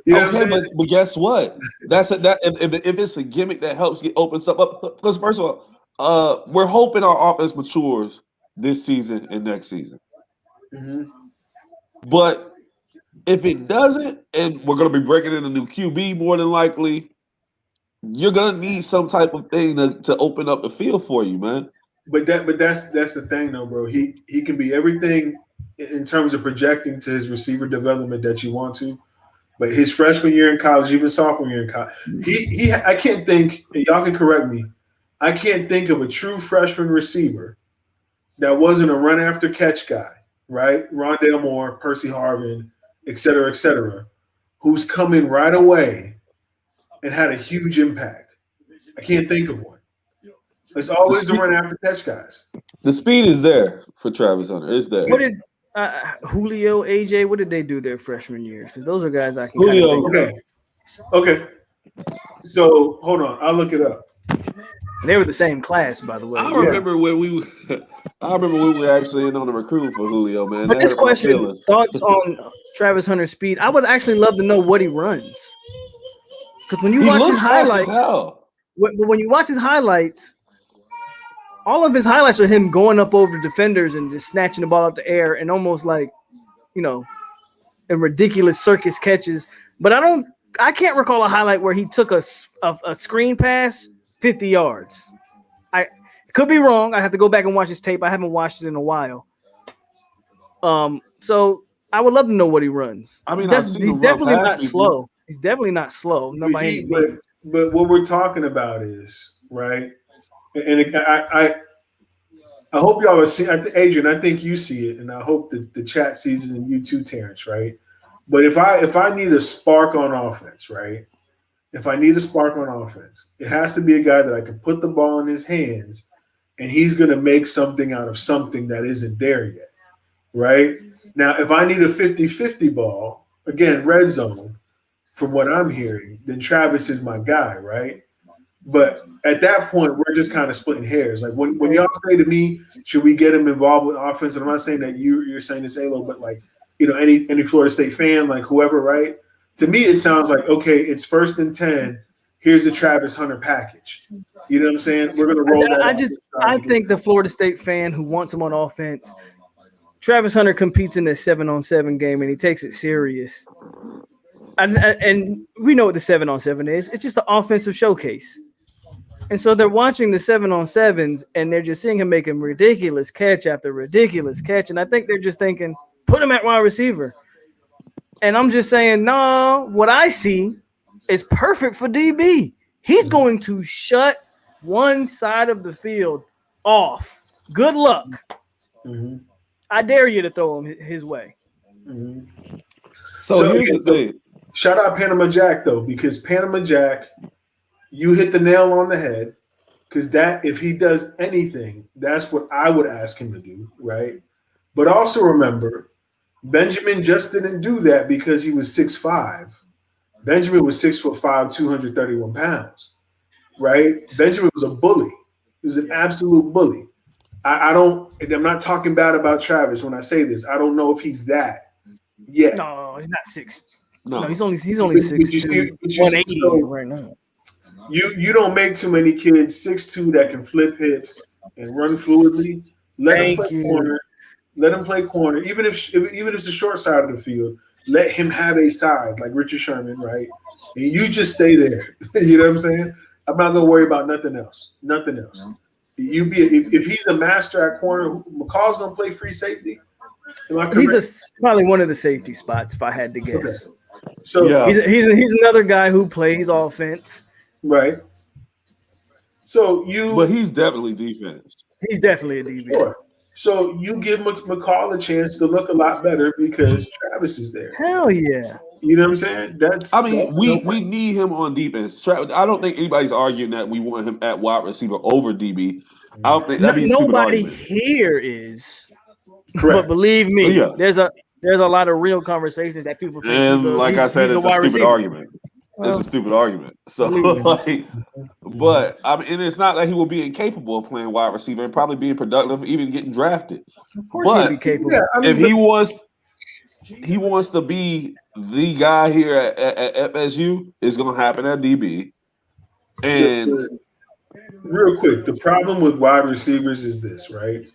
You know okay, but guess what? If it's a gimmick that helps open stuff up. Because first of all, we're hoping our offense matures this season and next season. Mm-hmm. But if it doesn't, and we're going to be breaking in a new QB more than likely, you're going to need some type of thing to open up the field for you, man. But that's the thing, though, bro. He can be everything in terms of projecting to his receiver development that you want to. But his freshman year in college, even sophomore year in college, I can't think, and y'all can correct me, I can't think of a true freshman receiver that wasn't a run after catch guy, right? Rondale Moore, Percy Harvin, et cetera, who's come in right away and had a huge impact. I can't think of one. It's always the run after catch guys. The speed is there for Travis Hunter. It's there. What did Julio, AJ, what did they do their freshman years? Because those are guys I can Julio. Okay. So hold on, I'll look it up. They were the same class, by the way. I remember when we were actually in on the recruit for Julio, man. But this question, thoughts on Travis Hunter's speed? I would actually love to know what he runs. Because when you watch his highlights, when you watch his highlights, all of his highlights are him going up over defenders and just snatching the ball out the air and almost like, in ridiculous circus catches. But I can't recall a highlight where he took a screen pass 50 yards. I could be wrong. I have to go back and watch his tape. I haven't watched it in a while. So I would love to know what he runs. I mean, he's definitely not slow. He's definitely not slow. But what we're talking about is, right? And I hope y'all are seeing, Adrian, I think you see it, and I hope that the chat sees it, and you too, Terrence, right? But if I need a spark on offense, right? If I need a spark on offense, it has to be a guy that I can put the ball in his hands, and he's going to make something out of something that isn't there yet, right? Now, if I need a 50-50 ball, again, red zone, from what I'm hearing, then Travis is my guy, right? But at that point, we're just kind of splitting hairs. Like when y'all say to me, should we get him involved with offense? And I'm not saying that you're saying this, Alo, but like, any Florida State fan, like whoever, right? To me, it sounds like, okay, it's 1st and 10. Here's the Travis Hunter package. You know what I'm saying? We're going to roll that. I think the Florida State fan who wants him on offense, Travis Hunter competes in this 7-on-7 game, and he takes it serious. And we know what the 7-on-7 is. It's just an offensive showcase. And so they're watching the 7-on-7s, and they're just seeing him making ridiculous catch after ridiculous catch. And I think they're just thinking, put him at wide receiver. And I'm just saying, no, what I see is perfect for DB. He's going to shut one side of the field off. Good luck. Mm-hmm. I dare you to throw him his way. Mm-hmm. So here's the thing. Shout out Panama Jack, though, because Panama Jack, you hit the nail on the head. because that if he does anything, that's what I would ask him to do, right? But also remember, Benjamin just didn't do that because he was 6'5". Benjamin was 6'5", 231 pounds, right? Benjamin was a bully. He was an absolute bully. I'm not talking bad about Travis when I say this. I don't know if he's that yet. No, he's not 6. No, No, he's only But 6'2", 180 so right now. you don't make too many kids 6'2" that can flip hips and run fluidly. Let him Thank play you. corner. Let him play corner, even if it's the short side of the field. Let him have a side like Richard Sherman, right? And you just stay there. You know what I'm saying? I'm not gonna worry about nothing else. Nothing else. If he's a master at corner, McCall's gonna play free safety. Am I correct? He's probably one of the safety spots if I had to guess. Okay. So Yeah. He's another guy who plays offense. right. So but he's definitely defense. He's definitely a DB. sure. So you give McCall a chance to look a lot better because Travis is there. Hell yeah. You know what I'm saying? We need him on defense. I don't think anybody's arguing that we want him at wide receiver over DB. I don't think that'd be a stupid Nobody argument. here is. Correct. But believe me, Oh, yeah. there's a lot of real conversations that people think And like I said, it's a stupid receiver. argument. Well, It's a stupid argument. So, but I mean, and it's not that he will be incapable of playing wide receiver and probably being productive, even getting drafted. Of course But he'd be capable. Yeah, I mean, if he wants to be the guy here at FSU, it's going to happen at DB. And real quick, the problem with wide receivers is this, right?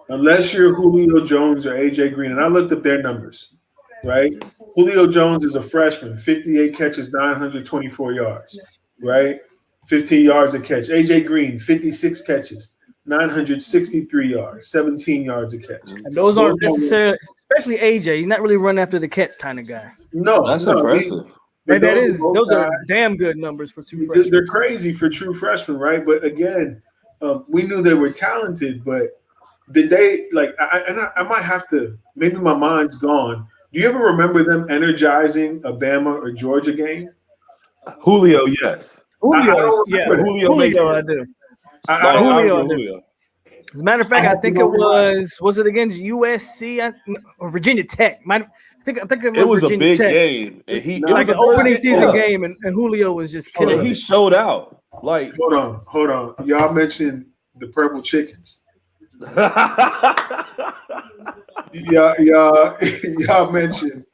Unless you're Julio Jones or AJ Green, and I looked up their numbers, right? Julio Jones is a freshman, 58 catches, 924 yards, right? 15 yards a catch. AJ Green, 56 catches, 963 yards, 17 yards a catch. And those aren't necessarily, especially AJ. He's not really run after the catch kind of guy. No, that's no, impressive. but Those are damn good numbers for two freshmen. They're crazy for true freshmen, right? But again, we knew they were talented, but did they I might have to, maybe my mind's gone. Do you ever remember them energizing a Bama or Georgia game? Julio, yes. Julio, yeah. Julio, I do. Julio. As a matter of fact, I think it was it against USC or Virginia Tech? I think It was Virginia a big Tech. game. And it Like was an opening season game, and Julio was just killing. He showed out. Like, hold on. Y'all mentioned the purple chickens. Y'all mentioned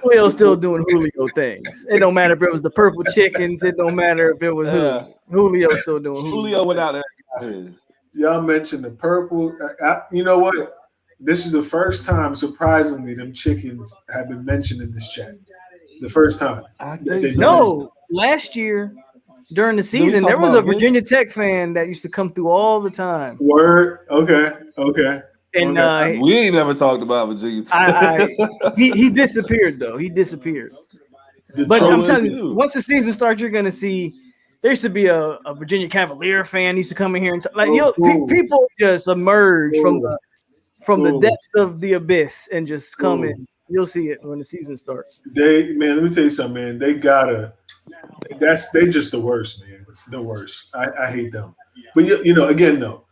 Julio's still doing Julio things. It don't matter if it was the purple chickens. It don't matter if it was Julio's still doing Julio went out there. Y'all mentioned the purple. You know what? This is the first time, surprisingly, them chickens have been mentioned in this chat. The first time. No, last year during the season, there was a Virginia Tech fan that used to come through all the time. Word. Okay. And we ain't never talked about Virginia Tech. He disappeared though. He disappeared. But I'm telling you, once the season starts, you're gonna see. There used to be a Virginia Cavalier fan used to come in here and people just emerge from the depths of the abyss and just come in. You'll see it when the season starts. Let me tell you something, man. They just the worst, man. The worst. I hate them. But again though,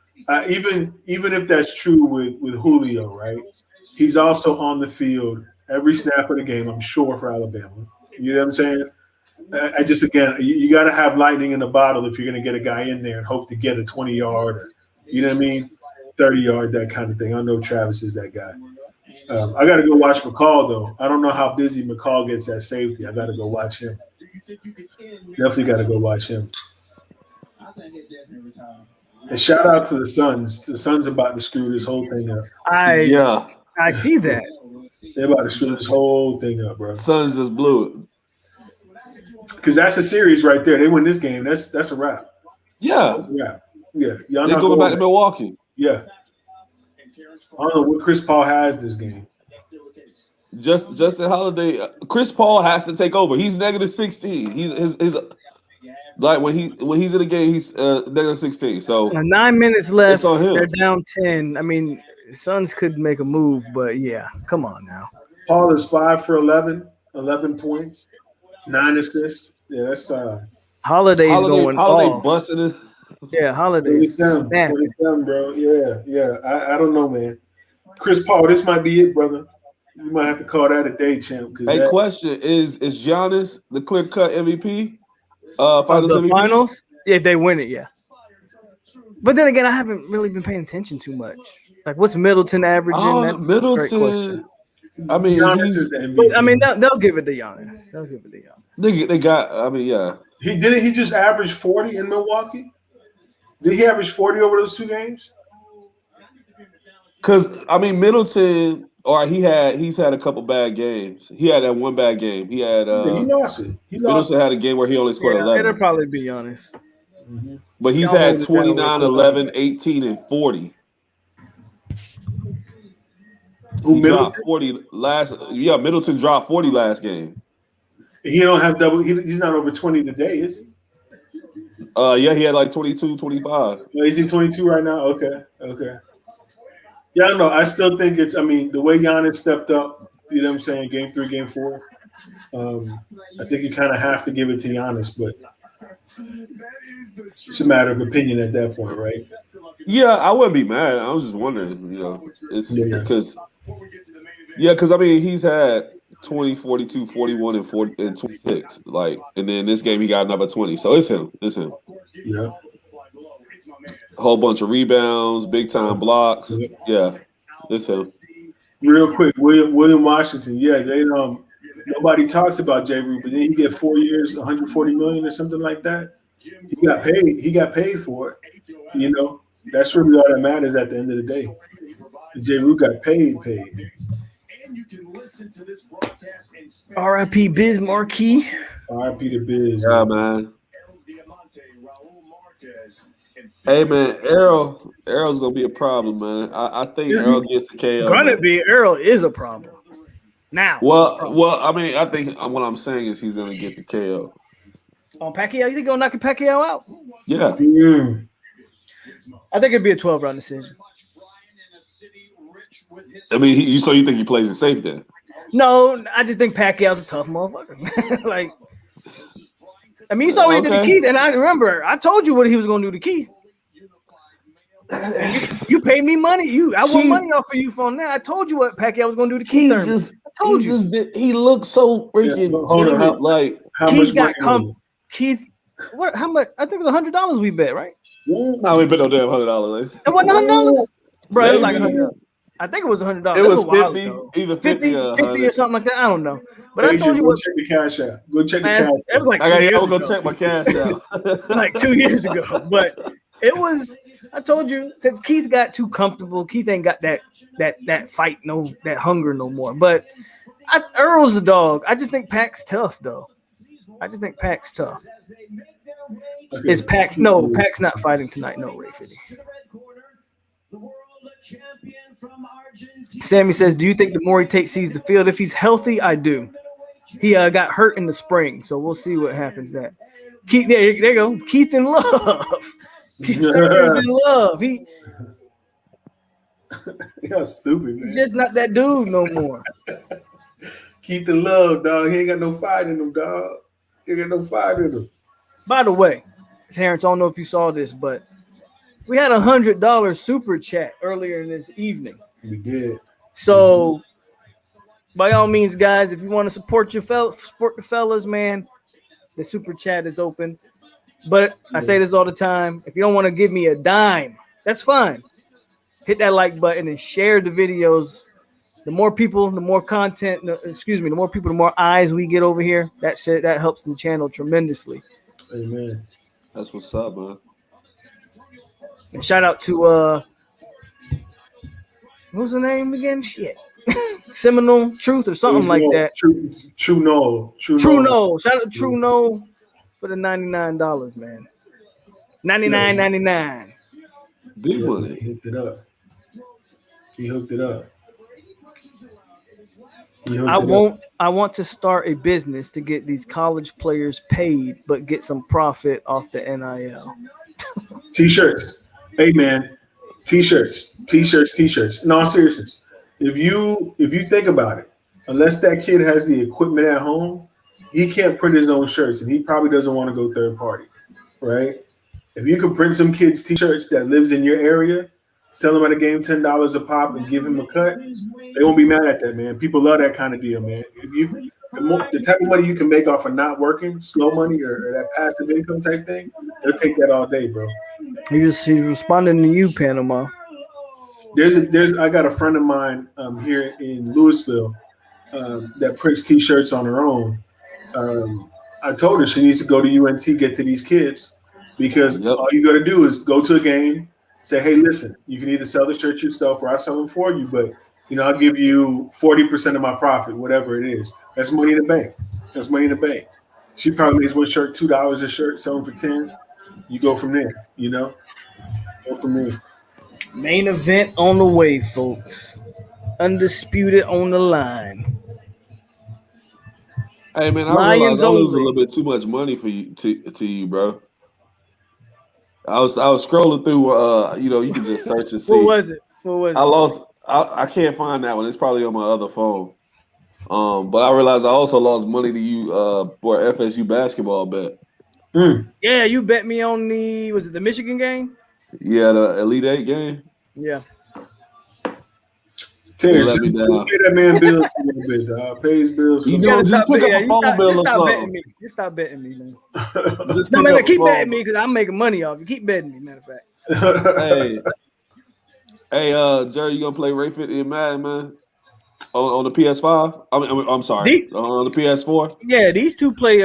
even if that's true with Julio, right? He's also on the field every snap of the game, I'm sure, for Alabama. You know what I'm saying? I just, again, you got to have lightning in the bottle if you're going to get a guy in there and hope to get a 20-yard or, you know what I mean, 30-yard, that kind of thing. I know Travis is that guy. I got to go watch McCall, though. I don't know how busy McCall gets at safety. I got to go watch him. Definitely got to go watch him. And shout out to the Suns. The Suns about to screw this whole thing up. I see that. They're about to screw this whole thing up, bro. Suns just blew it. Because that's a series right there. They win this game. That's a wrap. Yeah. That's a wrap. Yeah. Y'all They're not going back to Milwaukee. Yeah. I don't know what Chris Paul has this game. Justin Holiday. Chris Paul has to take over. He's -16. He's his like when he's in the game, he's -16. So 9 minutes left. on him. They're down 10. I mean, Suns could make a move, but yeah, come on now. Paul is 5 for 11 points, 9 assists. Yeah, that's Holiday's going Holiday off. busting it. Yeah, holidays. 27, Snap. 27, bro. Yeah. I don't know, man. Chris Paul, this might be it, brother. You might have to call that a day, champ. Because Hey, that question is Giannis the clear cut MVP? Of Finals the MVP? finals, if they win it, yeah. But then again, I haven't really been paying attention too much. Like, what's Middleton averaging? Oh, That's a great question. Middleton. I mean, Giannis is the But I MVP. mean, they'll give it to Giannis. They'll give it to Giannis. they got. I mean, yeah. He just average 40 in Milwaukee? Did he average 40 over those 2 games? Because I mean, Middleton. Or he's had a couple bad games. He had that one bad game. He had Yeah, he lost it. He lost Middleton had a game where he only scored Yeah, 11. it'll probably be Giannis. But he's Y'all had hold it down 29, real quick. 11, 18, and 40. Who, He Middleton? dropped 40 last. Yeah, Middleton dropped 40 last game. He don't have double. He's not over 20 today, is he? Yeah, he had like 22, 25. Oh, is he 22 right now? Okay. Yeah, I don't know. I still think it's. I mean, the way Giannis stepped up, you know what I'm saying? Game 3, game 4. I think you kind of have to give it to Giannis, but it's a matter of opinion at that point, right? Yeah, I wouldn't be mad. I was just wondering, it's because I mean he's had 20, 42, 41, and 40 and 26. Like, and then this game he got another 20. So it's him. Yeah. A whole bunch of rebounds, big time blocks. Yeah, it's him. Real quick, William Washington. Yeah, they nobody talks about J. Rue, but then he get 4 years, 140 million or something like that. He got paid. He got paid for it. That's really all that matters at the end of the day. J. Rue got paid. R.I.P. Biz Marquee. R.I.P. to Biz. Yeah, man. Hey man, Errol's gonna be a problem, man. I think Errol gets the KO. Gonna be Errol is a problem. Now. Well, I mean, I think what I'm saying is he's gonna get the KO. On Pacquiao, you think he'll knock Pacquiao out? Yeah. I think it'd be a 12-round decision. I mean, so you think he plays it safe then? No, I just think Pacquiao's a tough motherfucker. Like, I mean, you saw what he did to Keith, and I remember I told you what he was going to do to Keith. You paid me money. I want money off of you for that. I told you what Pacquiao was going to do to Keith. I told you. He looked so freaking timid. Like Keith got Keith. What? How much? I think it was $100 we bet, right? No, we bet no damn $100. It wasn't $100, bro. It was like $100. I think it was $100. It was 50, either 50 or something like that. I don't know. But I told you what. Check the cash out. Go check the cash out. It was like 2 years ago. Go check my cash out. Like 2 years ago. But it was. I told you because Keith got too comfortable. Keith ain't got that fight, that hunger no more. But Earl's the dog. I just think Pac's tough though. Is Pac? No, Pac's not fighting tonight. No, Ray 50. Sammy says, "Do you think the more he takes sees the field? If he's healthy, I do. He got hurt in the spring, so we'll see what happens. That Keith, there you go. Keith in love. Keith in love. You're stupid, man. He's just not that dude no more. Keith in love, dog. He ain't got no fight in him, dog. He ain't got no fight in him. By the way, Terrence, I don't know if you saw this, but we had $100 super chat earlier in this evening. We did. So, by all means, guys, if you want to support the fellas, man, the super chat is open. But I say this all the time: if you don't want to give me a dime, that's fine. Hit that like button and share the videos. The more people, the more content. The more people, the more eyes we get over here. That helps the channel tremendously. Amen. That's what's up, man. And shout out to what was the name again? Shit. Seminole Truth or something like that. True No. Shout out to True No for the $99, man. $99.99. Big money. He hooked it up. I want to start a business to get these college players paid, but get some profit off the NIL. T-shirts. Hey man, T-shirts. No, seriously. If you think about it, unless that kid has the equipment at home, he can't print his own shirts, and he probably doesn't want to go third party, right? If you can print some kids T-shirts that lives in your area, sell them at a game $10 a pop, and give him a cut, they won't be mad at that, man. People love that kind of deal, man. If you the type of money you can make off of not working, slow money, or that passive income type thing, they'll take that all day, bro. He's responding to you, Panama. I got a friend of mine here in Louisville that prints T-shirts on her own. I told her she needs to go to UNT, get to these kids, because all you got to do is go to a game, say, hey, listen, you can either sell the shirt yourself or I'll sell them for you, but I'll give you 40% of my profit, whatever it is. That's money in the bank. That's money in the bank. She probably makes one shirt $2 a shirt, sell them for 10. You go from there. Go from there. Main event on the way, folks. Undisputed on the line. Hey man, I Lions realized I lose a only. little bit too much money for you to you, bro. I was scrolling through. You can just search and see. What was it? I lost. I can't find that one. It's probably on my other phone. But I realized I also lost money to you for FSU basketball bet. Yeah, you bet me on was it the Michigan game? Yeah, the Elite Eight game. Yeah. Terrence, just pay that man bills a little bit, dog. Pay his bills for You me. know, just pick up a phone bill or something. Just stop betting me, man. No, keep betting me because I'm making money off you. Keep betting me, matter of fact. hey, Jerry, you gonna play Ray 50 and Madden, man? On the PS5? I'm sorry, on the PS4. Yeah, these two play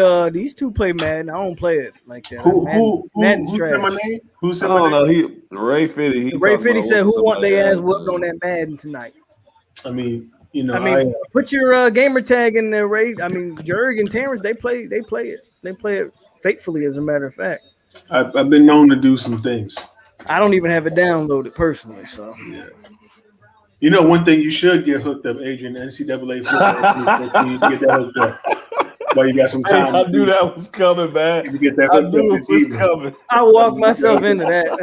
Madden. I don't play it like that. Madden's trash. My name? Who said my name? He Ray 50. Ray 50 said, "Who want their ass whooped on that Madden tonight?" I mean, put your gamer tag in there, Ray. I mean, Jurg and Terrence, they play it. They play it faithfully, as a matter of fact. I've been known to do some things. I don't even have it downloaded personally, so. Yeah. You know, one thing you should get hooked up, Adrian, NCAA football. You get that hooked up. While you got some time. I knew that was coming, man. You get that I knew it was coming. I walked myself into that.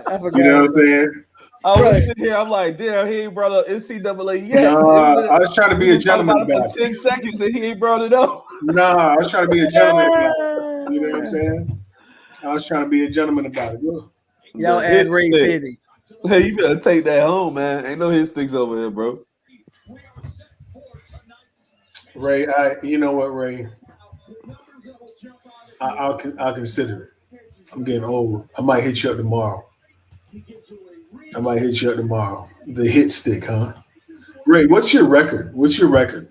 I forgot. You know what I'm saying? I was sitting here. I'm like, damn, he ain't brought up NCAA yet. No, I was trying to be a gentleman about it. 10 seconds and he ain't brought it up. No, I was trying to be a gentleman about it. You know what I'm saying? I was trying to be a gentleman about it. Y'all add Ray 50. Hey, you better take that home, man. Ain't no hit sticks over here, bro. Ray, you know what, Ray? I'll consider it. I'm getting old. I might hit you up tomorrow. The hit stick, huh? Ray, what's your record? What's your record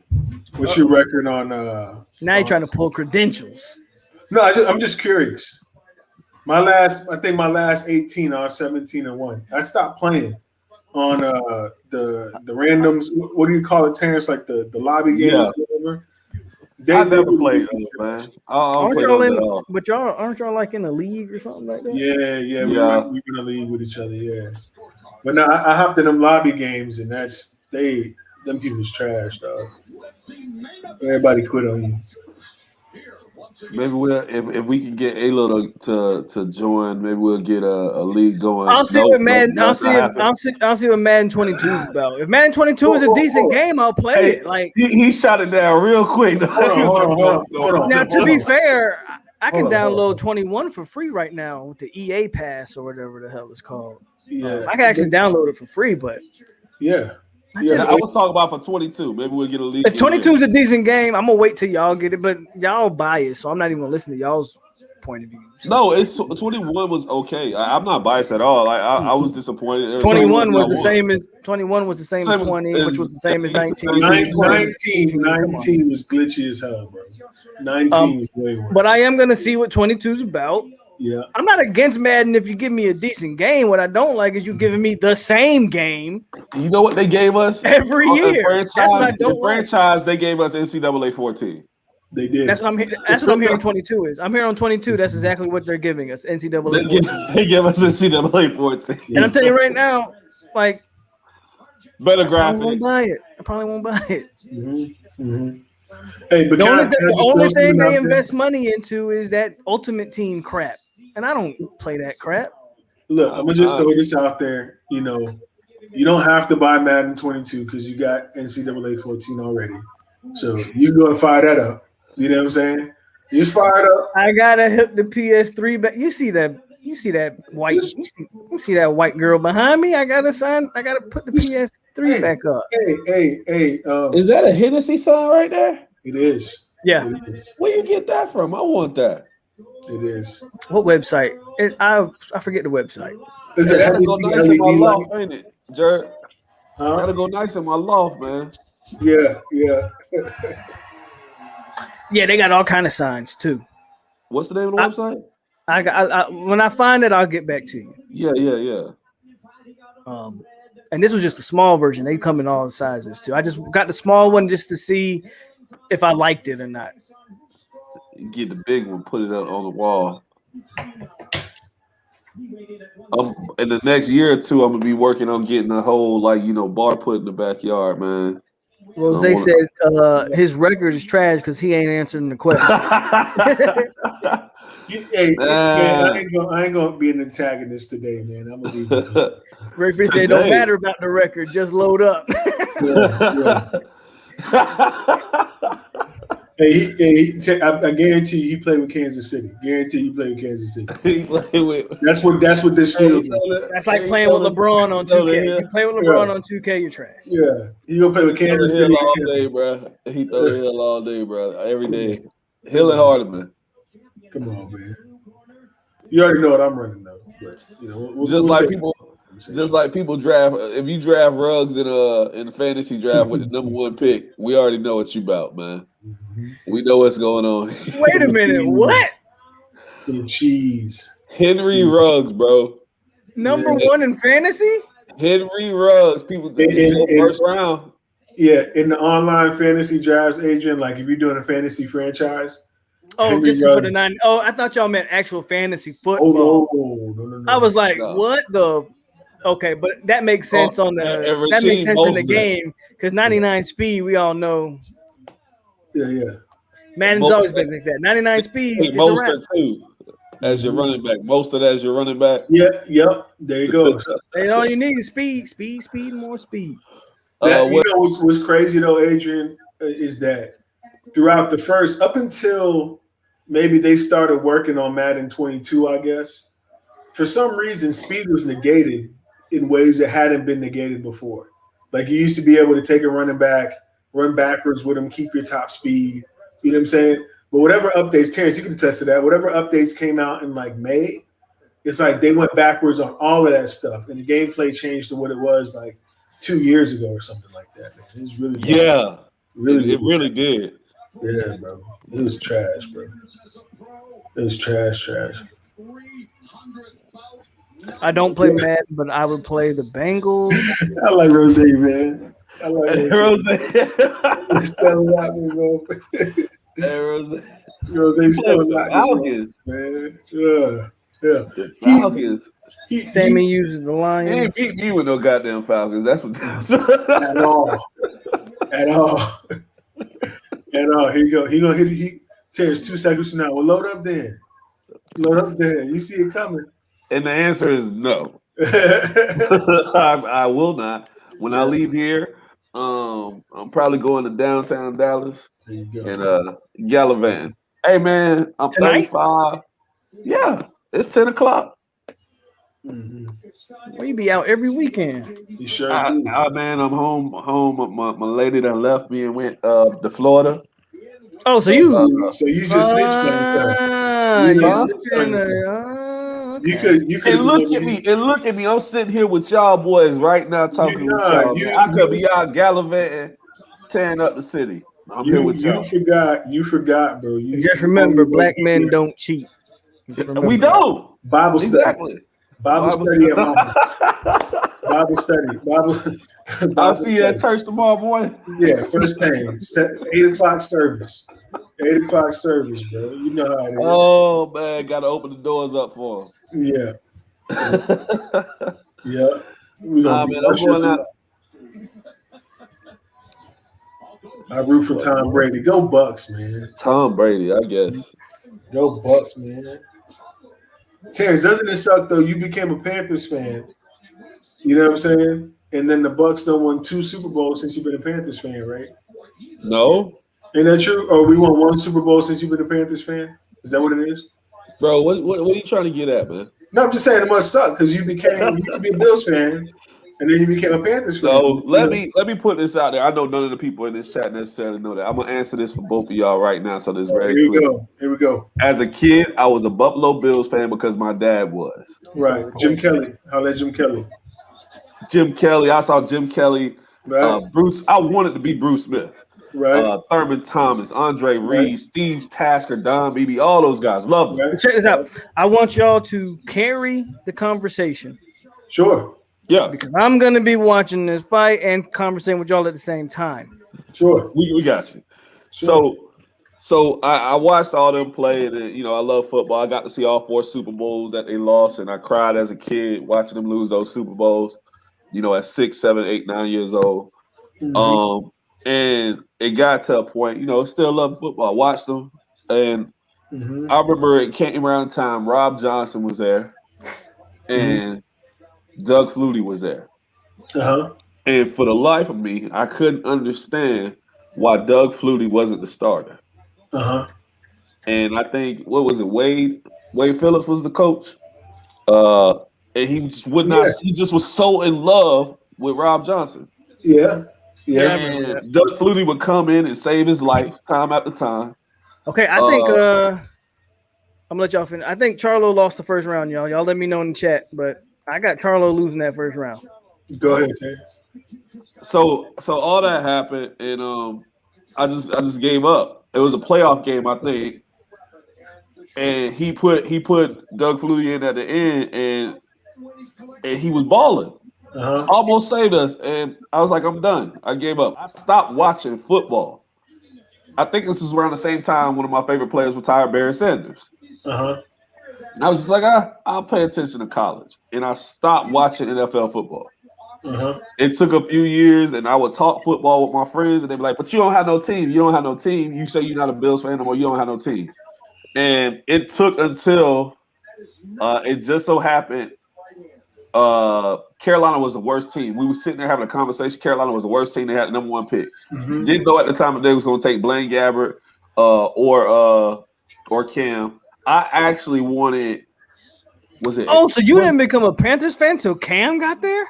on? Now you're trying to pull credentials. No, I'm just curious. My last 18, I was 17-1. I stopped playing on the randoms. What do you call it, Terrence? Like the lobby game or whatever. I never played those, man. Aren't y'all like in a league or something like that? Yeah. We're in a league with each other, yeah. But now I hopped in them lobby games, and them people's trash, dog. Everybody quit on you. Maybe if we can get A-Lo to join, maybe we'll get a league going. I'll see what Madden 22 is about. If Madden 22 is a decent game, I'll play it. Like he shot it down real quick. Hold on. Now, to be fair, I can download 21 for free right now with the EA Pass or whatever the hell it's called. Yeah, I can actually download it for free, but yeah. I was talking about for 22. Maybe we'll get a league. If 22 is a decent game, I'm gonna wait till y'all get it, but y'all biased, so I'm not even gonna listen to y'all's point of view. So. No, it's 21 was okay. I'm not biased at all. I was disappointed. 21 was the same as 21 was the same as 20, which was the same as 19. 19 was glitchy as hell, bro. 19 was way worse. But I am gonna see what 22 is about. Yeah, I'm not against Madden if you give me a decent game. What I don't like is you giving me the same game. You know what they gave us every year? That's what I don't like. Franchise, they gave us NCAA 14. They did. That's what I'm hearing. 22 is. I'm here on 22. That's exactly what they're giving us. NCAA 14. They give us NCAA 14. And I'm telling you right now, like better graphics. I probably won't buy it. Mm-hmm. Hey, but the only thing they invest money into is that Ultimate Team crap. And I don't play that crap. Look, I'm gonna just throw this out there. You know, you don't have to buy Madden 22 because you got NCAA 14 already. So you can go and fire that up. You know what I'm saying? You fired up. I gotta hook the PS3 back. You see that white you see that white girl behind me? I gotta put the PS3 back up. Hey. Is that a Hennessy sign right there? It is. Yeah. It is. Where you get that from? I want that. It is. What website? I forget the website. Is it That'll go nice in my loft, ain't it, Jared? Huh? That'll go nice in my loft, man. Yeah. Yeah, they got all kind of signs too. What's the name of the website? I when I find it, I'll get back to you. Yeah. And this was just a small version. They come in all sizes too. I just got the small one just to see if I liked it or not. You get the big one, put it up on the wall. In the next year or two, I'm gonna be working on getting a whole bar put in the backyard, man. Rose said his record is trash because he ain't answering the question. Hey, man, I ain't gonna be an antagonist today, man. I'm gonna be. Referee said, "Don't matter about the record, just load up." Yeah. Hey, I guarantee you, he played with Kansas City. Guarantee you played with Kansas City. That's what this feels like. That's like playing with LeBron on 2K. You play with LeBron on 2K, you're trash. Yeah, you gonna play with Kansas City all day, bro. He throw the hill all day, bro. Every day. Hill and Hardeman. Come on, man. You already know what I'm running though. But, just like people draft. If you draft Ruggs in the fantasy draft with the number 1 pick, we already know what you about, man. Mm-hmm. We know what's going on. Wait a minute, what? Cheese. Henry Ruggs, bro. Number 1 in fantasy? Henry Ruggs. People in first round. Yeah, in the online fantasy drafts, Adrian, like if you're doing a fantasy franchise. Oh, Henry just Ruggs. for the 9. Oh, I thought y'all meant actual fantasy football. Oh, no. I was like, what the? Okay, but that makes sense in the game because 99 speed, we all know. Yeah. Madden's always been like that. 99 speed. Hey, Mostert too, as your running back. Mostert as your running back. Yep. There you go. And all you need is speed, more speed. What's crazy though, Adrian, is that throughout the first, up until maybe they started working on Madden 22, I guess, for some reason, speed was negated in ways that hadn't been negated before. Like you used to be able to take a running back, run backwards with him, keep your top speed. You know what I'm saying? But whatever updates, Terrence, you can attest to that. Whatever updates came out in like May, it's like they went backwards on all of that stuff, and the gameplay changed to what it was like 2 years ago or something like that. Man, it was really bad. It really did. Yeah, bro. It was trash, bro. It was trash. I don't play Madden, but I would play the Bengals. I like Rose, man. I like Rose. Rose still Falcons, man. Yeah. The Falcons. Sammy uses the Lions. He ain't beat me with no goddamn Falcons. That's what. At all. Here you go. He gonna hit it. Terrence 2 seconds from now. Well, load up then. You see it coming. And the answer is no. I will not. When I leave here, I'm probably going to downtown Dallas and Gallivan. Hey man, I'm Tonight? 35. Yeah, it's 10 o'clock. Mm-hmm. Well, you be out every weekend. You sure? Man, I'm home. My lady that left me and went to Florida. Oh, so you just snitched on You could look at me. I'm sitting here with y'all boys right now talking with y'all. I could be out gallivanting, tearing up the city. I'm here with y'all. You forgot, bro. Just remember, black men don't cheat. We don't. Bible study. Exactly. Bible study at home. Bible study. I'll see you at church tomorrow morning. Yeah, first thing. 8 o'clock service. 8 o'clock service, bro. You know how it is. Oh man, gotta open the doors up for them. Yeah. I'm going out. I root for Tom Brady. Go Bucks, man. Tom Brady, I guess. Go Bucks, man. Terrence, doesn't it suck though? You became a Panthers fan. You know what I'm saying? And then the Bucks don't won 2 Super Bowls since you've been a Panthers fan, right? No. Ain't that true? Oh, we won one Super Bowl since you've been a Panthers fan. Is that what it is? Bro, what are you trying to get at, man? No, I'm just saying it must suck because you used to be a Bills fan, and then you became a Panthers fan. So let me put this out there. I know none of the people in this chat necessarily know that. I'm gonna answer this for both of y'all right now, so this is very Here we clear. go. Here we go. As a kid, I was a Buffalo Bills fan because my dad was. Right, Jim Kelly. How that Jim Kelly? Jim Kelly. I saw Jim Kelly. Right. Bruce. I wanted to be Bruce Smith. Right. Thurman Thomas, Andre Reed, Right. Steve Tasker, Don Beebe, all those guys. Love them. Right. Check this out. I want y'all to carry the conversation. Sure. Yeah. Because I'm gonna be watching this fight and conversating with y'all at the same time. Sure. We got you. Sure. So I watched all them play, and I love football. I got to see all 4 Super Bowls that they lost, and I cried as a kid watching them lose those Super Bowls. At 6, 7, 8, 9 years old. Mhm. And it got to a point, still love football. I watched them, and Mhm. I remember it came around the time Rob Johnson was there, and Doug Flutie was there. Uh-huh. And for the life of me, I couldn't understand why Doug Flutie wasn't the starter. Uh-huh. And I think, what was it, Wade Phillips was the coach. And he just would not, he just was so in love with Rob Johnson. Yeah. Yeah. And Doug Flutie would come in and save his life time after time. Okay, I think I'm gonna let y'all finish. I think Charlo lost the first round, y'all. Y'all let me know in the chat, but I got Charlo losing that first round. Go ahead, Terry. So all that happened, and I just gave up. It was a playoff game, I think, and he put Doug Flutie in at the end, and he was balling. Uh-huh. Almost saved us, and I was like, I'm done. I gave up. I stopped watching football. I think this was around the same time one of my favorite players retired, Barry Sanders. Uh-huh. And I was just like, I'll pay attention to college, and I stopped watching NFL football. Uh-huh. It took a few years, and I would talk football with my friends, and they'd be like, but you don't have no team. You don't have no team. You say you're not a Bills fan anymore. You don't have no team. And it took until it just so happened Carolina was the worst team. We were sitting there having a conversation. Carolina was the worst team. They had the #1 pick. Mm-hmm. Didn't know at the time that they was going to take Blaine Gabbert or Cam. I actually wanted. Was it? Oh, so you didn't become a Panthers fan till Cam got there?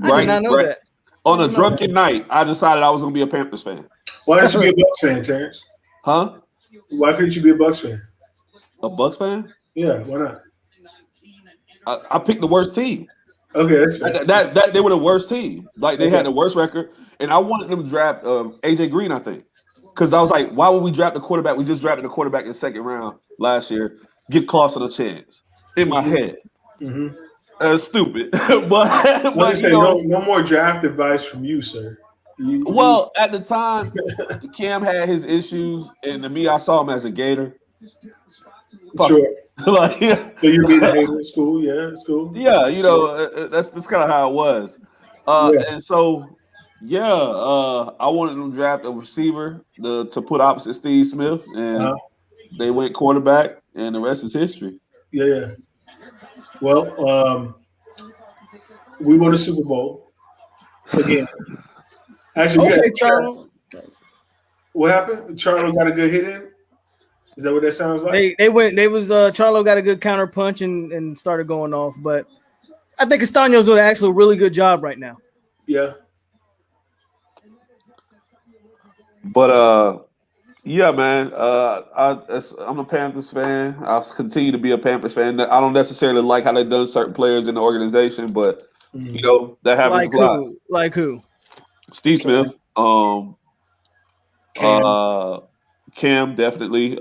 I did not know that. On a drunken night, I decided I was going to be a Panthers fan. Why didn't you be a Bucks fan, Terrence? Huh? Why couldn't you be a Bucks fan? A Bucks fan? Yeah, why not? I picked the worst team. Okay, that's fair. That they were the worst team. Like they had the worst record, and I wanted them to draft AJ Green. I think because I was like, why would we draft a quarterback? We just drafted a quarterback in the 2nd round last year. Give Clausen a chance. In my head, stupid. but say, no more draft advice from you, sir. Well, at the time, Cam had his issues, and to me, I saw him as a Gator. Sure. Like, so you're being a hater in school, yeah, school. Yeah, that's kind of how it was. And so, I wanted them to draft a receiver to put opposite Steve Smith, and they went quarterback, and the rest is history. Yeah. Well, we won a Super Bowl again. Actually, Charlo. What happened? Charlo got a good hit in. Is that what that sounds like? Charlo got a good counter punch and started going off, but I think Castaño's doing actually a really good job right now. Yeah. But yeah, man. I'm a Panthers fan. I'll continue to be a Panthers fan. I don't necessarily like how they've done certain players in the organization, but that happens a lot. Like who? Steve Smith. Cam definitely. Who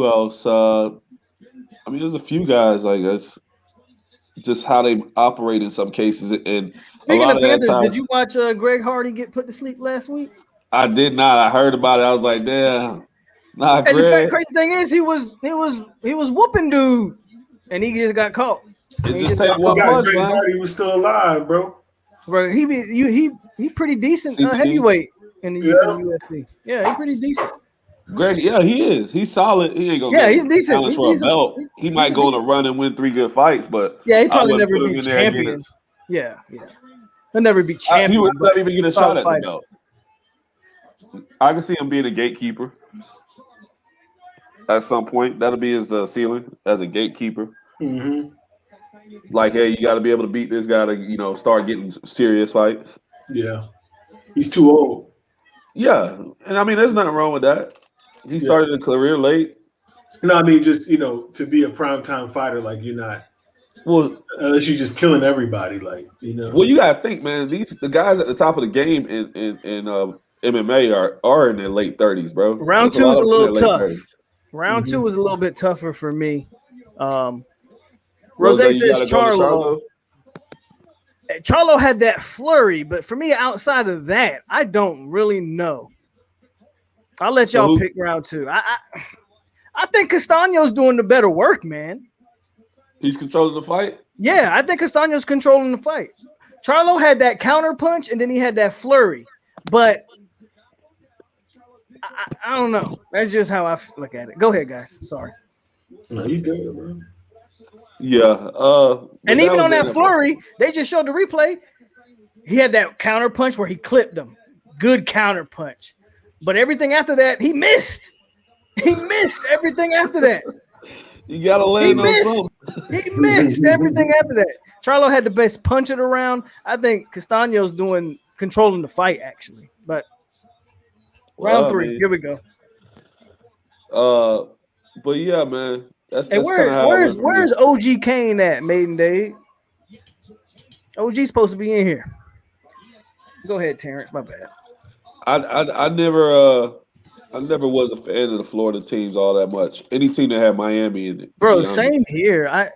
else? There's a few guys like that's just how they operate in some cases. And speaking of Panthers, did you watch Greg Hardy get put to sleep last week? I did not. I heard about it. I was like, damn. Nah, and Greg. the crazy thing is, he was whooping dude, and he just got caught. It just take one punch, Greg man. Hardy was still alive, bro. Bro, he pretty decent heavyweight in the UFC. Yeah, he's pretty decent. Greg, he is. He's solid. He ain't gonna. Yeah, he's decent. For a belt. He might go on a run and win 3 good fights, but he probably never be champion. Yeah. He'll never be champion. He would not even get a shot at the belt. I can see him being a gatekeeper at some point. That'll be his ceiling as a gatekeeper. Mm-hmm. Like, hey, you got to be able to beat this guy to, start getting serious fights. Yeah. He's too old. Yeah, and I mean, there's nothing wrong with that. He started his career late. No, I mean, just, to be a primetime fighter, like, you're not, Well, unless you're just killing everybody, like, Well, you gotta think, man. The guys at the top of the game in MMA are in their late 30s, bro. Round There's two is lot a of them in little their late tough. 30s. Round two was a little bit tougher for me. Rose Rose, you says gotta go to Charlo. Charlo had that flurry, but for me, outside of that, I don't really know. I'll let So y'all who- pick round two. I think Castaño's doing the better work, man. He's controlling the fight. Yeah, I think Castaño's controlling the fight. Charlo had that counter punch, and then he had that flurry. But I don't know. That's just how I look at it. Go ahead, guys. Sorry. No, you good, bro. Yeah. And even on that was flurry, they just showed the replay. He had that counter punch where he clipped him. Good counter punch. But everything after that, he missed. He missed everything after that. You gotta He land on missed. something. He missed everything after that. Charlo had the best punch of the round. I think Castaño's controlling the fight, actually. But round three, here we go. But yeah, man. That's Hey, kind of how where's OG Kane at, Maiden Day? OG's supposed to be in here. Go ahead, Terrence. My bad. I never was a fan of the Florida teams all that much. Any team that had Miami in it. Bro, same here. I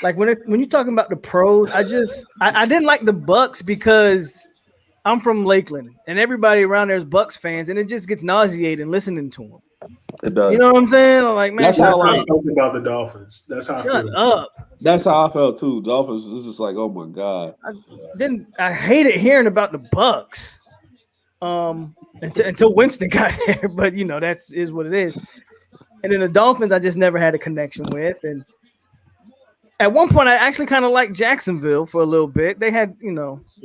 like when you're talking about the pros, I didn't like the Bucks because I'm from Lakeland and everybody around there is Bucks fans, and it just gets nauseating listening to them. It does. You know what I'm saying? I'm like, man, That's That's how how I felt about the Dolphins. That's how I shut feel. up. That's how I felt too. Dolphins is just like, oh my god. I hated hearing about the Bucks. Until Winston got there, but that's is what it is. And then the Dolphins, I just never had a connection with. And at one point, I actually kind of liked Jacksonville for a little bit. They had,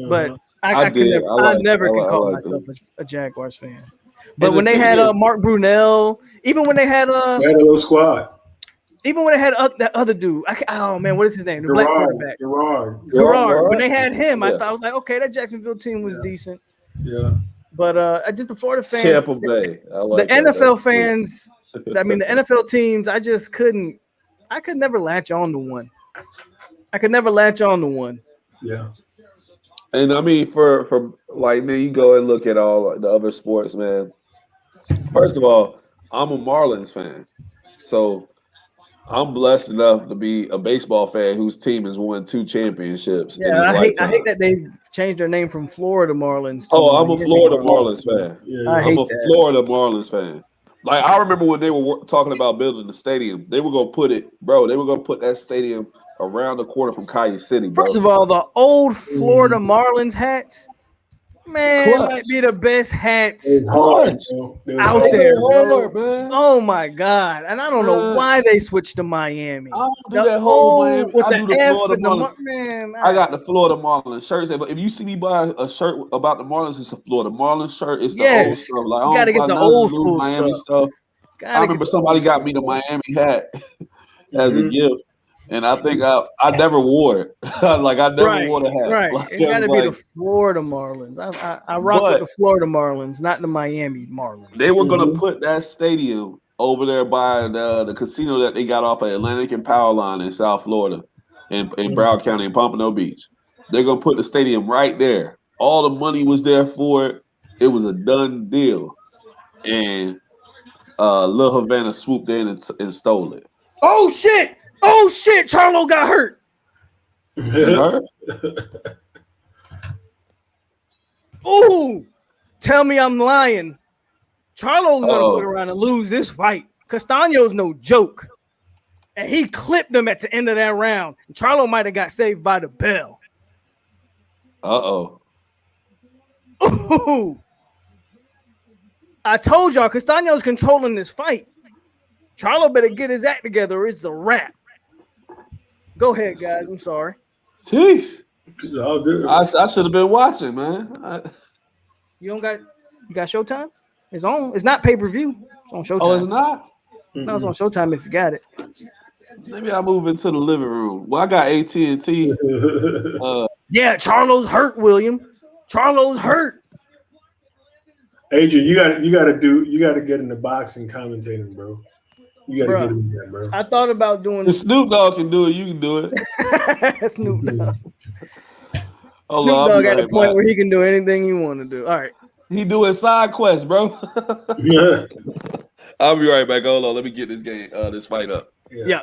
but I never could call myself a Jaguars fan. But when they had Mark Brunell, even when they had They had a little squad. even when they had that other dude, oh man, what is his name? The black quarterback, Gerard. When they had him, I was like, okay, that Jacksonville team was decent. Yeah. But just the Florida fans, Tampa Bay. The NFL fans, I mean the NFL teams, I could never latch on to one. Yeah. And I mean, for like, man, you go and look at all the other sports, man. First of all, I'm a Marlins fan, so I'm blessed enough to be a baseball fan whose team has won 2 championships. Yeah, I hate that they changed their name from Florida Marlins. I'm a Florida Marlins fan. Yeah. I'm a Florida Marlins fan. Like, I remember when they were talking about building the stadium, they were gonna put that stadium around the corner from Calle City, bro. First of all, the old Florida Marlins hats, man, might be the best hats out there, bro. Man. Oh my god! And I don't know why they switched to Miami. I don't do that whole Miami. With I do the F Florida and the Marlins. man. I got the Florida Marlins shirts. If you see me buy a shirt about the Marlins, it's a Florida Marlins shirt. It's the old stuff. Like, you gotta get the old school Miami stuff. I remember somebody got me the Miami hat as a gift, and I think I never wore it. Like, I never wore the hat. Right, Like, it gotta be the Florida Marlins. I rock with the Florida Marlins, not the Miami Marlins. They were gonna put that stadium over there by the casino that they got off of Atlantic and Power Line in South Florida, in Broward County in Pompano Beach. They're gonna put the stadium right there. All the money was there for it. It was a done deal, and Lil Havana swooped in and stole it. Oh shit! Charlo got hurt. Hurt? Ooh, tell me I'm lying. Charlo's gonna put around and lose this fight. Castaño's no joke, and he clipped him at the end of that round. Charlo might have got saved by the bell. Ooh. I told y'all Castaño's controlling this fight. Charlo better get his act together or it's a wrap. Go ahead, guys. I'm sorry. Jeez. All good. I should have been watching, man. You got Showtime? It's on. It's not pay-per-view. It's on Showtime. Oh, it's not? No, it's on Showtime if you got it. Maybe I move into the living room. Well, I got AT&T. Yeah, Charlo's hurt, William. Charlo's hurt. Adrian, you gotta get in the boxing commentating, bro. You gotta get in there, bro. I thought about doing If Snoop Dogg can do it, you can do it. Snoop Dogg. Hold Snoop on, Dogg I'll at be the right point back. where he can do anything you want to do. All right. He doing side quests, bro. Yeah. I'll be right back. Hold on, let me get this game, this fight up. Yeah.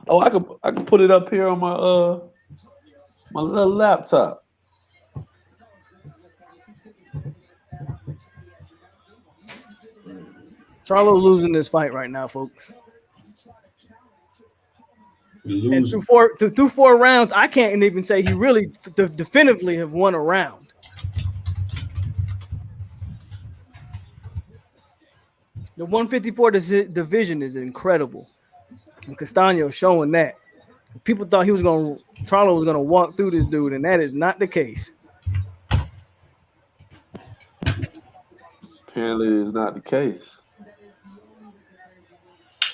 Oh, I can put it up here on my my little laptop. Charlo losing this fight right now, folks. And Losing. through four rounds, I can't even say he really definitively have won a round. The 154 division is incredible. And Castaño showing that. People thought Charlo was gonna walk through this dude, and that is not the case. Apparently, it's not the case.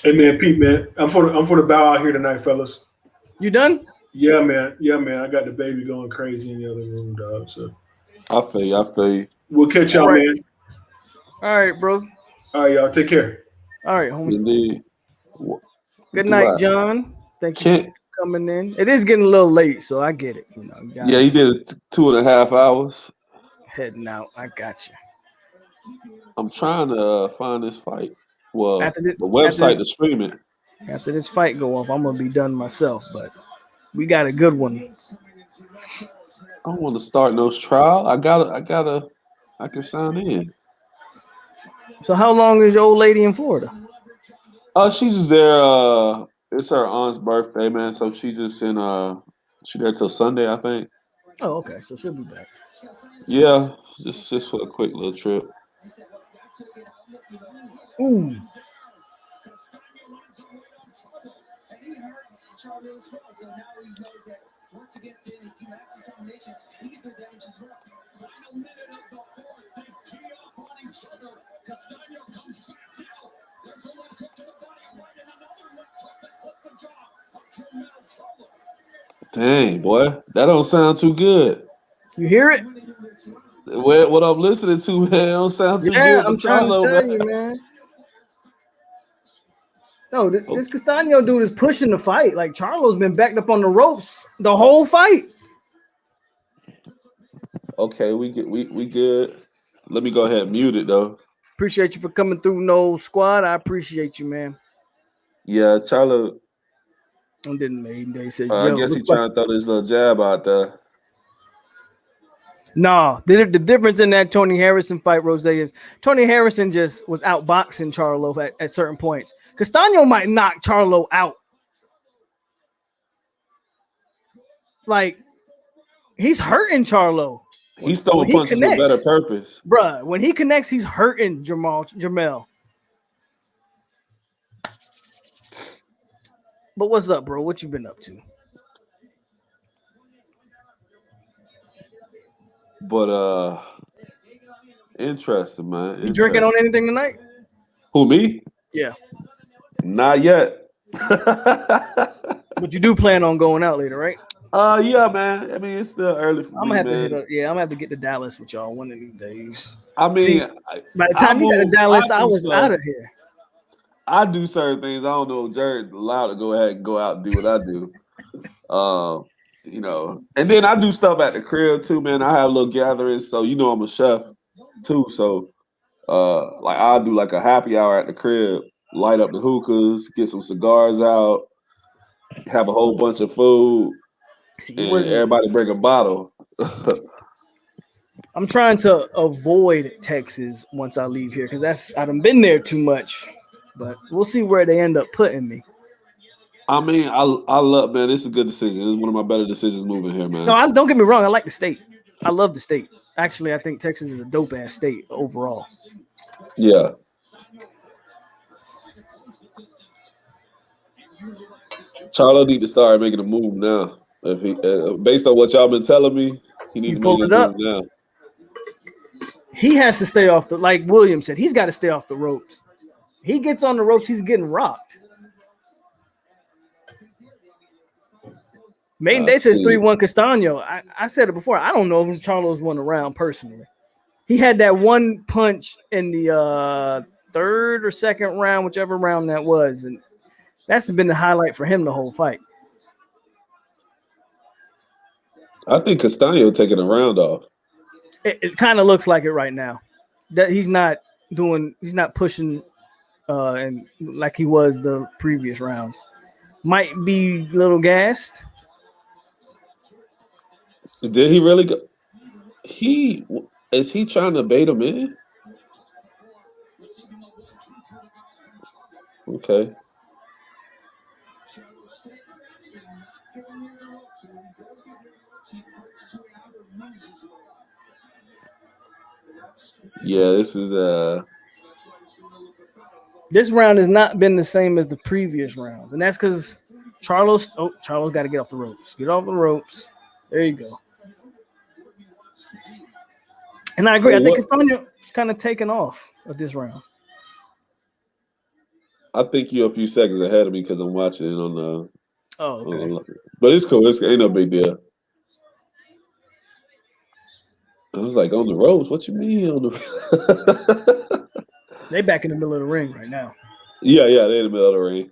Hey man, Pete, man, I'm for the bow out here tonight, fellas. You done? Yeah, man. I got the baby going crazy in the other room, dog. So I feel you. we'll catch y'all, All right. man. All right, bro. All right, y'all. Take care. All right, homie. Indeed. Good night, John. Thank you for coming in. It is getting a little late, so I get it. You know, Yeah, he did it 2.5 hours. Heading out. I got you. I'm trying to find this fight. Well, After this- the website to stream it. After this fight go off, I'm gonna be done myself, but we got a good one. I don't want to start no trial. I can sign in. So how long is your old lady in Florida? She's just there. It's her aunt's birthday, man. So she just she there till Sunday, I think. Oh, okay. So she'll be back. Yeah, just for a quick little trip. Ooh. Dang, boy, that don't sound too good. You hear it? What I'm listening to, man, don't sound too Yeah, good. I'm trying to tell you, man. No, this Castaño dude is pushing the fight. Like Charlo's been backed up on the ropes the whole fight. Okay, we good. Let me go ahead and mute it though. Appreciate you for coming through, No Squad. I appreciate you, man. Yeah, Charlo. I didn't mean they said, I guess he's trying to throw this little jab out there. No, the difference in that Tony Harrison fight, Rose, is Tony Harrison just was outboxing Charlo at certain points. Castaño might knock Charlo out. Like, he's hurting Charlo. He's throwing punches with better purpose. Bruh, when he connects, he's hurting Jamel. But what's up, bro? What you been up to? But interesting, man. You drinking on anything tonight? Who, me? Yeah. Not yet. But you do plan on going out later, right? Yeah, man. I mean, it's still early for I'm me, gonna have man. to hit up. Yeah, I'm gonna have to get to Dallas with y'all one of these days. I mean, see, by the time you got to Dallas, I was out of here. I do certain things. I don't know if Jared's allowed to go ahead and go out and do what I do. You know, and then I do stuff at the crib too, man. I have little gatherings, so you know I'm a chef too. So like I'll do like a happy hour at the crib, light up the hookahs, get some cigars out, have a whole bunch of food, and everybody bring a bottle. I'm trying to avoid Texas once I leave here because I done been there too much. But we'll see where they end up putting me. I mean, I love, man. It's a good decision. It's one of my better decisions moving here, man. No, don't get me wrong. I like the state. I love the state. Actually, I think Texas is a dope ass state overall. Yeah. Charlo need to start making a move now. If he, based on what y'all been telling me, he need to make a move now. he has to stay off the, like William said, he's got to stay off the ropes. He gets on the ropes, he's getting rocked. Maiden Day says 3-1 Castano. I said it before. I don't know if Charlo's won a round personally. He had that one punch in the third or second round, whichever round that was, and that's been the highlight for him the whole fight. I think Castano taking a round off. It kind of looks like it right now. That he's not pushing and like he was the previous rounds. Might be a little gassed. Did he really go? Is he trying to bait him in? Okay. Yeah, this round has not been the same as the previous rounds, and that's because Charlo's got to get off the ropes. Get off the ropes. There you go. And I agree. I think Castano kind of taken off of this round. I think you're a few seconds ahead of me because I'm watching it on the. Oh, okay. But it's cool. Ain't no big deal. I was like, on the ropes? What you mean on the? They back in the middle of the ring right now. Yeah, they're in the middle of the ring.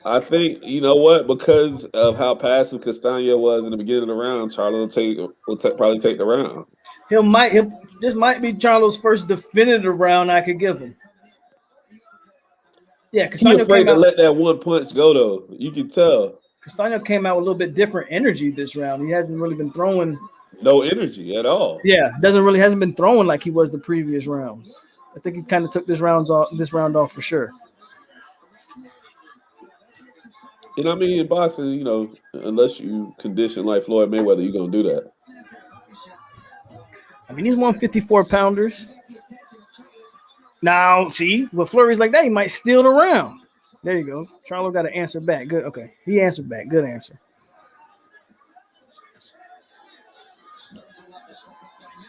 I think, you know what, because of how passive Castano was in the beginning of the round, Charlo will probably take the round. This might be Charlo's first definitive round I could give him. Yeah, Castano He's afraid to let that one punch go, though. You can tell. Castano came out with a little bit different energy this round. He hasn't really been throwing. No energy at all. Yeah, hasn't been throwing like he was the previous rounds. I think he kind of took this round off for sure. And I mean, in boxing, you know, unless you condition like Floyd Mayweather, you're going to do that. I mean, he's 154 pounders. Now, see, with flurries like that, he might steal the round. There you go. Charlo got to answer back. Good. Okay. He answered back. Good answer.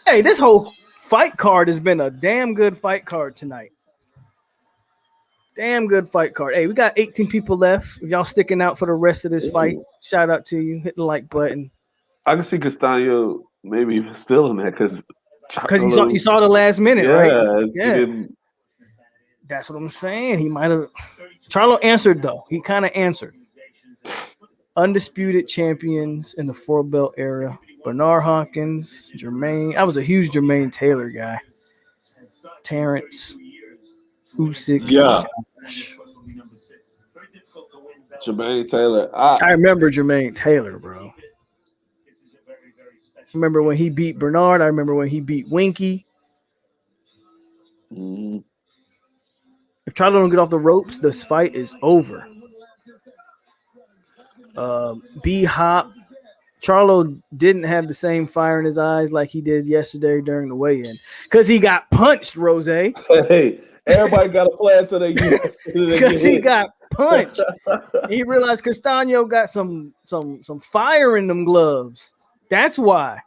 Hey, this whole fight card has been a damn good fight card tonight. Damn good fight card. Hey, we got 18 people left. If y'all sticking out for the rest of this fight, shout out to you. Hit the like button. I can see Castano maybe even still in that because you saw the last minute, right? Yeah. That's what I'm saying. He might have. Charlo answered though. He kind of answered. Undisputed champions in the 4-belt era. Bernard Hopkins, Jermaine. I was a huge Jermaine Taylor guy. Terrence, Usyk. Yeah. Jermaine Taylor. I remember Jermaine Taylor, bro. I remember when he beat Bernard. I remember when he beat Winky. Mm-hmm. If Charlo don't get off the ropes, this fight is over. B-Hop. Charlo didn't have the same fire in his eyes like he did yesterday during the weigh-in because he got punched, Rose. Hey, everybody got a plan till they get because he got punched. He realized Castano got some fire in them gloves. That's why.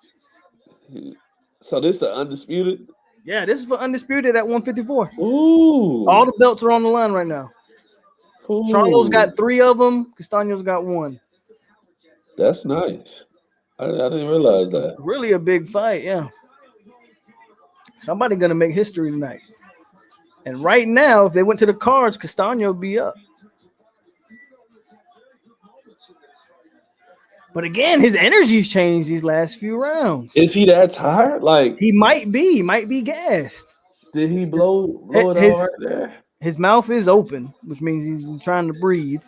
So this the undisputed? Yeah, this is for undisputed at 154. Ooh. All the belts are on the line right now. Ooh. Charlo's got 3 of them. Castano's got 1. That's nice. I didn't realize that. Really a big fight, yeah. Somebody gonna make history tonight. And right now, if they went to the cards, Castano would be up. But again, his energy's changed these last few rounds. Is he that tired? Like he might be gassed. Did he blow it all right there? His mouth is open, which means he's trying to breathe.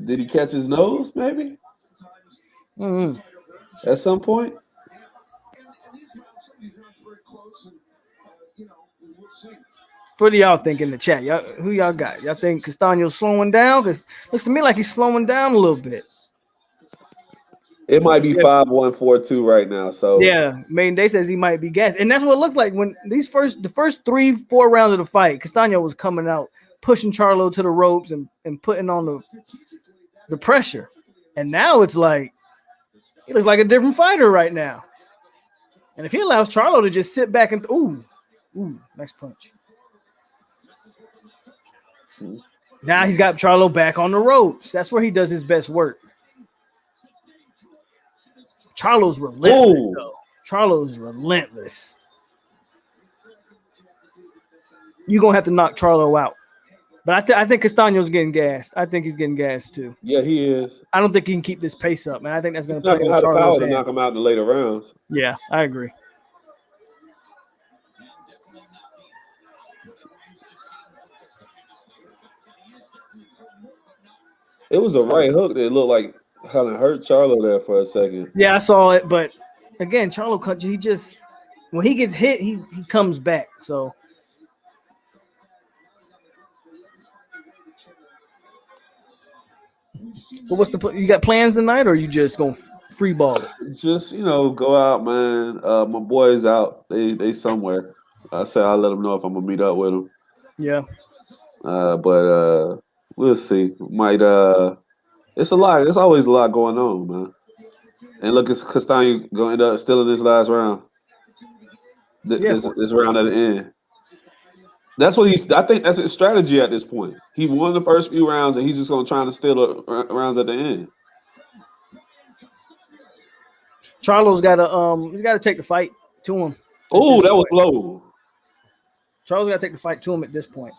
Did he catch his nose, maybe? Mm-hmm. At some point? What do y'all think in the chat? Who y'all got? Y'all think Castano's slowing down? Because it looks to me like he's slowing down a little bit. It might be 5-1-4-2 right now. So yeah, Maiden Day says he might be gassed. And that's what it looks like when the first 3-4 rounds of the fight, Castano was coming out, pushing Charlo to the ropes and putting on the pressure. And now it's like He looks like a different fighter right now. And if he allows Charlo to just sit back and ooh, nice punch. Now he's got Charlo back on the ropes. That's where he does his best work. Charlo's relentless, though. Charlo's relentless. You're going to have to knock Charlo out. But I think Castaño's getting gassed. I think he's getting gassed, too. Yeah, he is. I don't think he can keep this pace up, man. I think that's going to He's not play going to have the Charlo's power to hand. knock him out in the later rounds. Yeah, I agree. It was a right hook that looked like kind of hurt Charlo there for a second. Yeah, I saw it, but again, Charlo, he just when he gets hit, he comes back. So what's the you got plans tonight, or are you just gonna free ball it? Just go out, man. My boys out. They somewhere. I said I'll let them know if I'm gonna meet up with them. Yeah. But we'll see. Might it's a lot. There's always a lot going on, man. And look, it's Castaño gonna end up still in this last round. This round at the end. That's what I think that's his strategy at this point. He won the first few rounds, and he's just gonna try to steal the rounds at the end. Charlo's he's gotta take the fight to him. Oh, that was low. Charlo's gotta take the fight to him at this point.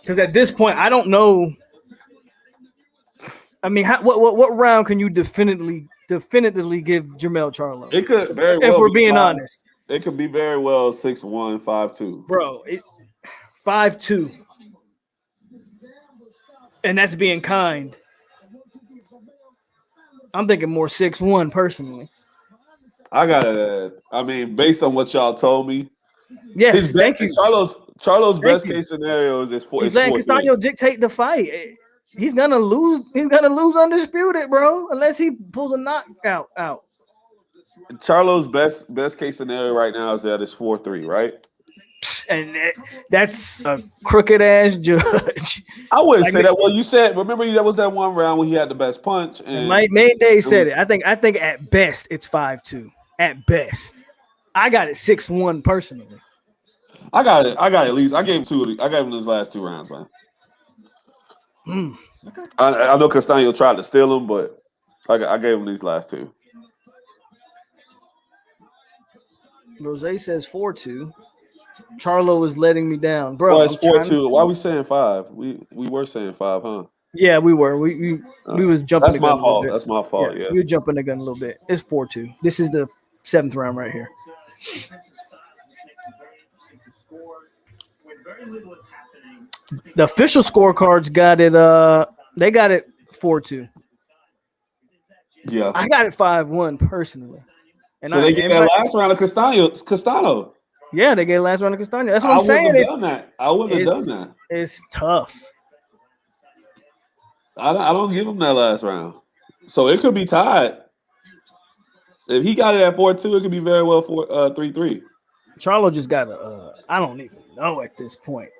Because at this point, I don't know. I mean, what round can you definitively give Jermell Charlo? It could very well. If we're being honest, it could be very well 6-1, 5-2. Bro, 5-2, and that's being kind. I'm thinking more 6-1 personally. I got it. I mean, based on what y'all told me, yes, thank you. Charlo's best case scenario is 4. He's letting Castaño dictate the fight. He's gonna lose. He's gonna lose undisputed, bro, unless he pulls a knockout out. Charlo's best case scenario right now is that it's 4-3, right? And that's a crooked ass judge. I wouldn't say that. Well, you said remember that was that one round when he had the best punch. And Mayday said it. I think at best it's 5-2. At best, I got it 6-1 personally. I got it at least. I gave him 2. I gave him his last 2 rounds, man. Okay. I know Castaño tried to steal him, but I gave him these last 2. Rosé says 4-2. Charlo is letting me down, bro. Well, it's 4-2. Why are we saying 5? We were saying 5, huh? Yeah, we were. We was jumping. That's my fault. That's my fault. Yeah, we were jumping the gun a little bit. It's 4-2. This is the 7th round right here. The official scorecards got it. They got it 4-2. Yeah, I got it 5-1 personally. And so they get that last round of Castano. Yeah, they get the last round of Castano. That's what I'm saying. I wouldn't have done that. It's tough. I don't give him that last round. So it could be tied. If he got it at 4-2, it could be very well 3-3. Charlo just got a I don't even know at this point.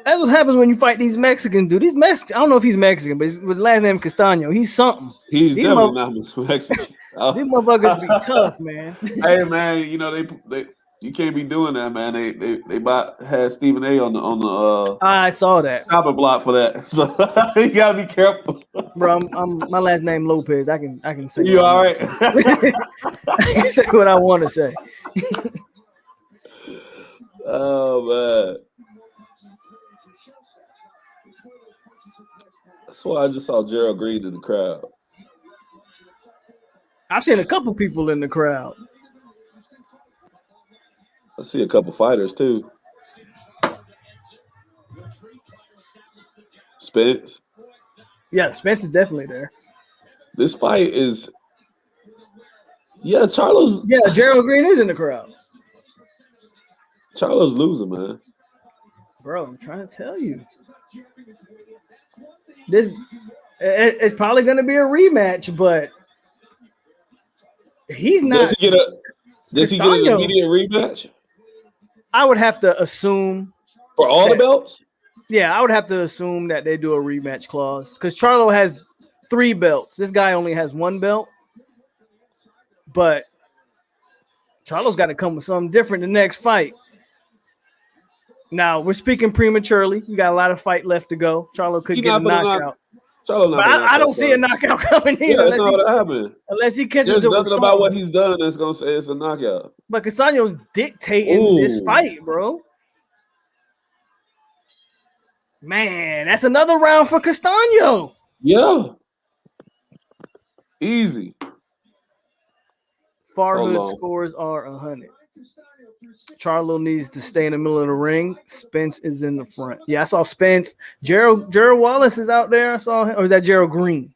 That's what happens when you fight these Mexicans, dude. These Mexicans, I don't know if he's Mexican, but his last name Castaño. He's something. He's definitely not Mexican. These motherfuckers be tough, man. Hey, man, they you can't be doing that, man. They had Stephen A on the I saw that chopper block for that, so you gotta be careful, bro. I'm my last name Lopez. I can say you all right. I can say what I want to say. Oh man, that's why I just saw Gerald Green in the crowd. I've seen a couple people in the crowd. I see a couple fighters too. Spence. Yeah, Spence is definitely there. This fight is. Yeah, Charlo's. Yeah, Gerald Green is in the crowd. Charlo's losing, man. Bro, I'm trying to tell you. It's probably going to be a rematch, but he's not. Does he get an immediate rematch? I would have to assume For all the that- belts? Yeah, I would have to assume that they do a rematch clause because Charlo has 3 belts. This guy only has 1 belt, but Charlo's got to come with something different the next fight. Now we're speaking prematurely. We got a lot of fight left to go. Charlo could He get a not gonna knock. knockout, Charlo but not gonna knock I that don't see a Charlo. knockout coming Yeah, in that's not what happened. unless he catches There's it with nothing about what something. he's done that's gonna say it's a knockout. But Castaño's dictating this Ooh. fight, bro. Man, that's another round for Castaño. Yeah. Easy. Farhood Hold on. scores are 100. Charlo needs to stay in the middle of the ring. Spence is in the front. Yeah, I saw Spence. Gerald Wallace is out there. I saw him. Or is that Gerald Green?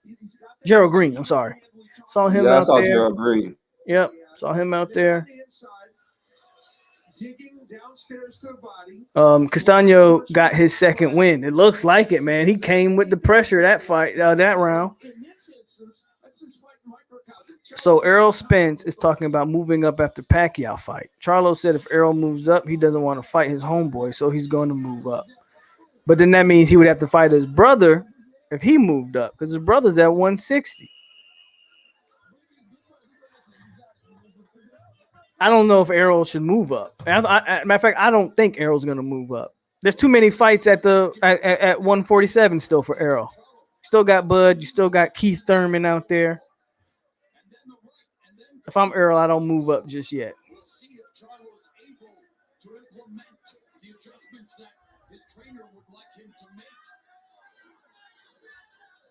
Gerald Green. I'm sorry. Saw him Yeah, I out saw there. Gerald Green. Yep. Saw him out there. Castaño got his second win. It looks like it, man. He came with the pressure that fight, that round. So Errol Spence is talking about moving up after Pacquiao fight. Charlo said if Errol moves up, he doesn't want to fight his homeboy, so he's going to move up. But then that means he would have to fight his brother if he moved up, because his brother's at 160. I don't know if Errol should move up. Matter of fact, I don't think Errol's going to move up. There's too many fights at 147 still for Errol. Still got Bud. You still got Keith Thurman out there. If I'm Errol, I don't move up just yet.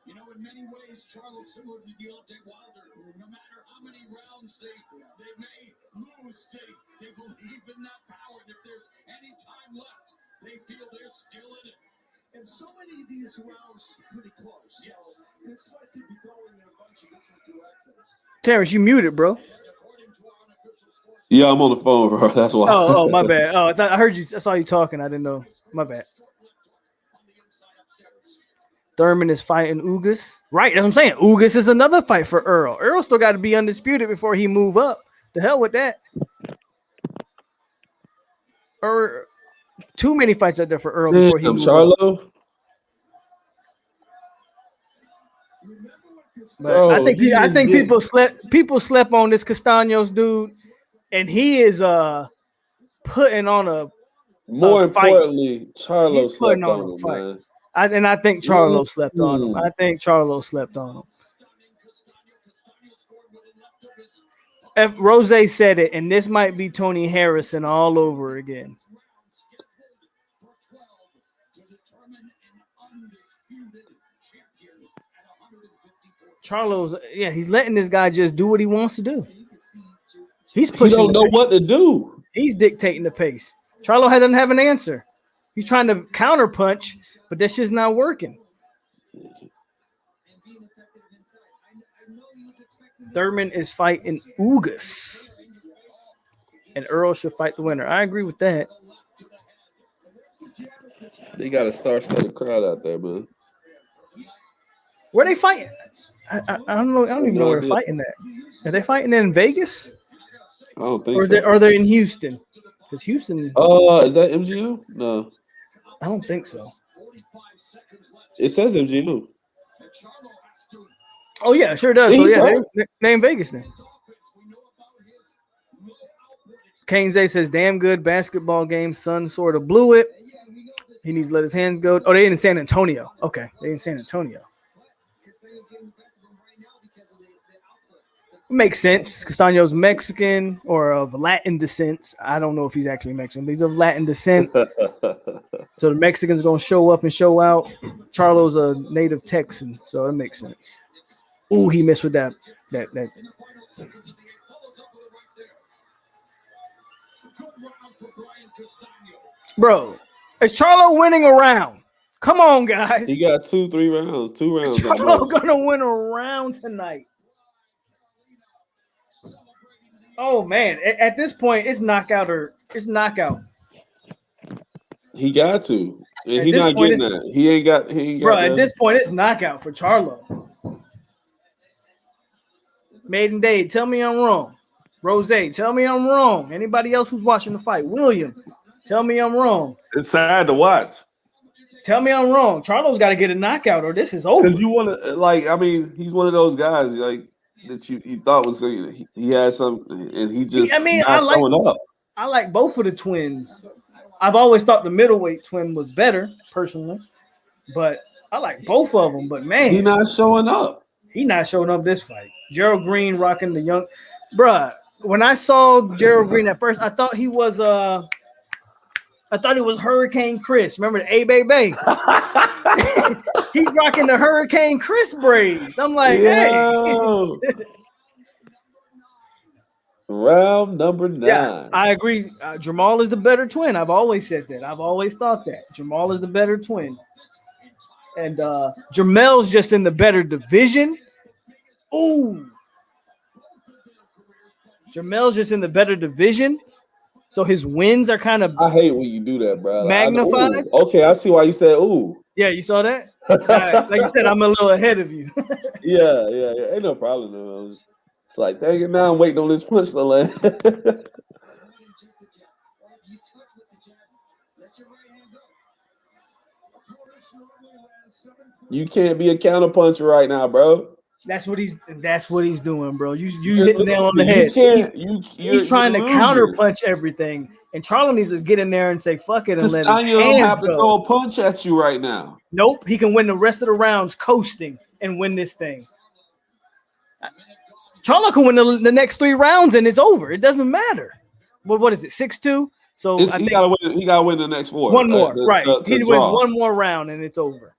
You know, in many ways, Charlo's similar to Deontay Wilder. No matter how many rounds they may lose, they believe in that power. And if there's any time left, they feel there's skill in it. And so many of these rounds pretty close. Yes. So this fight could be going in a bunch of different directions. Terrence, you muted, bro. Yeah, I'm on the phone, bro. That's why. Oh, my bad. Oh, I heard you. I saw you talking. I didn't know. My bad. Thurman is fighting Ugas. Right, that's what I'm saying. Ugas is another fight for Earl. Earl still got to be undisputed before he move up. The hell with that. Or too many fights out there for Earl before he move Charlo. up. But I think people slept on this Castaños dude, and he is putting on a more fight. Importantly, Charlo He's putting slept on on a him, fight. man. I think Charlo slept on him. I think Charlo slept on him. If Rose said it, and this might be Tony Harrison all over again. Charlo's, he's letting this guy just do what he wants to do. He's pushing. He don't know what to do. He's dictating the pace. Charlo doesn't have an answer. He's trying to counter punch, but that's just not working. Thurman is fighting Ugas, and Earl should fight the winner. I agree with that. They got a star-studded crowd out there, man. Where they fighting? I don't know. I don't even know where they're fighting at. Are they fighting in Vegas? I don't think or so. Are they in Houston? Because Houston. Is that MGM? No. I don't think so. It says MGM. Oh, yeah, sure does. So, they're in Vegas then. Kane Zay says, damn good basketball game. Son sort of blew it. He needs to let his hands go. Oh, they're in San Antonio. Okay, they're in San Antonio. Makes sense. Castaño's Mexican or of Latin descent. I don't know if he's actually Mexican, but he's of Latin descent. So the Mexican's going to show up and show out. Charlo's a native Texan, so it makes sense. Ooh, he missed with that. Bro, is Charlo winning a round? Come on, guys. He got 2-3 rounds. 2 rounds. Charlo gonna win a round tonight. Oh man, at this point, it's knockout or it's knockout. He got to. And he's not getting that. He ain't got bro, at this point, it's knockout for Charlo. Maiden Day, tell me I'm wrong. Rose, tell me I'm wrong. Anybody else who's watching the fight? William, Tell me I'm wrong. It's sad to watch. Tell me I'm wrong. Charlo's got to get a knockout or this is over. Because you want to, like, I mean, he's one of those guys like that you thought was he had something, and he just not showing up. I like both of the twins. I've always thought the middleweight twin was better, personally, but I like both of them. But man, He not showing up. He not showing up this fight. Gerald Green rocking the young, bruh. When I saw Gerald Green at first, I thought he was Hurricane Chris. Remember the A.Bay? He's rocking the Hurricane Chris braids. I'm like, Yo. hey. Round number 9. Yeah, I agree. Jamal is the better twin. I've always said that. I've always thought that. Jamal is the better twin. And Jamel's just in the better division. Ooh. Jamel's just in the better division. So his wins are kind of I hate when you do that, bro. magnified. Okay, I see why you said ooh. Yeah, you saw that? Like you said, I'm a little ahead of you. Yeah. Ain't no problem, though. It's like, dang it, now I'm waiting on this punch to land. You can't be a counterpuncher right now, bro. That's what he's doing, bro. You hit the nail on the head. He's trying to counterpunch everything. And Charlo needs to get in there and say, fuck it, and let his hands don't have to go. throw a punch at you right now. Nope. He can win the rest of the rounds coasting and win this thing. Charlo can win the next 3 rounds and it's over. It doesn't matter. Well, what is it, 6-2? So I think he gotta win the next 4. One more, right. He wins draw. one more round and it's over.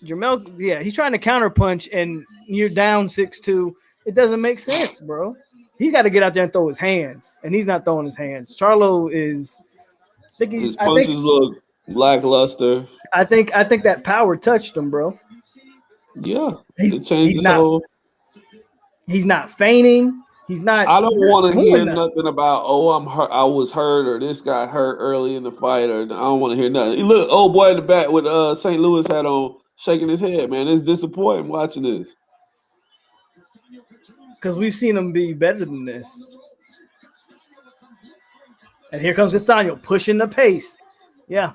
Jamel, yeah, he's trying to counterpunch and you're down 6-2. It doesn't make sense, bro. He's got to get out there and throw his hands, and he's not throwing his hands. Charlo is. His punches look lackluster. I think that power touched him, bro. Yeah, he's not feigning. He's not. I don't want to hear nothing about I'm hurt. I was hurt, or this guy hurt early in the fight, or I don't want to hear nothing. Look, old boy in the back with St. Louis hat on, shaking his head. Man, it's disappointing watching this. Because we've seen him be better than this. And here comes Castano pushing the pace. Yeah.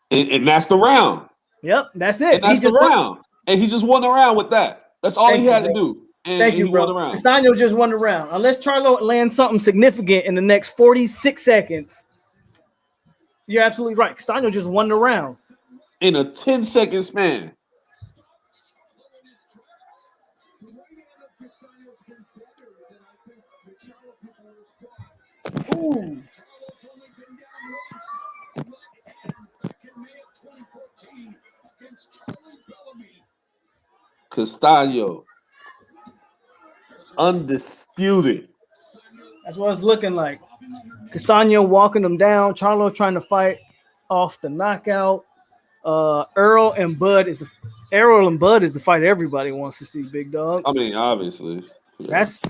And that's the round. Yep, that's it. And that's the round. And he just won the round with that. That's all he had to do. And Thank you, bro. Castano just won the round. Unless Charlo lands something significant in the next 46 seconds, you're absolutely right. Castano just won the round. In a 10-second span. Ooh. Castano. Undisputed. That's what it's looking like. Castano walking him down. Charlo's trying to fight off the knockout. Errol and Bud is the fight everybody wants to see, big dog. I mean, obviously. Yeah.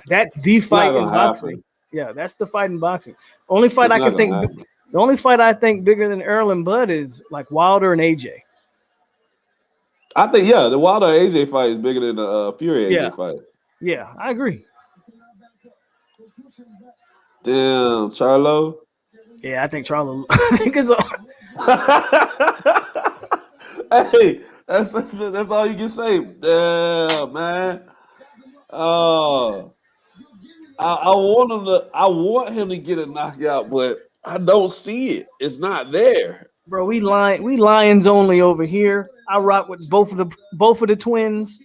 That's the fight in boxing. Happen. Yeah, that's the fight in boxing. Only fight I can think. The only fight I think bigger than Errol and Bud is like Wilder and AJ. I think the Wilder AJ fight is bigger than the Fury AJ fight. Yeah, I agree. Damn, Charlo. Yeah, I think Charlo. I think it's. Hey, that's all you can say. Damn, man. I want him to get a knockout, but I don't see it. It's not there. Bro, we Lions only over here. I rock with both of the twins.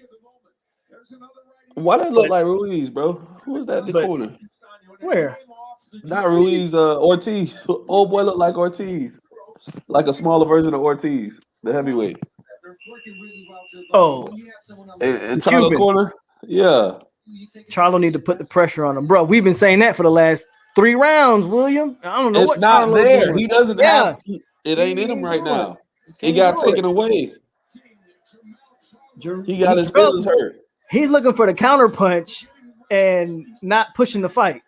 Why that look like Ruiz, bro? Who is that in the corner? Where? Not Ruiz, Ortiz. Old boy look like Ortiz. Like a smaller version of Ortiz, the heavyweight. Oh. And Charlo corner? Yeah. Charlo need to put the pressure on him. Bro, we've been saying that for the last 3 rounds, William. I don't know it's what not Charlo there. doing. He doesn't have it ain't in him right now. He got taken away. He got his feelings hurt. He's looking for the counter punch and not pushing the fight.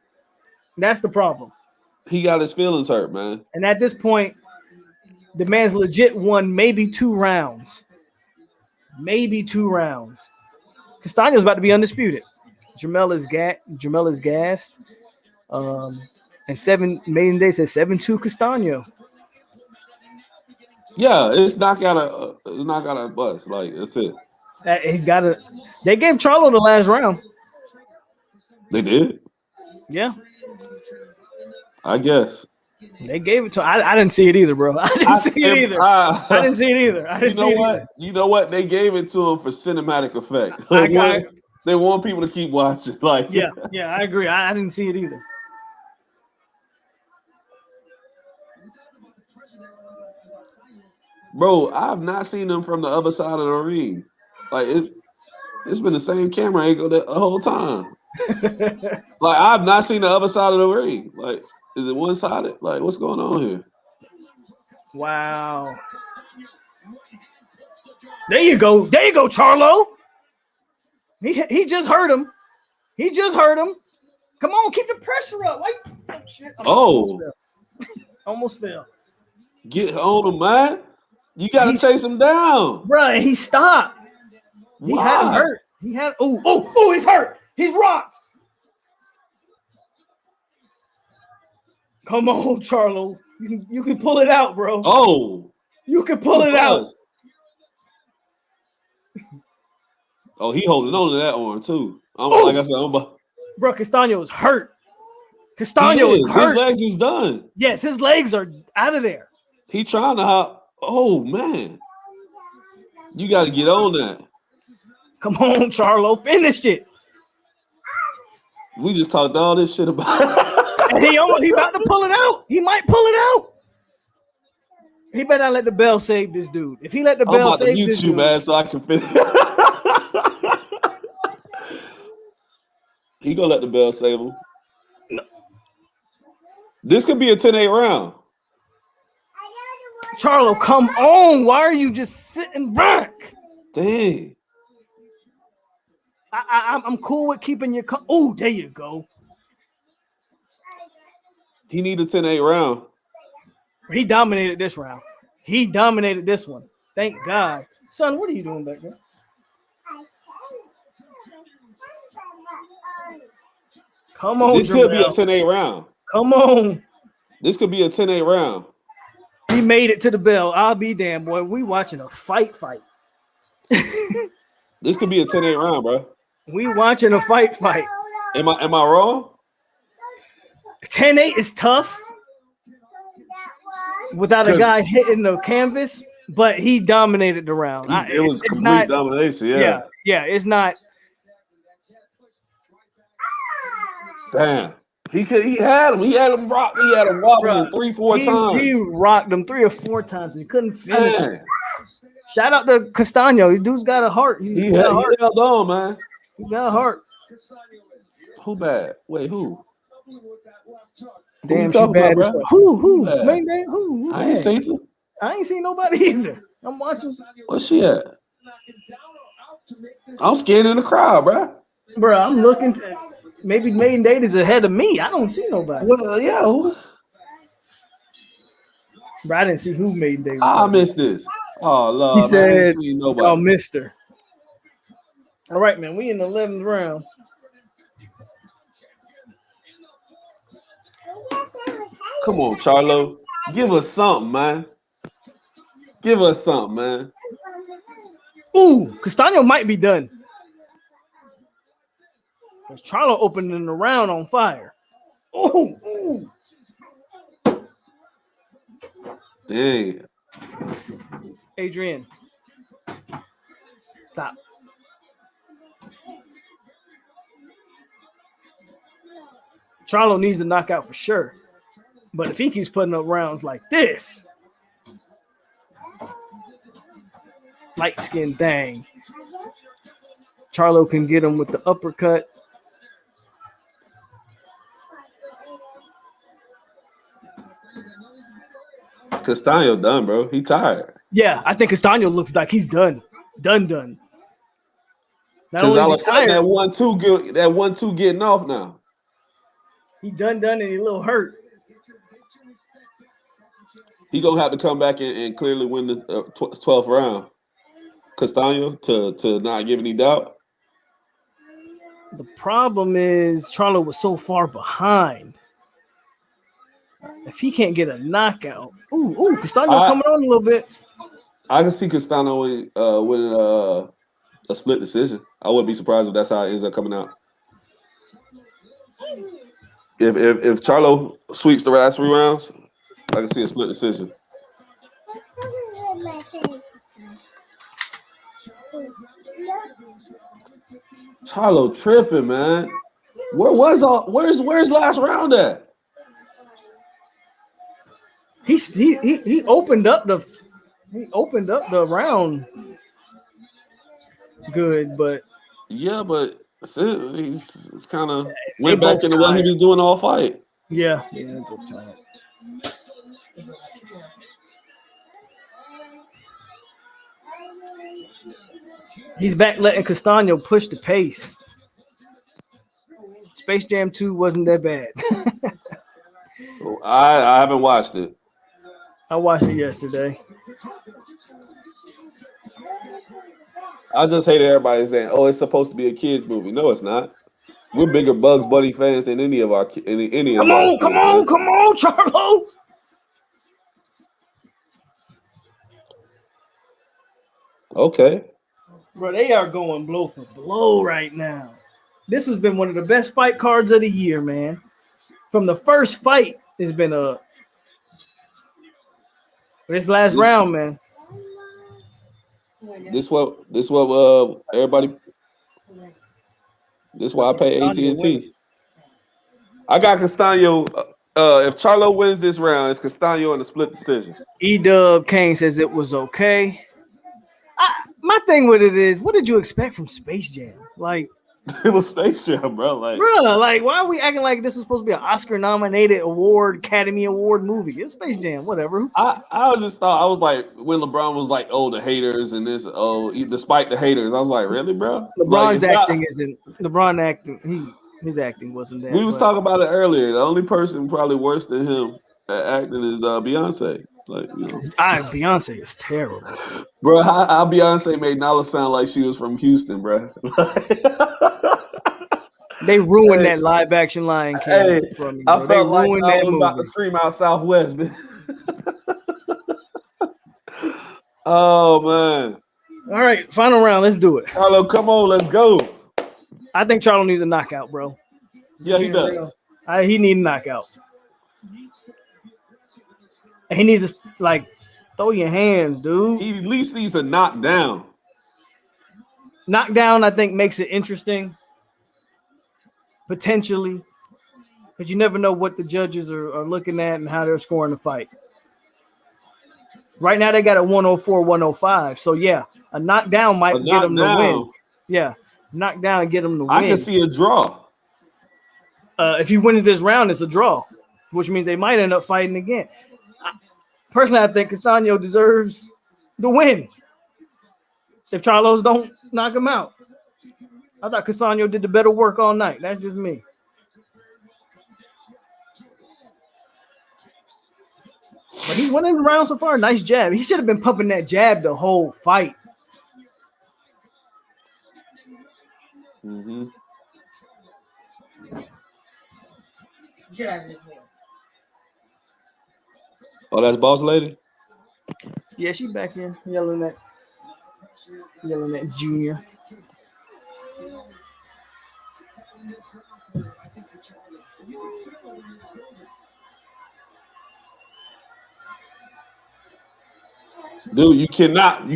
That's the problem. He got his feelings hurt, man. And at this point, the man's legit won maybe 2 rounds. Maybe 2 rounds. Castano's about to be undisputed. Jamel is gassed. And 7 maiden day says 7-2 Castano. Yeah, it's knockout a bust. Like that's it. He's got a. They gave Charlo the last round. They did. Yeah, I guess. they gave it to. I didn't see it either, bro. I didn't see it either. I didn't see it either. You know what? They gave it to him for cinematic effect. Like, they want people to keep watching. Like, yeah, I agree. I didn't see it either. Bro, I've not seen them from the other side of the ring. Like it's been the same camera angle the whole time. Like I've not seen the other side of the ring. Like, is it one-sided? Like, what's going on here? Wow. There you go, Charlo. He just hurt him. Come on, keep the pressure up. Like, oh shit. Almost fell. Get on him, man. You gotta chase him down. Bro, he stopped. He had him hurt. He's hurt. He's rocked. Come on, Charlo. You can pull it out, bro. Oh. You can pull it out. Oh, he holding on to that arm too. Like I said, bro, Castano is hurt. Castano is hurt. His legs is done. Yes, his legs are out of there. He trying to hop. Oh man, you got to get on that. Come on, Charlo, finish it. We just talked all this shit about it. And he about to pull it out. He might pull it out. He better not let the bell save this dude. If he let the bell save this dude, man, so I can finish. He gonna let the bell save him. No. This could be a 10-8 round. Charlo, come on. Why are you just sitting back? Dang. I'm cool with keeping your. Oh, there you go. He need a 10-8 round. He dominated this round. He dominated this one. Thank God. Son, what are you doing back there? Come on, this could be a 10-8 round. Come on. This could be a 10-8 round. He made it to the bell. I'll be damned, boy. We watching a fight. This could be a 10-8 round, bro. We watching a fight. Am I wrong? 10-8 is tough without a guy hitting the canvas, but he dominated the round. It was complete domination. Yeah. It's not. Damn. He had him. He had him rock. He had him wobbling 3-4 times. He rocked him 3 or 4 times. He couldn't finish. Man. Shout out to Castano. This dude's got a heart. He held on, man. He got a heart. Who bad? Wait, who? Damn, she bad. Who? Man, who? I ain't seen her. I ain't seen nobody either. I'm watching. Where's she at? I'm scared in the crowd, bro. Bro, I'm looking. Maybe Maiden Date is ahead of me. I don't see nobody. Well, yeah. Bro, I didn't see who Maiden Date was. I missed this. Oh, Lord. He said, "Oh, mister." All right, man. We in the 11th round. Come on, Charlo. Give us something, man. Give us something, man. Ooh, Castano might be done. Because Charlo opening the round on fire. Ooh. Dang. Adrian. Stop. Charlo needs to knock out for sure. But if he keeps putting up rounds like this, light skin thing, Charlo can get him with the uppercut. Castano done, bro. He tired. Yeah, I think Castano looks like he's done. Done. Not only is he tired, that 1-2 getting off now. He done, and he a little hurt. He gonna have to come back and clearly win the 12th round. Castano to not give any doubt. The problem is Charlo was so far behind. If he can't get a knockout, Castano coming on a little bit. I can see Castano with a split decision. I wouldn't be surprised if that's how it ends up coming out. If Charlo sweeps the last 3 rounds, I can see a split decision. Charlo tripping, man. Where's last round at? He opened up the round good, but he's kind of went back into what he was doing all fight. Yeah, both tired. He's back letting Castano push the pace. Space Jam 2 wasn't that bad. I haven't watched it. I watched it yesterday. I just hate everybody saying, "Oh, it's supposed to be a kids movie." No, it's not. We're bigger Bugs Bunny fans than any of our kids. Come on, Charlo. Okay. Bro, they are going blow for blow right now. This has been one of the best fight cards of the year, man. From the first fight, it's been this last round, man. This what everybody. This why I pay AT&T. I got Castano. If Charlo wins this round, it's Castano in a split decision. E-Dub Kane says it was okay. My thing with it is, what did you expect from Space Jam? Like, it was Space Jam, bro. Like, why are we acting like this was supposed to be an Oscar-nominated Academy Award movie? It's Space Jam, whatever. I just thought, I was like, when LeBron was like, "Oh, the haters and this, despite the haters," I was like, really, bro? LeBron's acting isn't. LeBron acting, his acting wasn't that. We was talking about it earlier. The only person probably worse than him at acting is Beyonce. Like, Beyonce is terrible, bro. How Beyonce made Nala sound like she was from Houston, bro. They ruined that live action Lion King for me, bro. I felt like I was about to scream out Southwest, man. Oh man! All right, final round. Let's do it. Charlo, come on, let's go. I think Charlo needs a knockout, bro. Yeah, he does. He needs a knockout. And he needs to throw your hands, dude. He at least needs a knockdown. Knockdown, I think, makes it interesting. Potentially. Because you never know what the judges are looking at and how they're scoring the fight. Right now, they got a 104, 105. So, yeah, a knockdown might get them to win. Yeah, knockdown and get them to win. I can see a draw. If he wins this round, it's a draw, which means they might end up fighting again. Personally, I think Castano deserves the win if Charlos don't knock him out. I thought Castano did the better work all night. That's just me. But he's winning the round so far. Nice jab. He should have been pumping that jab the whole fight. Mm-hmm. Oh, that's Boss Lady? Yeah, she back here yelling at Junior. Dude, you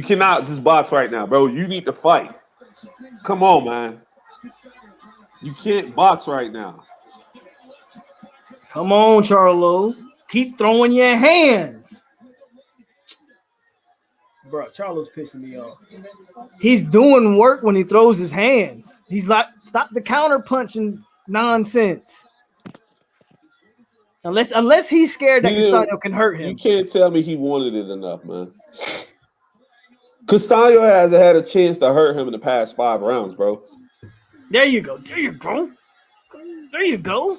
cannot just box right now, bro. You need to fight. Come on, man. You can't box right now. Come on, Charlo. Keep throwing your hands. Bro, Charlo's pissing me off. He's doing work when he throws his hands. He's like, stop the counter punching nonsense. Unless he's scared that Castano can hurt him. You can't tell me he wanted it enough, man. Castano has had a chance to hurt him in the past 5 rounds, bro. There you go. There you go. There you go.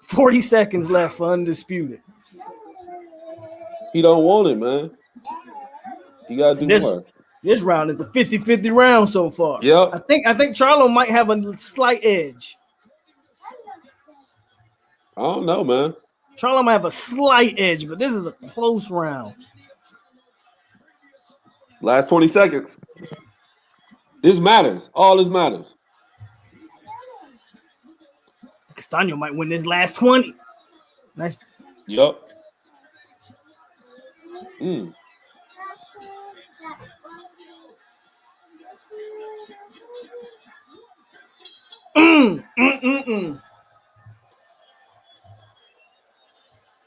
$40 seconds left for undisputed. He don't want it, man. You gotta do more. This round is a 50-50 round so far. Yep. I think Charlo might have a slight edge. I don't know, man. Charlo might have a slight edge, but this is a close round. Last 20 seconds. This matters. All this matters. Castano might win this last 20. Nice. Yep.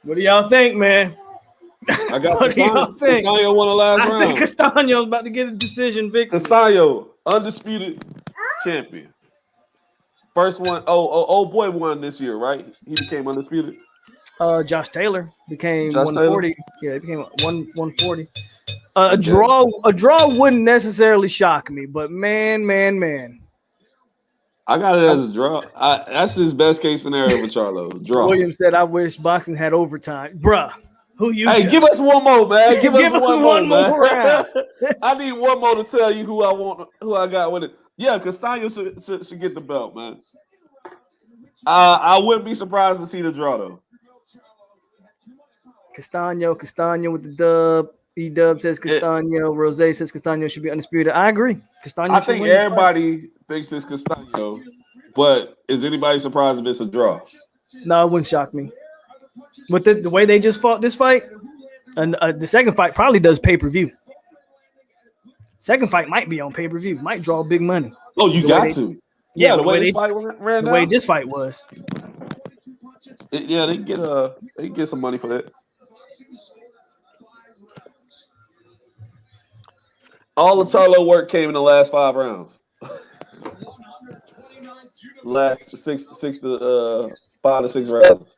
What do y'all think, man? I got What do y'all think? Castano won the last I round. think Castano's about to get a decision victory. Castano, undisputed champion. First one. Oh boy won this year, right? He became undisputed. Josh Taylor became Josh 140. Taylor? Yeah, he became 140. A draw wouldn't necessarily shock me, but man. I got it as a draw. That's his best case scenario for Charlo. Draw. William said, "I wish boxing had overtime, bruh." Who you? Hey, give us one more, man. Give us one more, man. round. I need one more to tell you who I want, who I got with it. Yeah, Castano should get the belt, man. I wouldn't be surprised to see the draw though. Castano with the dub. E-Dub says Castano. Rose says Castano should be undisputed. I agree. Castano. I think everybody thinks it's Castano, but is anybody surprised if it's a draw? No, it wouldn't shock me. With the way they just fought this fight, and the second fight probably does pay-per-view. Second fight might be on pay-per-view. Might draw big money. Oh, you got to. Yeah, the way this fight ran the down. way this fight was. Yeah, they get some money for that. All the Charlo work came in the last 5 rounds. Last 5 to 6 rounds.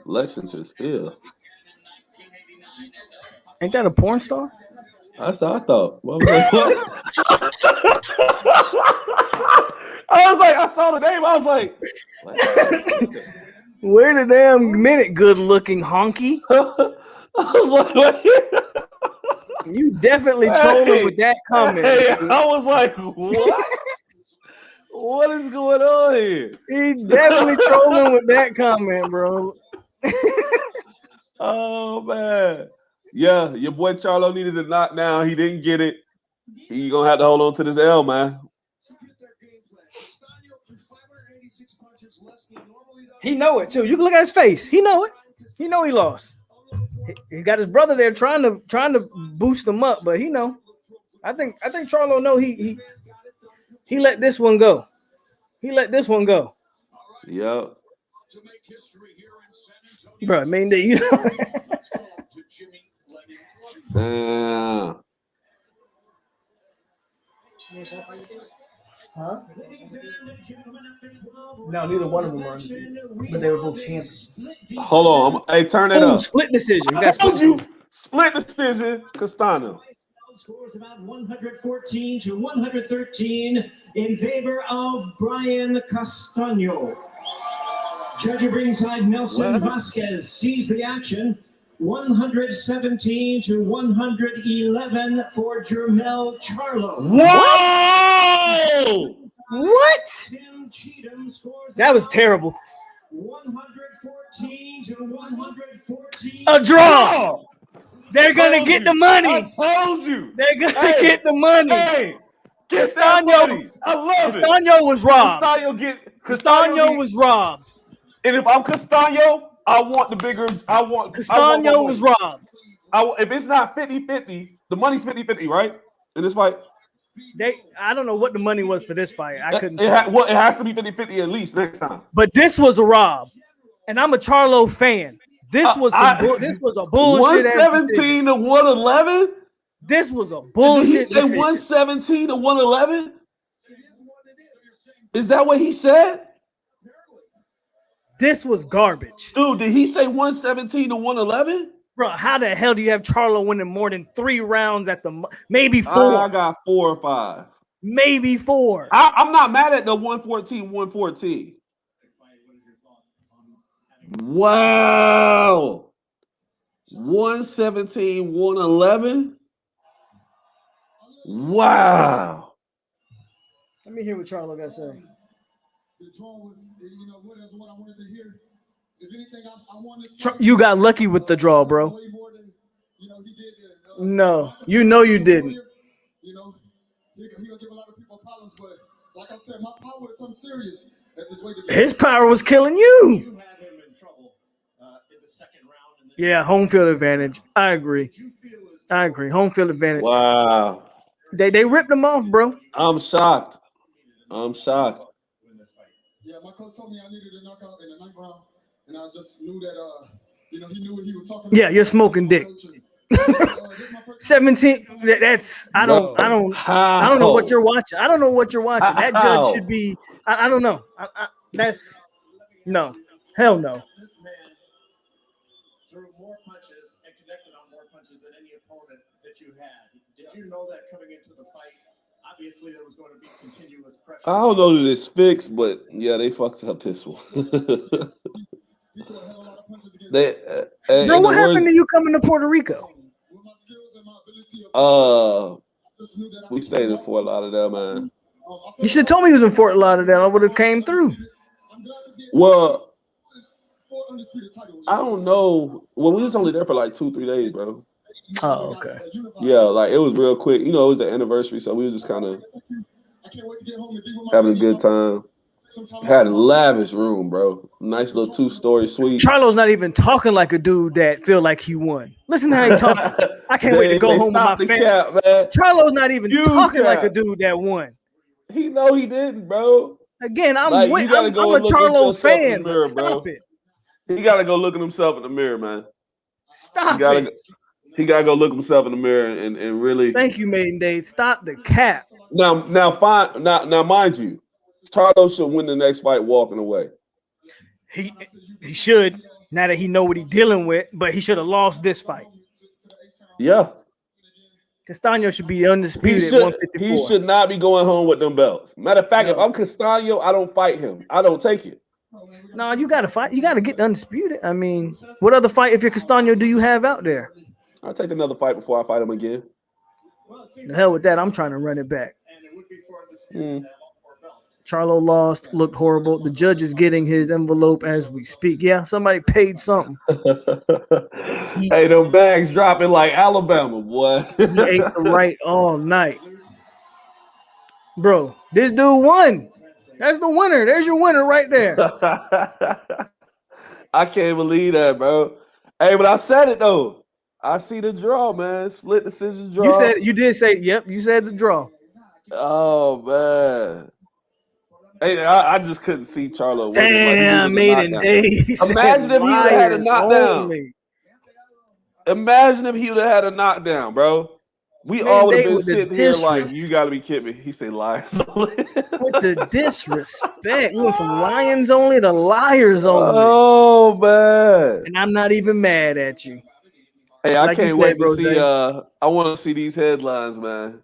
Lexington still. Ain't that a porn star? That's what I thought. What was I was like, I saw the name. I was like, wait a damn minute, good looking honky. I was like, you definitely trolling with that comment. Hey, I was like, what? What is going on here? He definitely trolling with that comment, bro. Oh man. Yeah, your boy Charlo needed a knockdown. He didn't get it. He gonna have to hold on to this L, man. He know it too. You can look at his face. He know it. He know he lost. He got his brother there trying to boost him up, but he know. I think Charlo know he let this one go. He let this one go. Yep. Bro, I mean, you know. Huh? No, neither one of them are undefeated, but they were both champions. Hold on. Hey, turn it up. Split decision. I told you. Split decision, Castano. Scores about 114 to 113 in favor of Brian Castano. Judge of ringside Nelson Vasquez sees the action. 117 to 111 for Jermell Charlo. Whoa! What? Tim Cheatham scores That was terrible. 114 to 114. A draw. They're gonna get the money. I told you. They're gonna get the money. Hey, get that money. I love it. Castano was robbed. Castano was robbed. And if I'm Castano, I want the bigger. Castano was robbed. If it's not 50-50, the money's 50-50, right? In this fight? I don't know what the money was for this fight. I couldn't. It has to be 50-50 at least next time. But this was a rob. And I'm a Charlo fan. This was a bullshit. 117 to 111? This was a bullshit. Did he say 117 to 111? Is that what he said? This was garbage. Dude, did he say 117 to 111? Bro, how the hell do you have Charlo winning more than 3 rounds at maybe 4? I got 4 or 5. Maybe 4. I'm not mad at the 114. Wow. 117, 111. Wow. Let me hear what Charlo got to say. The draw was, you know, that's what I wanted to hear. If anything, I wanted You got lucky with the draw, bro. way more than, you know, he did. No, you know you didn't. You know, he'll give a lot of people problems, but like I said, my power is something serious. His power was killing you. You have him in trouble in the second round. Yeah, home field advantage. I agree. Home field advantage. Wow. They ripped him off, bro. I'm shocked. Yeah, my coach told me I needed a knockout in the ninth round, and I just knew that, you know, he knew what he was talking about. Yeah, you're smoking dick. 17. That's I don't know what you're watching. I don't know what you're watching. That judge should be. I don't know. That's no. Hell no. This man threw more punches and connected on more punches than any opponent that you had. Did you know that coming into the fight? Obviously, there was going to be continuous pressure. I don't know that it's fixed, but yeah, they fucked up this one. Bro, what happened to you coming to Puerto Rico? We stayed in Fort Lauderdale, man. You should have told me he was in Fort Lauderdale. I would have came through. Well, I don't know. Well, we was only there for like 2-3 days, bro. Oh, okay. Yeah, like it was real quick. You know, it was the anniversary, so we was just kind of having a good time. Had a lavish room, bro. Nice little 2-story suite. Charlo's not even talking like a dude that feel like he won. Listen to how he talking. I can't wait to go home with my family. Charlo's not even talking like a dude that won. He know he didn't, bro. Again, I'm like, a Charlo fan. Mirror, Stop bro. it. He gotta go look at himself in the mirror, man. Stop it. He gotta go look himself in the mirror and really. Thank you, Maiden Dade. Stop the cap. Now, mind you, Charlo should win the next fight walking away. He should, now that he know what he's dealing with, but he should have lost this fight. Yeah. Castano should be undisputed at 154. He should not be going home with them belts. Matter of fact, if I'm Castano, I don't fight him. I don't take it. No, you gotta fight. You gotta get undisputed. I mean, what other fight, if you're Castano, do you have out there? I'll take another fight before I fight him again. The hell with that. I'm trying to run it back. Charlo lost, looked horrible. The judge is getting his envelope as we speak. Yeah, somebody paid something. Hey, them bags dropping like Alabama, boy. He ate the right all night. Bro, this dude won. That's the winner. There's your winner right there. I can't believe that, bro. Hey, but I said it, though. I see the draw, man. Split decision draw. You did say, yep, you said the draw. Oh, man. Hey, I just couldn't see Charlo. Damn, Maiden Dade. Imagine if he would have had a knockdown. Imagine if he would have had a knockdown, bro. We all would have been sitting here like, you got to be kidding me. He said liars only. With the disrespect. We went from lions only to liars only. Oh, man. And I'm not even mad at you. Hey, I can't wait to see. I want to see these headlines, man.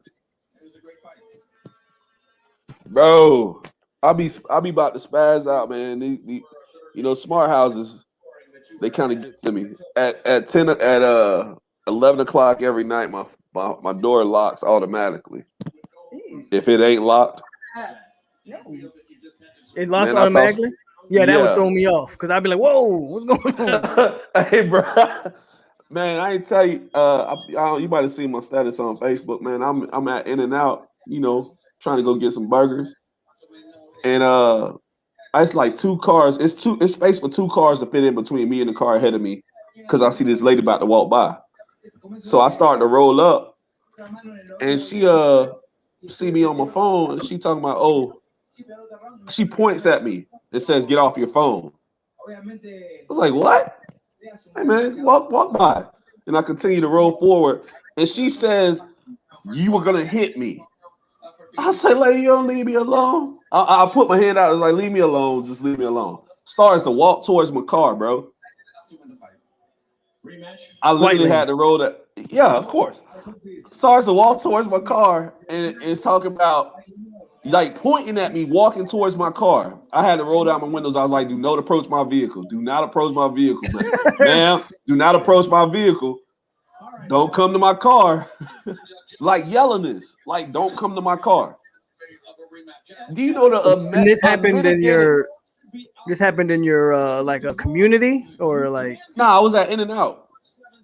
Bro, I'll be about to spaz out, man. The you know, smart houses, they kind of get to me at 11 o'clock every night. My door locks automatically. If it ain't locked, it locks automatically. Yeah, that would throw me off because I'd be like, "Whoa, what's going on?" Hey, bro, man, I ain't tell you. You might have seen my status on Facebook, man. I'm at In-N-Out, you know, trying to go get some burgers, and it's like 2 cars. It's space for 2 cars to fit in between me and the car ahead of me because I see this lady about to walk by. So I start to roll up, and she see me on my phone, and she talking about, she points at me and says, "Get off your phone." I was like, "What?" Hey man, walk by. And I continue to roll forward, and she says, "You were gonna hit me." I say, "Lady, you don't leave me alone." I put my hand out. I was like, "Leave me alone. Just leave me alone." Starts to walk towards my car, bro. I literally had to roll that. Yeah, of course. Starts to walk towards my car and is talking about, like pointing at me, walking towards my car. I had to roll down my windows. I was like, do not approach my vehicle. Do not approach my vehicle, man. Ma'am, do not approach my vehicle. Don't come to my car. Like yelling this. Like, don't come to my car. Do you know the And this happened in your like a community or like? Nah, I was at In-N-Out.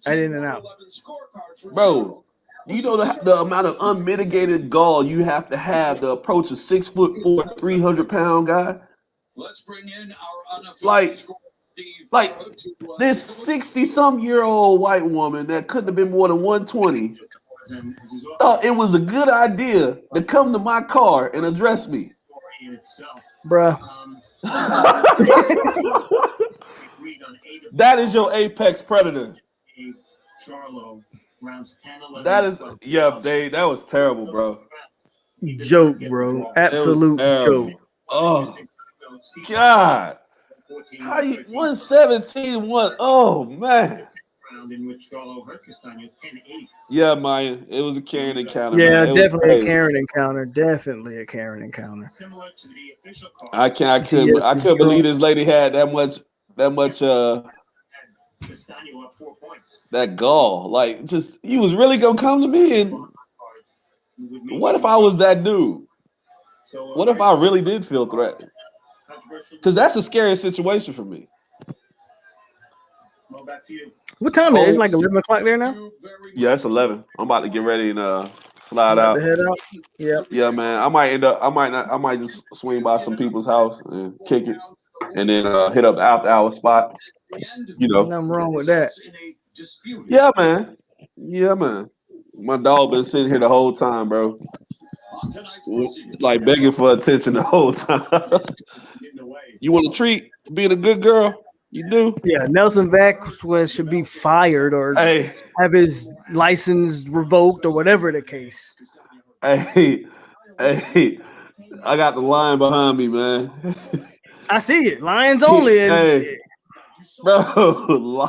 At In-N-Out. Bro, you know the amount of unmitigated gall you have to approach a 6'4", 300-pound guy? Let's bring in our unofficial Like this 60-some-year-old white woman that couldn't have been more than 120 thought it was a good idea to come to my car and address me. Bruh. That is your apex predator. That is, that was terrible, bro. Joke, bro. Absolute joke. Oh, God. How you 117 1? Oh, man. Yeah, Maya. It was a Karen encounter. Yeah, man. definitely a Karen encounter. Definitely a Karen encounter. I couldn't believe this lady had that much that gall. Like, just you was really gonna come to me, and what if I was that dude? What if I really did feel threatened? Because that's a scary situation for me. What time is it? It's like 11 o'clock there now? Yeah, it's 11. I'm about to get ready and slide out. Head out. Yeah. Yeah, man. I might just swing by some people's house and kick it, and then hit up the after hour spot. You know. Nothing wrong with that. Yeah, man. Yeah, man. My dog been sitting here the whole time, bro. Like begging for attention the whole time. You want a treat for being a good girl? You do? Yeah, Nelson Vasquez should be fired or have his license revoked or whatever the case. Hey, I got the line behind me, man. I see it. Lions only. Hey, bro.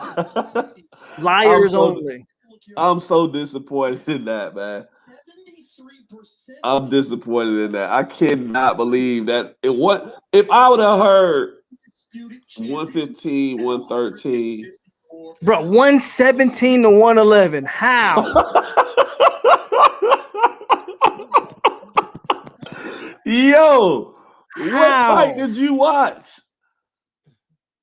Liars only. I'm so disappointed in that, man. I'm disappointed in that. I cannot believe that. If I would have heard 115, 113. Bro, 117 to 111. How? Yo, what fight did you watch?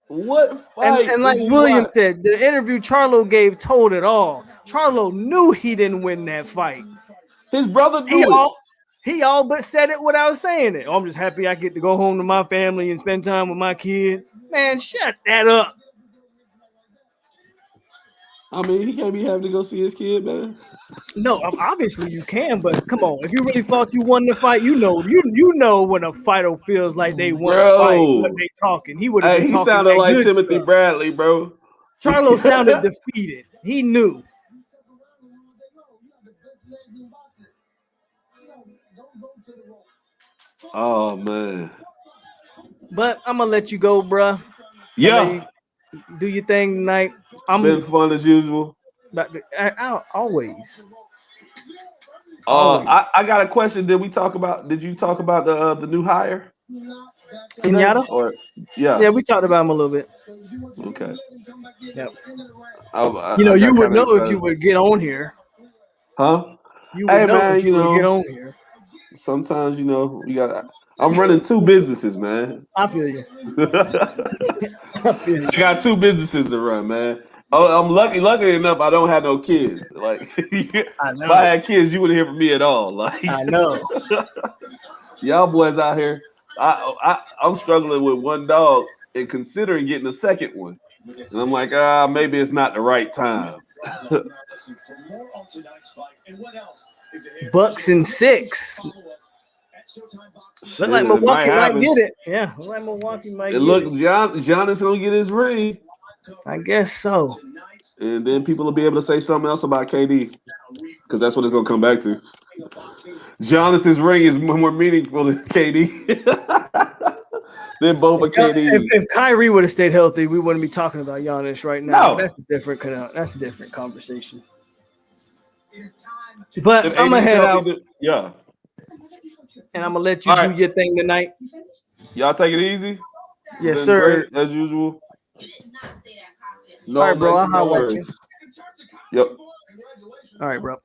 What fight? And like William said, the interview Charlo gave told it all. Charlo knew he didn't win that fight. His brother knew it. He all but said it without saying it. Oh, I'm just happy I get to go home to my family and spend time with my kid. Man, shut that up. I mean, he can't be having to go see his kid, man. No, obviously you can, but come on. If you really thought you won the fight, you know when a fighter feels like they won a fight, when they talking. He would have been talking. He sounded like Timothy Bradley, bro. Charlo sounded defeated. He knew. Oh man. But I'm gonna let you go, bruh. Yeah. Do your thing tonight. Been fun as usual. Always. I got a question. Did you talk about the new hire? Kenyatta? Yeah, we talked about him a little bit. Okay. Yep. You would know if you would get on here. Huh? You would know if you would get on here. Sometimes, I'm running two businesses, man. I feel you. I got two businesses to run, man. Oh, I'm lucky enough I don't have no kids. Like, if I had kids, you wouldn't hear from me at all. Like, I know. Y'all boys out here, I'm struggling with one dog and considering getting a second one. And I'm like, maybe it's not the right time. Bucks and 6. Look like Milwaukee might get it. Yeah, look like Milwaukee might get it. Giannis gonna get his ring. I guess so. And then people will be able to say something else about KD, because that's what it's gonna come back to. Giannis's ring is more meaningful than KD. Than both of KD. If Kyrie would have stayed healthy, we wouldn't be talking about Giannis right now. No. That's a different conversation. But I'm gonna head out. Yeah. And I'm gonna let you All do right. your thing tonight. Y'all take it easy. Yes, Been sir. great as usual. No, All right, bro. I'll no holler at you. worries. Yep. All right, bro.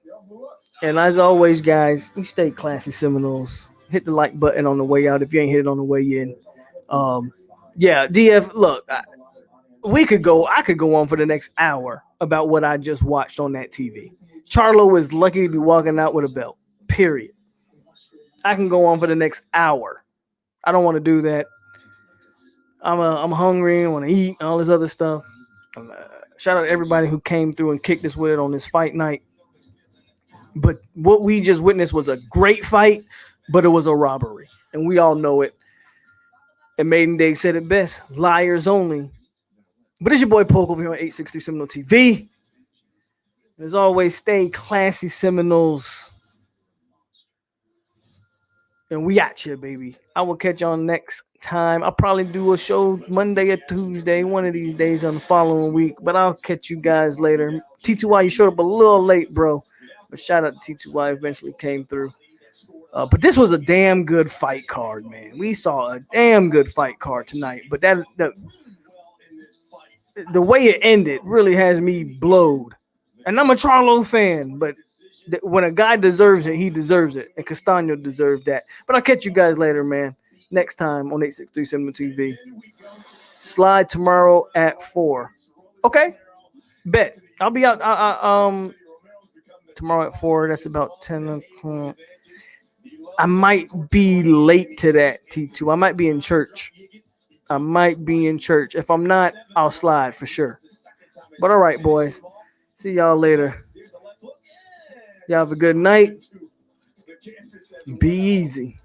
And as always, guys, we stay classy Seminoles. Hit the like button on the way out if you ain't hit it on the way in. Yeah, DF. Look, I could go on for the next hour about what I just watched on that TV. Charlo is lucky to be walking out with a belt. Period. I can go on for the next hour. I don't want to do that. I'm hungry. I want to eat and all this other stuff. Shout out to everybody who came through and kicked us with it on this fight night. But what we just witnessed was a great fight, but it was a robbery. And we all know it. And Maiden Day said it best. Liars only. But it's your boy Polk over here on 863 Seminole TV. And as always, stay classy Seminoles. And we at you, baby. I will catch y'all next time. I'll probably do a show Monday or Tuesday, one of these days on the following week. But I'll catch you guys later. T2Y, you showed up a little late, bro. But shout out to T2Y, eventually came through. But this was a damn good fight card, man. We saw a damn good fight card tonight. But the way it ended really has me blowed. And I'm a Charlo fan, but when a guy deserves it, he deserves it. And Castano deserved that. But I'll catch you guys later, man. Next time on 863 Seminole TV. Slide tomorrow at 4. Okay? Bet. I'll be out tomorrow at 4. That's about 10 o'clock. I might be late to that, T2. I might be in church. If I'm not, I'll slide for sure. But all right, boys. See y'all later. Y'all have a good night. Be easy.